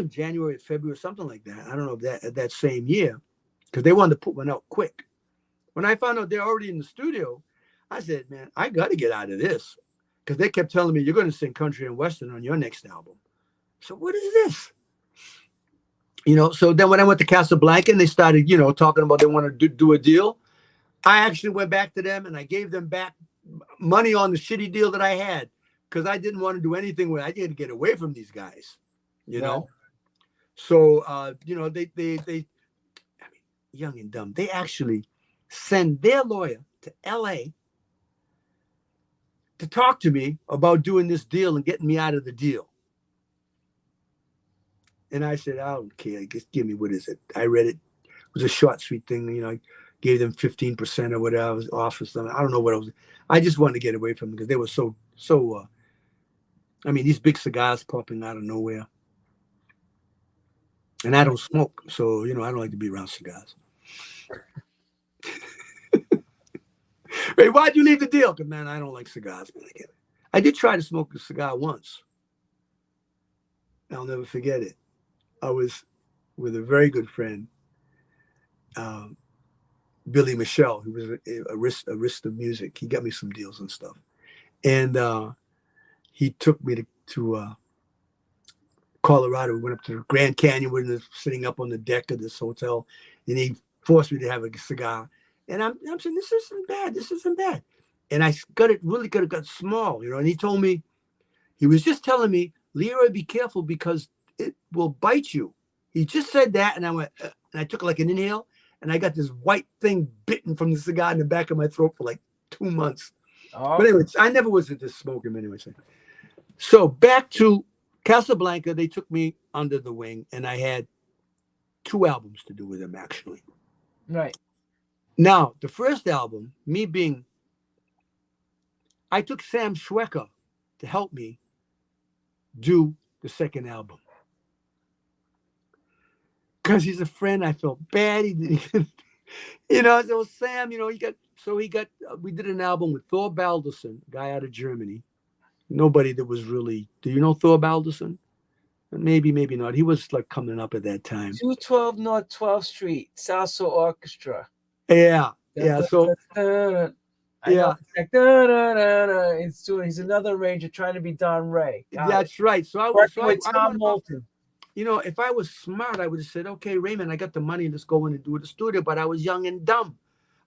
January, February, something like that. I don't know if that same year, because they wanted to put one out quick. When I found out they're already in the studio, I said, man, I got to get out of this, because they kept telling me, you're going to sing country and western on your next album. So what is this? So then when I went to Casablanca and they started, talking about they want to do a deal, I actually went back to them and I gave them back money on the shitty deal that I had, because I didn't want to do anything with it. I had to get away from these guys, know. So they I mean, young and dumb. They actually send their lawyer to LA to talk to me about doing this deal and getting me out of the deal. And I said, I don't care. Just give me, what is it? I read it. It was a short, sweet thing. I gave them 15% or whatever. I was off or something. I don't know what I was. I just wanted to get away from them because they were so. I mean, these big cigars popping out of nowhere. And I don't smoke. So, I don't like to be around cigars. Hey, why'd you leave the deal? Because, man, I don't like cigars. Man, I did try to smoke a cigar once. I'll never forget it. I was with a very good friend, Billy Michelle, who was a wrist of music. He got me some deals and stuff. And he took me to Colorado. We went up to the Grand Canyon. We were sitting up on the deck of this hotel, and he forced me to have a cigar. And I'm saying, this isn't bad. And I got it, really could have got small, and he told me, he was just telling me, Leroy, be careful because it will bite you. He just said that, and I went, and I took like an inhale, and I got this white thing bitten from the cigar in the back of my throat for like 2 months. Oh. But anyways, I never was into smoking anyway. So back to Casablanca, they took me under the wing, and I had 2 albums to do with them, actually. Right. Now, the first album, I took Sam Schwecker to help me do the second album. Because he's a friend, I felt bad. So Sam, we did an album with Thor Balderson, a guy out of Germany. Nobody that was really, do you know Thor Balderson? Maybe not. He was like coming up at that time. 212 North 12th Street, Salsa Orchestra. Yeah. So, yeah. He's another arranger trying to be Don Ray. That's right. So I was with Tom Moulton. If I was smart, I would have said, okay, Raymond, I got the money. Let's go in and do the studio. But I was young and dumb.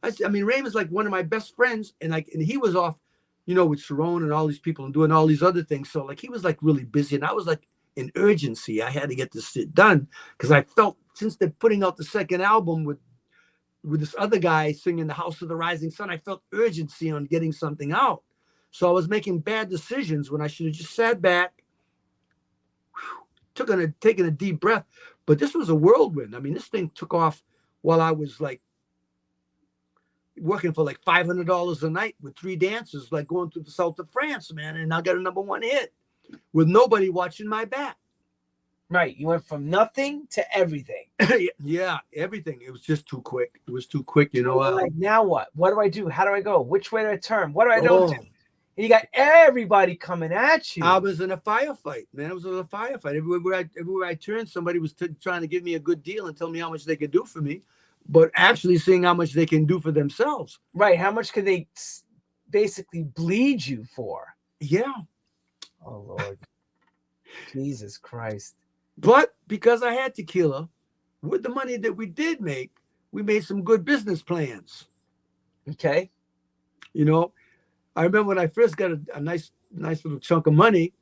Raymond's like one of my best friends. And he was off, with Sharon and all these people and doing all these other things. So he was like really busy. And I was like in urgency. I had to get this shit done because I felt, since they're putting out the second album with this other guy singing The House of the Rising Sun, I felt urgency on getting something out. So I was making bad decisions when I should have just sat back, taken a deep breath. But this was a whirlwind. This thing took off while I was like working for like $500 a night with 3 dancers, like going through the south of France, man. And I got a #1 hit with nobody watching my back. Right. You went from nothing to everything. Yeah, everything. It was just too quick. It was too quick, Like, now what? What do I do? How do I go? Which way do I turn? What do I don't do? And you got everybody coming at you. I was in a firefight, man. I was in a firefight. Everywhere I turned, somebody was trying to give me a good deal and tell me how much they could do for me, but actually seeing how much they can do for themselves. Right. How much could they basically bleed you for? Yeah. Oh, Lord. Jesus Christ. But because I had tequila, with the money that we did make, we made some good business plans. Okay. I remember when I first got a nice little chunk of money,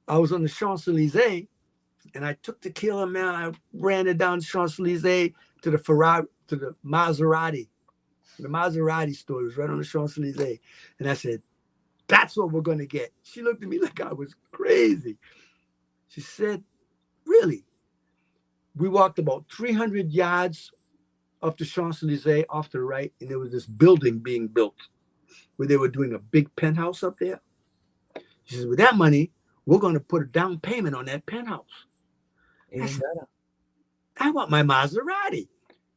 I was on the Champs-Élysées And I took tequila, man. I ran it down Champs-Elysees to the Ferrari, to the Maserati. The Maserati store was right on the Champs-Elysees. And I said, that's what we're going to get. She looked at me like I was crazy. She said, really? We walked about 300 yards up the Champs-Elysees off to the right, and there was this building being built where they were doing a big penthouse up there. She says, with that money, we're going to put a down payment on that penthouse. I want my Maserati.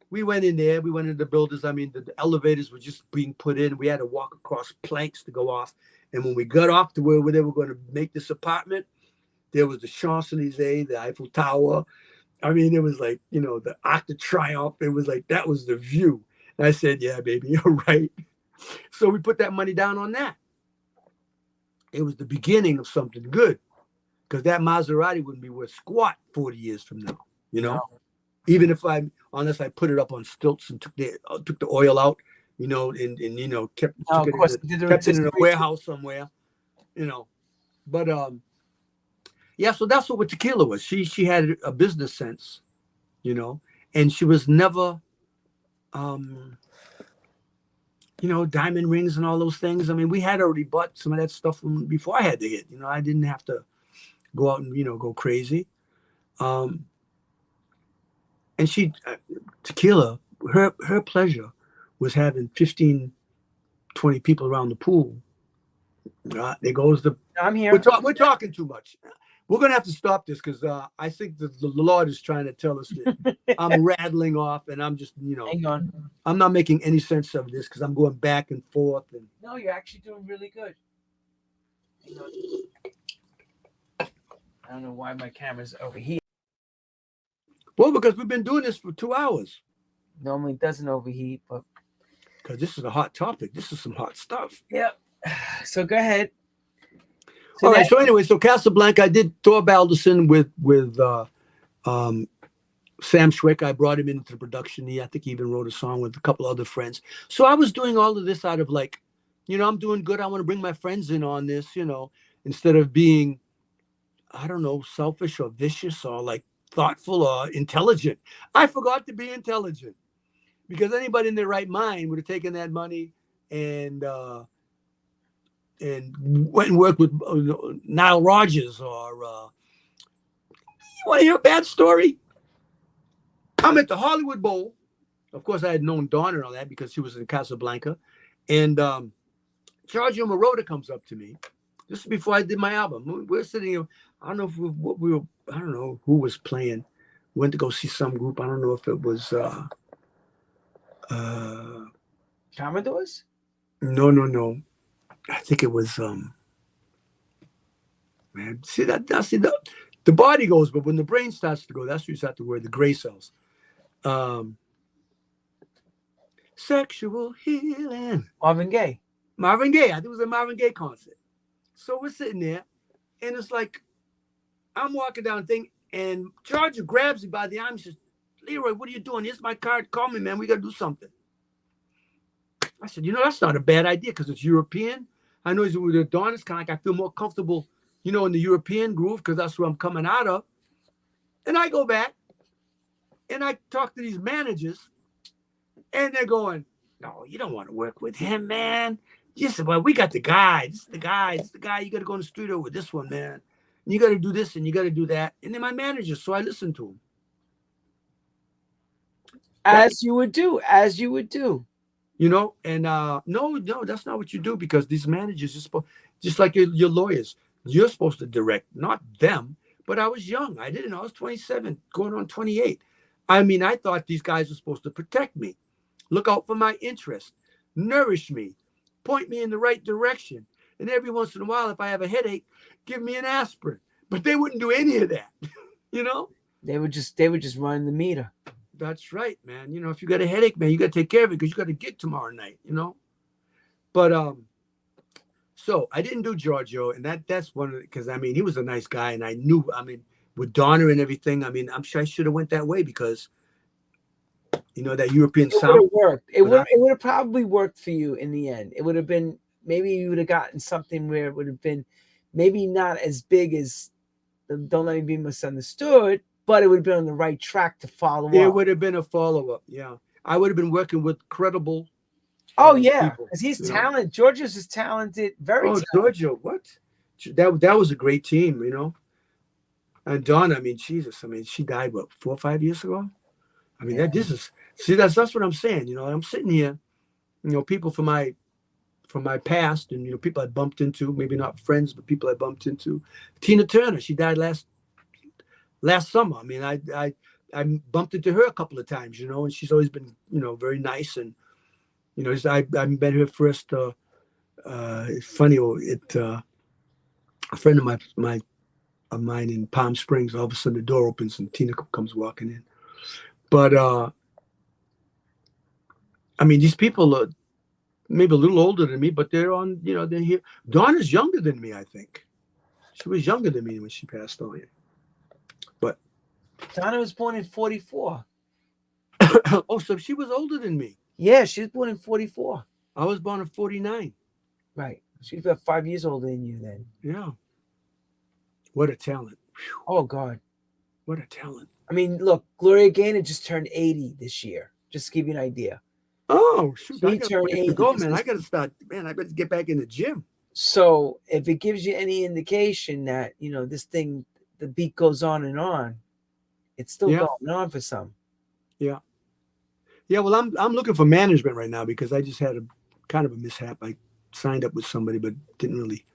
We went in there. We went into the buildings. I mean, the elevators were just being put in. We had to walk across planks to go off. And when we got off to where they were going to make this apartment, there was the Champs-Elysees, the Eiffel Tower. I mean, it was like, you know, the Arc de Triomphe. It was like, that was the view. And I said, yeah, baby, you're right. So we put that money down on that. It was the beginning of something good, because that Maserati wouldn't be worth squat 40 years from now, you know? No. Even if unless I put it up on stilts and took the oil out, you know, and you know, kept it in a warehouse somewhere, you know. But yeah, so that's what tequila was. She had a business sense, you know, and she was never, you know, diamond rings and all those things. I mean, we had already bought some of that stuff before I had to hit. You know, I didn't have to go out and, you know, go crazy. And she, tequila, her pleasure was having 15, 20 people around the pool. There goes the. I'm here. We're talking too much. We're going to have to stop this, because I think the Lord is trying to tell us that I'm rattling off, and I'm just, you know. Hang on. I'm not making any sense of this, because I'm going back and forth. And no, you're actually doing really good. I don't know why my camera's over here. Well, because we've been doing this for 2 hours. Normally it doesn't overheat, but because this is a hot topic. This is some hot stuff. Yep. So go ahead. So all right. So anyway, so Casablanca, I did Thor Balderson with Sam Schweck. I brought him into the production. I think he even wrote a song with a couple other friends. So I was doing all of this out of like, you know, I'm doing good. I want to bring my friends in on this, you know, instead of being, I don't know, selfish or vicious or like thoughtful or intelligent. I forgot to be intelligent, because anybody in their right mind would have taken that money and went and worked with Nile Rodgers or you want to hear a bad story? I'm at the Hollywood Bowl. Of course, I had known Donna and all that because she was in Casablanca. And Giorgio Moroder comes up to me. This is before I did my album. We're sitting here. I don't know if I don't know who was playing. Went to go see some group. I don't know if it was Commodores? No. I think it was man. See that? Now see the body goes, but when the brain starts to go, that's when you start to wear the gray cells. Sexual healing. Marvin Gaye. I think it was a Marvin Gaye concert. So we're sitting there, and it's like, I'm walking down the thing, and Georgia grabs me by the arm and says, Leroy, what are you doing? Here's my card. Call me, man. We got to do something. I said, you know, that's not a bad idea, because it's European. I know with the Dawn, it's kind of like I feel more comfortable, you know, in the European groove, because that's where I'm coming out of. And I go back, and I talk to these managers, and they're going, no, you don't want to work with him, man. You said, well, we got the guy. This is the guy. You got to go in the studio with this one, man. And you got to do this and you got to do that. And they're my managers, so I listen to them. As you would do. You know, and no, that's not what you do, because these managers are supposed, just like your lawyers, you're supposed to direct, not them. But I was young. I didn't know. I was 27, going on 28. I mean, I thought these guys were supposed to protect me, look out for my interest, nourish me, point me in the right direction. And every once in a while, if I have a headache, give me an aspirin. But they wouldn't do any of that, you know? They would just run the meter. That's right, man. You know, if you got a headache, man, you got to take care of it, because you got to get tomorrow night, you know? But so I didn't do Giorgio, and that's one of the, because I mean, he was a nice guy, and I knew, I mean, with Donna and everything, I mean, I'm sure I should have went that way, because you know, that European sound. It would have worked. It would have probably worked for you in the end. It would have been, maybe you would have gotten something where it would have been maybe not as big as Don't Let Me Be Misunderstood, but it would have been on the right track to follow It up. would have been a follow-up. Yeah. I would have been working with credible Oh yeah, people. because he's You know. talented. Georgia's is talented, very Oh, talented. Georgia, what? That was a great team, you know. And Donna, I mean, Jesus, I mean, she died what 4 or 5 years ago. I mean, Yeah. that's what I'm saying. You know, I'm sitting here, you know, people from my past, and you know, people I bumped into, maybe not friends, but people I bumped into. Tina Turner, she died last summer. I mean, I bumped into her a couple of times, you know, and she's always been, you know, very nice. And you know, I met her first. It's funny, a friend of mine in Palm Springs. All of a sudden, the door opens and Tina comes walking in. But I mean, these people are maybe a little older than me, but they're on. You know, they're here. Donna's younger than me, I think. She was younger than me when she passed on. But Donna was born in 44. oh, so she was older than me. Yeah, she was born in 44. I was born in 49. Right. She's about 5 years older than you then. Yeah. What a talent. Whew. Oh God. What a talent. I mean, look, Gloria Gaynor just turned 80 this year. Just to give you an idea. Oh, shoot. I She got turned to 80. go, man. I got to start. Man, I better get back in the gym. So if it gives you any indication that, you know, this thing, the beat goes on, it's still Yeah. going on for some. Yeah. Yeah. Well, I'm looking for management right now because I just had a kind of a mishap. I signed up with somebody, but didn't really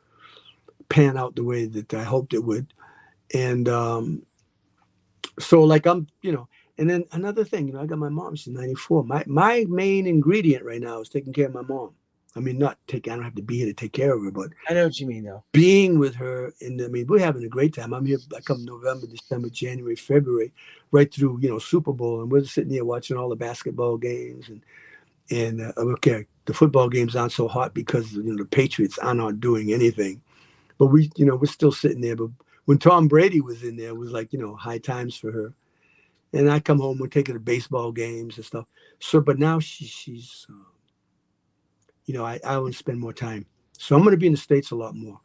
pan out the way that I hoped it would. And so like I'm, you know, and then another thing, you know, I got my mom, she's 94. My main ingredient right now is taking care of my mom. I mean, I don't have to be here to take care of her, but I know what you mean, though. being with her. And I mean, we're having a great time. I'm here, I come November, December, January, February, right through, you know, Super Bowl. And we're sitting here watching all the basketball games. And okay, the football games aren't so hot because, you know, the Patriots are not doing anything. But we, you know, we're still sitting there. But when Tom Brady was in there, it was like, you know, high times for her. And I come home, we're taking her to baseball games and stuff. So, but now she's, you know, I want to spend more time. So I'm going to be in the States a lot more.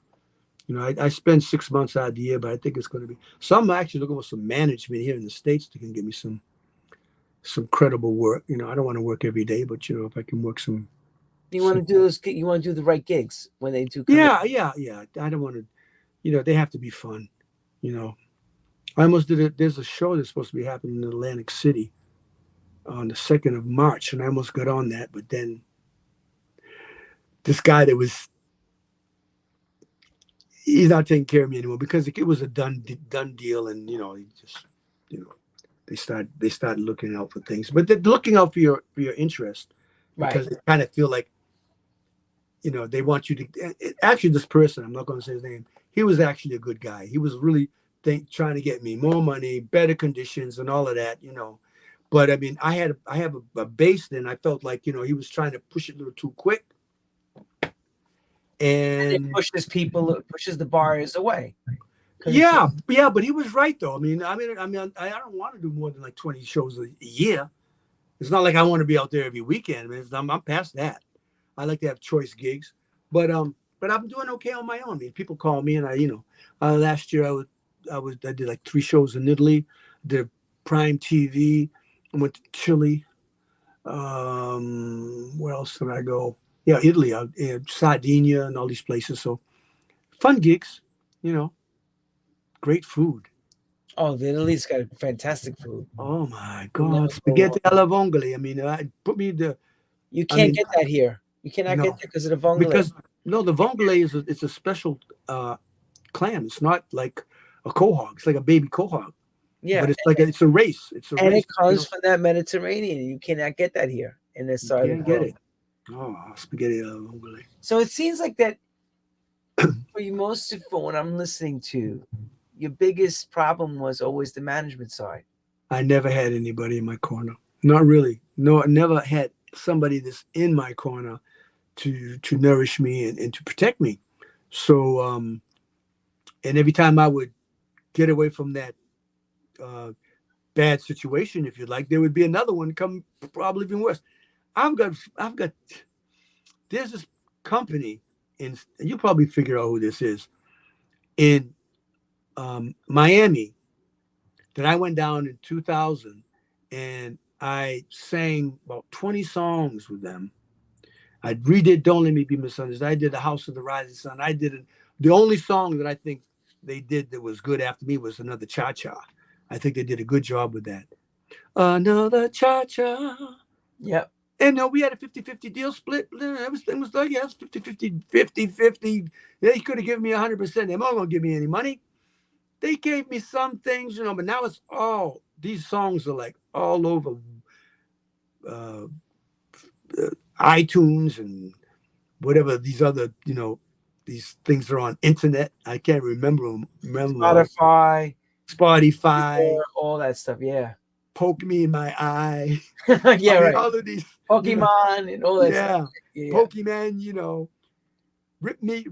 You know, I spend 6 months out of the year, but I think it's going to be. So I'm actually looking for some management here in the States that can give me some credible work. You know, I don't want to work every day, but you know, if I can work some. You want to do those? You want to do the right gigs when they do come Yeah, in. yeah. I don't want to. You know, they have to be fun. You know, I almost did it. There's a show that's supposed to be happening in Atlantic City on the 2nd of March, and I almost got on that, but then this guy that was. He's not taking care of me anymore because it was a done deal, and you know, he just, you know, they started looking out for things, but they're looking out for your interest because Right. they kind of feel like, you know, they want you to. Actually, this person, I'm not going to say his name. He was actually a good guy. He was really trying to get me more money, better conditions, and all of that, you know. But I mean, I have a base. Then I felt like, you know, he was trying to push it a little too quick. And it And pushes the bars away. yeah, but he was right though. I don't want to do more than like 20 shows a year. It's not like I want to be out there every weekend. I'm past that. I like to have choice gigs, but I'm doing okay on my own. I mean, people call me, and last year I did like 3 shows in Italy, did Prime TV, I went to Chile. Where else did I go? Yeah, Italy, Sardinia, and all these places. So fun gigs, you know, great food. Oh, the Italy's got fantastic food. Oh my You never God, go spaghetti wrong. alla vongole. I mean, put me the. You I can't mean, get that here. You cannot get no, that because of the vongole. because no, the vongole it's a special clam. It's not like a quahog. It's like a baby quahog, Yeah, but it's like it's a race. It's a and race. it You comes know, from that Mediterranean. You cannot get that here in this you side of can't the get world. it. Oh, spaghetti alla vongole. So it seems like that for you, most of what I'm listening to, your biggest problem was always the management side. I never had anybody in my corner. Not really. No, I never had somebody that's in my corner to nourish me and to protect me. So and every time I would get away from that uh, bad situation, if you like, there would be another one come probably even worse. I've got there's this company in, and you probably figure out who this is, in Miami, that I went down in 2000 and I sang about 20 songs with them. I redid Don't Let Me Be Misunderstood. I did The House of the Rising Sun. I did it. The only song that I think they did that was good after me was another cha-cha. I think they did a good job with that. Another cha-cha. Yep. And no, we had a 50-50 deal split. Everything was like, yes, 50-50, 50-50. They could have given me 100%. They're not going to give me any money. They gave me some things, but now it's all, these songs are like all over iTunes and whatever these other, these things are on internet. I can't remember them. Spotify, Spotify, all that stuff. Yeah. Poke Me in My Eye. Yeah, right. All of these Pokemon and all that stuff. Yeah. Pokemon, rip me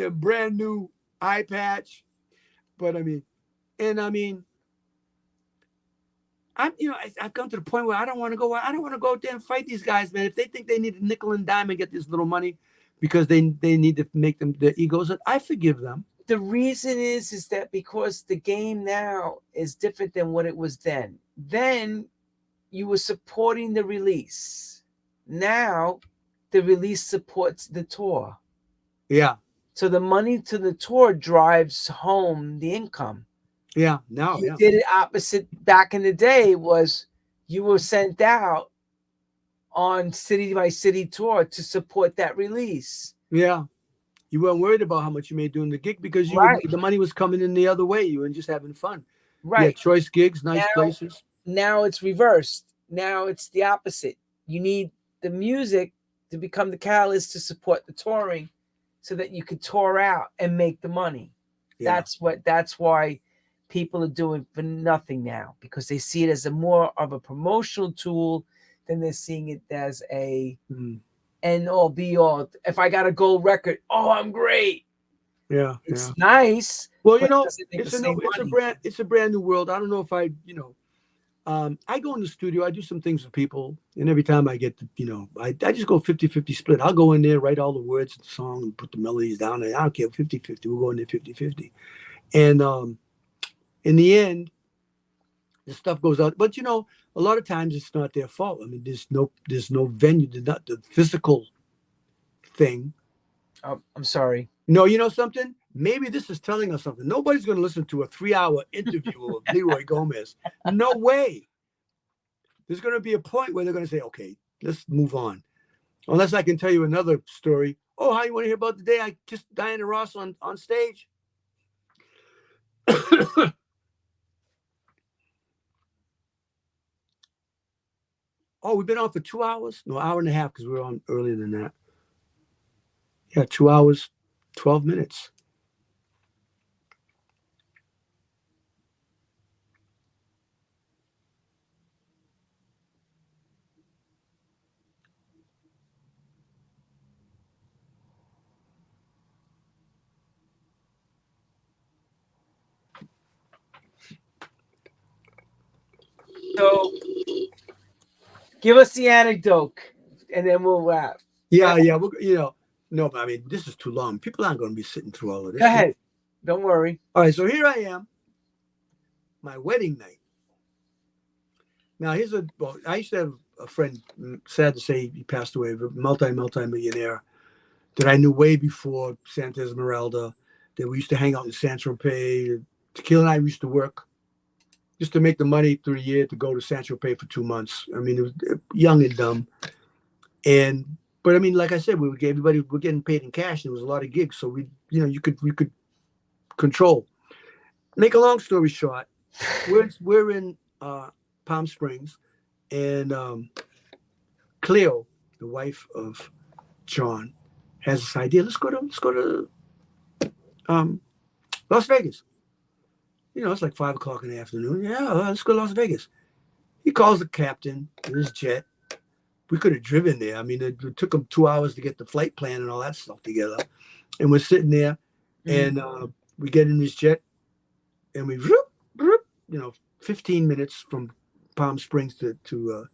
a brand new eye patch. But I'm I've come to the point where I don't want to go out there and fight these guys, man. If they think they need a nickel and dime and get this little money because they need to make them their egos, I forgive them. The reason is that because the game now is different than what it was then. Then you were supporting the release. Now the release supports the tour. Yeah. So the money to the tour drives home the income. Yeah. Now you did it opposite back in the day. Was you were sent out on city by city tour to support that release. Yeah. You weren't worried about how much you made doing the gig because the money was coming in the other way. You were just having fun. Right. You had choice gigs, nice places. Now it's reversed. Now it's the opposite. You need the music to become the catalyst to support the touring so that you could tour out and make the money. Yeah. That's why people are doing for nothing now, because they see it as a more of a promotional tool than they're seeing it as a end all be all. If I got a gold record, I'm great. Yeah. It's nice. Well, it's a brand new world. I don't know if I go in the studio, I do some things with people, and every time I get I just go 50-50 split. I'll go in there, write all the words of the song and put the melodies down. And I don't care, 50-50. We'll go in there 50-50. And in the end, the stuff goes out. But a lot of times it's not their fault. I mean, there's no venue, the physical thing. I'm sorry. No, you know something? Maybe this is telling us something. Nobody's going to listen to a 3-hour interview of Leroy Gómez. No way. There's going to be a point where they're going to say, okay, let's move on. Unless I can tell you another story. Oh, how you want to hear about the day I kissed Diana Ross on stage? Oh, we've been on for 2 hours? No, hour and a half, because we were on earlier than that. Yeah, 2 hours, 12 minutes. So give us the anecdote and then we'll wrap. Yeah. No, but I mean, this is too long. People aren't going to be sitting through all of this. Go ahead. Don't worry. All right, so here I am, my wedding night. Now, I used to have a friend, sad to say he passed away, a multi-millionaire that I knew way before Santa Esmeralda, that we used to hang out in Saint-Tropez. Tequila and I used to work just to make the money through the year to go to Saint-Tropez for 2 months. I mean, it was young and dumb. But I mean, like I said, we're getting paid in cash. And there was a lot of gigs. So you could control. Make a long story short, we're in Palm Springs, and Cleo, the wife of John, has this idea. Let's go to Las Vegas. It's like 5 o'clock in the afternoon. Yeah, let's go to Las Vegas. He calls the captain in his jet. We could have driven there. I mean, it took him 2 hours to get the flight plan and all that stuff together. And we're sitting there, and we get in this jet, and we, 15 minutes from Palm Springs to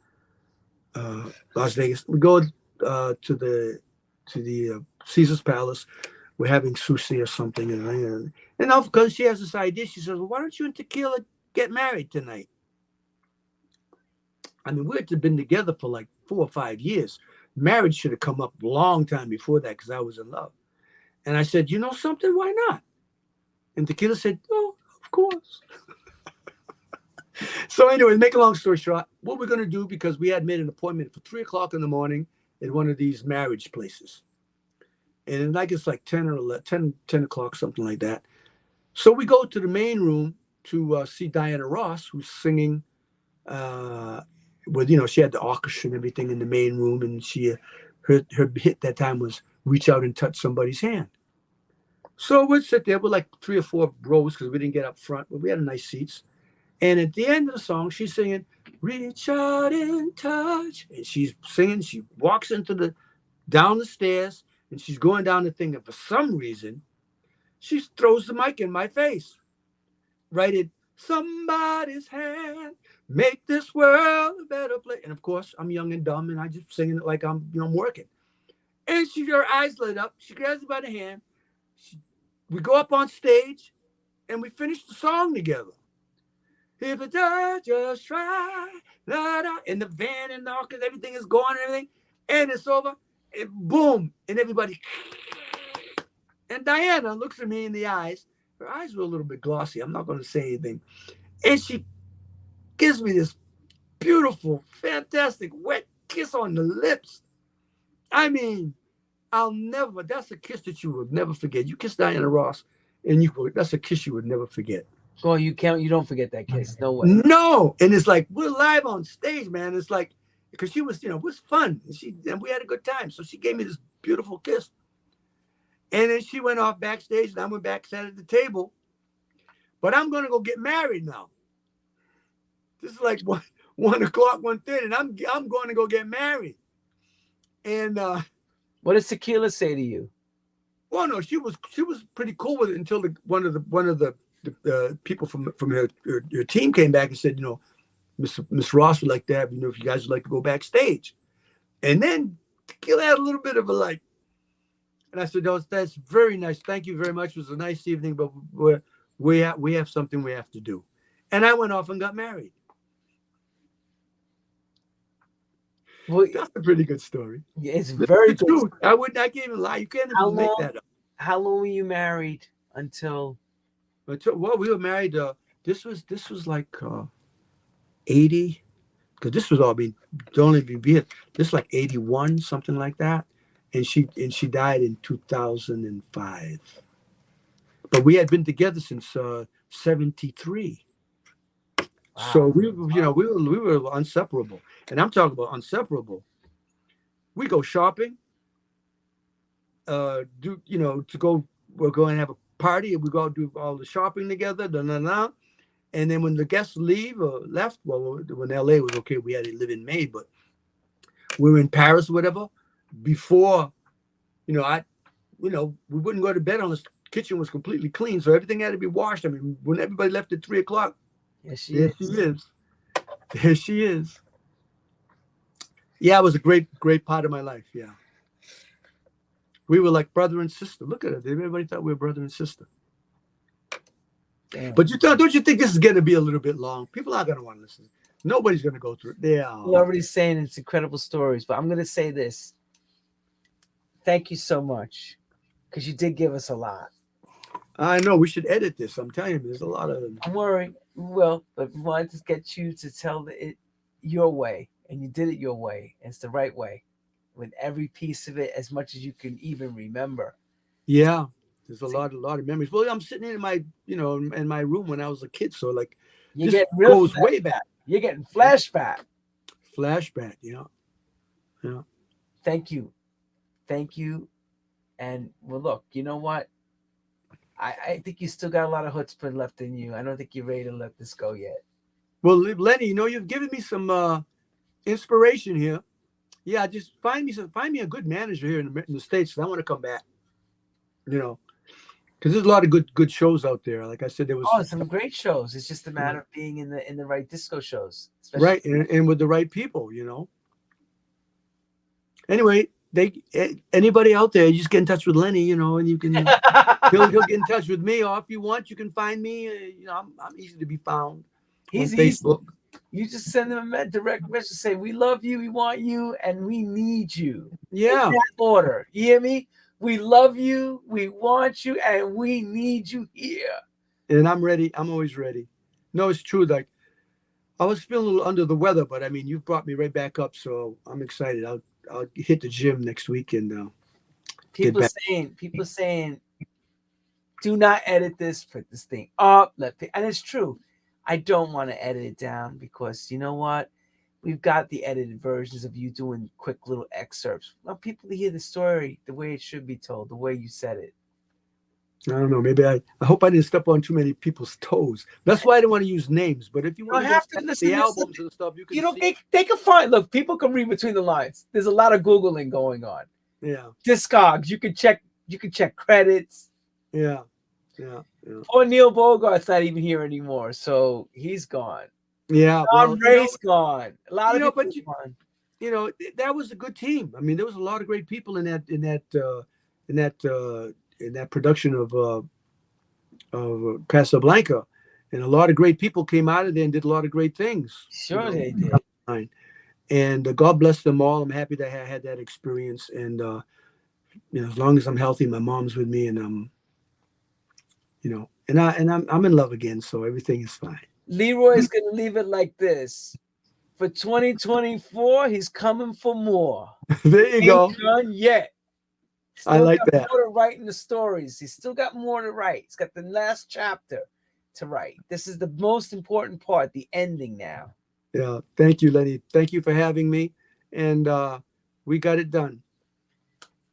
Las Vegas. We go to the Caesar's Palace. we're having sushi or something, and now because she has this idea, she says, well, why don't you and Tequila get married tonight? I mean, we had been together for like 4 or 5 years. Marriage should have come up a long time before that because I was in love. And I said, you know something? Why not? And Tequila said, oh, of course. So anyway, make a long story short, what we're going to do, because we had made an appointment for 3 o'clock in the morning at one of these marriage places. And I guess like 10 or 11, 10 o'clock, something like that. So we go to the main room to see Diana Ross, who's singing with, she had the orchestra and everything in the main room. And her hit that time was Reach Out and Touch Somebody's Hand. So we'd sit there with like 3 or 4 rows because we didn't get up front, but we had nice seats. And at the end of the song, she's singing, Reach Out and Touch. And she's singing, she walks down the stairs, and she's going down the thing. And for some reason, she throws the mic in my face. Right at somebody's hand, make this world a better place. And of course, I'm young and dumb, and I just singing it like I'm working. And her eyes lit up. She grabs me by the hand. We go up on stage, and we finish the song together. If it does, just try. Da, da. And the van and the orchestra, everything is going and everything. And it's over. And boom. And everybody. And Diana looks at me in the eyes. Her eyes were a little bit glossy. I'm not going to say anything. And she gives me this beautiful, fantastic, wet kiss on the lips. I mean, that's a kiss that you would never forget. You kiss Diana Ross, and that's a kiss you would never forget. Oh, you don't forget that kiss. No way. No. And it's like, we're live on stage, man. It's like, because she was, it was fun. And we had a good time. So she gave me this beautiful kiss. And then she went off backstage, and I went back, sat at the table. But I'm going to go get married now. This is like 1 o'clock, 1:30, and I'm going to go get married. And what does Tequila say to you? Well, no, she was pretty cool with it until one of the people from her team came back and said, Miss Ross would like to have, if you guys would like to go backstage. And then Tequila had a little bit of a like. And I said, that's very nice. Thank you very much. It was a nice evening, but we have something we have to do. And I went off and got married. Well, that's a pretty good story. It's very good. I can't even lie. You can't even make that up. How long were you married until? Well, we were married. This was like 80, because this was all this like 81, something like that. And she died in 2005. But we had been together since 73. Wow. So we were inseparable. And I'm talking about inseparable. We go shopping. We're going to have a party, and we go do all the shopping together. And then when the guests leave or left, well, when LA was okay, we had to live in May, but we were in Paris or whatever. Before, we wouldn't go to bed unless the kitchen was completely clean. So everything had to be washed. I mean, when everybody left at 3 o'clock, there she is. Yeah, it was a great, great part of my life. Yeah. We were like brother and sister. Look at it. Everybody thought we were brother and sister. Damn. But don't you think this is going to be a little bit long? People aren't going to want to listen. Nobody's going to go through it. You're already saying it's incredible stories, but I'm going to say this. Thank you so much, because you did give us a lot. I know. We should edit this. I'm telling you, there's a lot of them. Don't worry. We will. But we wanted to get you to tell it your way, and you did it your way. And it's the right way, with every piece of it, as much as you can even remember. Yeah. There's a lot of memories. Well, I'm sitting in my, in my room when I was a kid. So like, this goes way back. You're getting flashback. Flashback, yeah. Thank you. And well, look, you know what? I think you still got a lot of chutzpah left in you. I don't think you're ready to let this go yet. Well, Lenny, you've given me some inspiration here. Yeah, just find me a good manager here in the States, because I want to come back. Because there's a lot of good shows out there. Like I said, there was some great shows. It's just a matter of being in the right disco shows, right, and with the right people. Anyway, anybody out there, you just get in touch with Lenny, you know, and you can he'll get in touch with me, or if you want, you can find me. You know, I'm easy to be found on He's easy. Facebook. You just send them a direct message, say, we love you, we want you, and we need you. Yeah. In that order. You hear me? We love you, we want you, and we need you here. And I'm ready. I'm always ready. No, it's true. Like, I was feeling a little under the weather, but I mean, you've brought me right back up, so I'm excited. I'll hit the gym next week and People saying, do not edit this, put this thing up, and it's true. I don't want to edit it down because you know what? We've got the edited versions of you doing quick little excerpts. I want people to hear the story the way it should be told, the way you said it. I don't know. Maybe I hope I didn't step on too many people's toes. That's why I don't want to use names. But if you want to have go to to the albums and stuff, you can. You know, they can find. Look, people can read between the lines. There's a lot of Googling going on. Yeah. Discogs. You can check credits. Yeah. Poor Neil Bogart's not even here anymore, so he's gone. Yeah. Tom Ray's gone. A lot of people gone. You know, that was a good team. I mean, there was a lot of great people in that production of Casablanca, and a lot of great people came out of there and did a lot of great things. Sure, they did. And God bless them all. I'm happy that I had that experience, and you know, as long as I'm healthy, my mom's with me, and you know, and I'm in love again, so everything is fine. Leroy is gonna leave it like this. For 2024, he's coming for more. There you go. Ain't done yet. Still I like got that. More to write in the stories. He's still got more to write. He's got the last chapter to write. This is the most important part, the ending now. Yeah. Thank you, Lenny. Thank you for having me. And we got it done.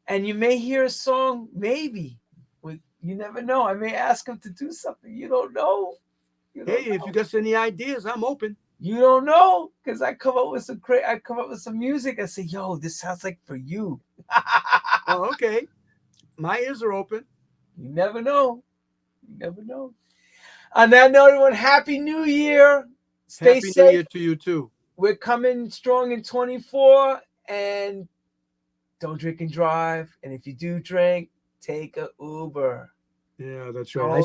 And you may hear a song, maybe. You never know. I may ask him to do something. You don't know. If you got any ideas, I'm open. You don't know, because I come up with some music. I say, yo, this sounds like for you. Oh, okay. My ears are open. You never know. You never know. On that note, everyone, Happy New Year. Stay safe. Happy New Year to you too. We're coming strong in 24, and don't drink and drive. And if you do drink, take a Uber. Yeah, that's right.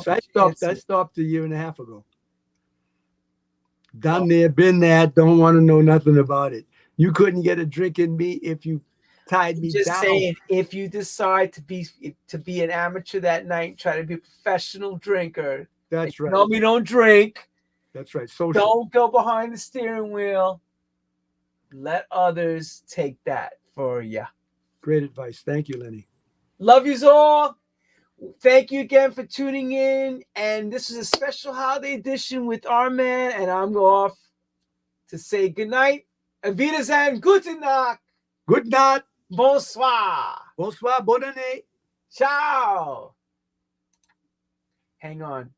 I stopped a year and a half ago. Done there, been there, don't want to know nothing about it. You couldn't get a drink in me if you tied me down. Just saying, if you decide to be an amateur that night, try to be a professional drinker. That's right. Tell me don't drink. That's right. Social. Don't go behind the steering wheel. Let others take that for you. Great advice. Thank you, Lenny. Love yous all. Thank you again for tuning in. And this is a special holiday edition with our man. And I'm off to say goodnight. Auf Wiedersehen. Guten Nacht. Good night. Bonsoir. Bonsoir. Bonne année. Ciao. Hang on.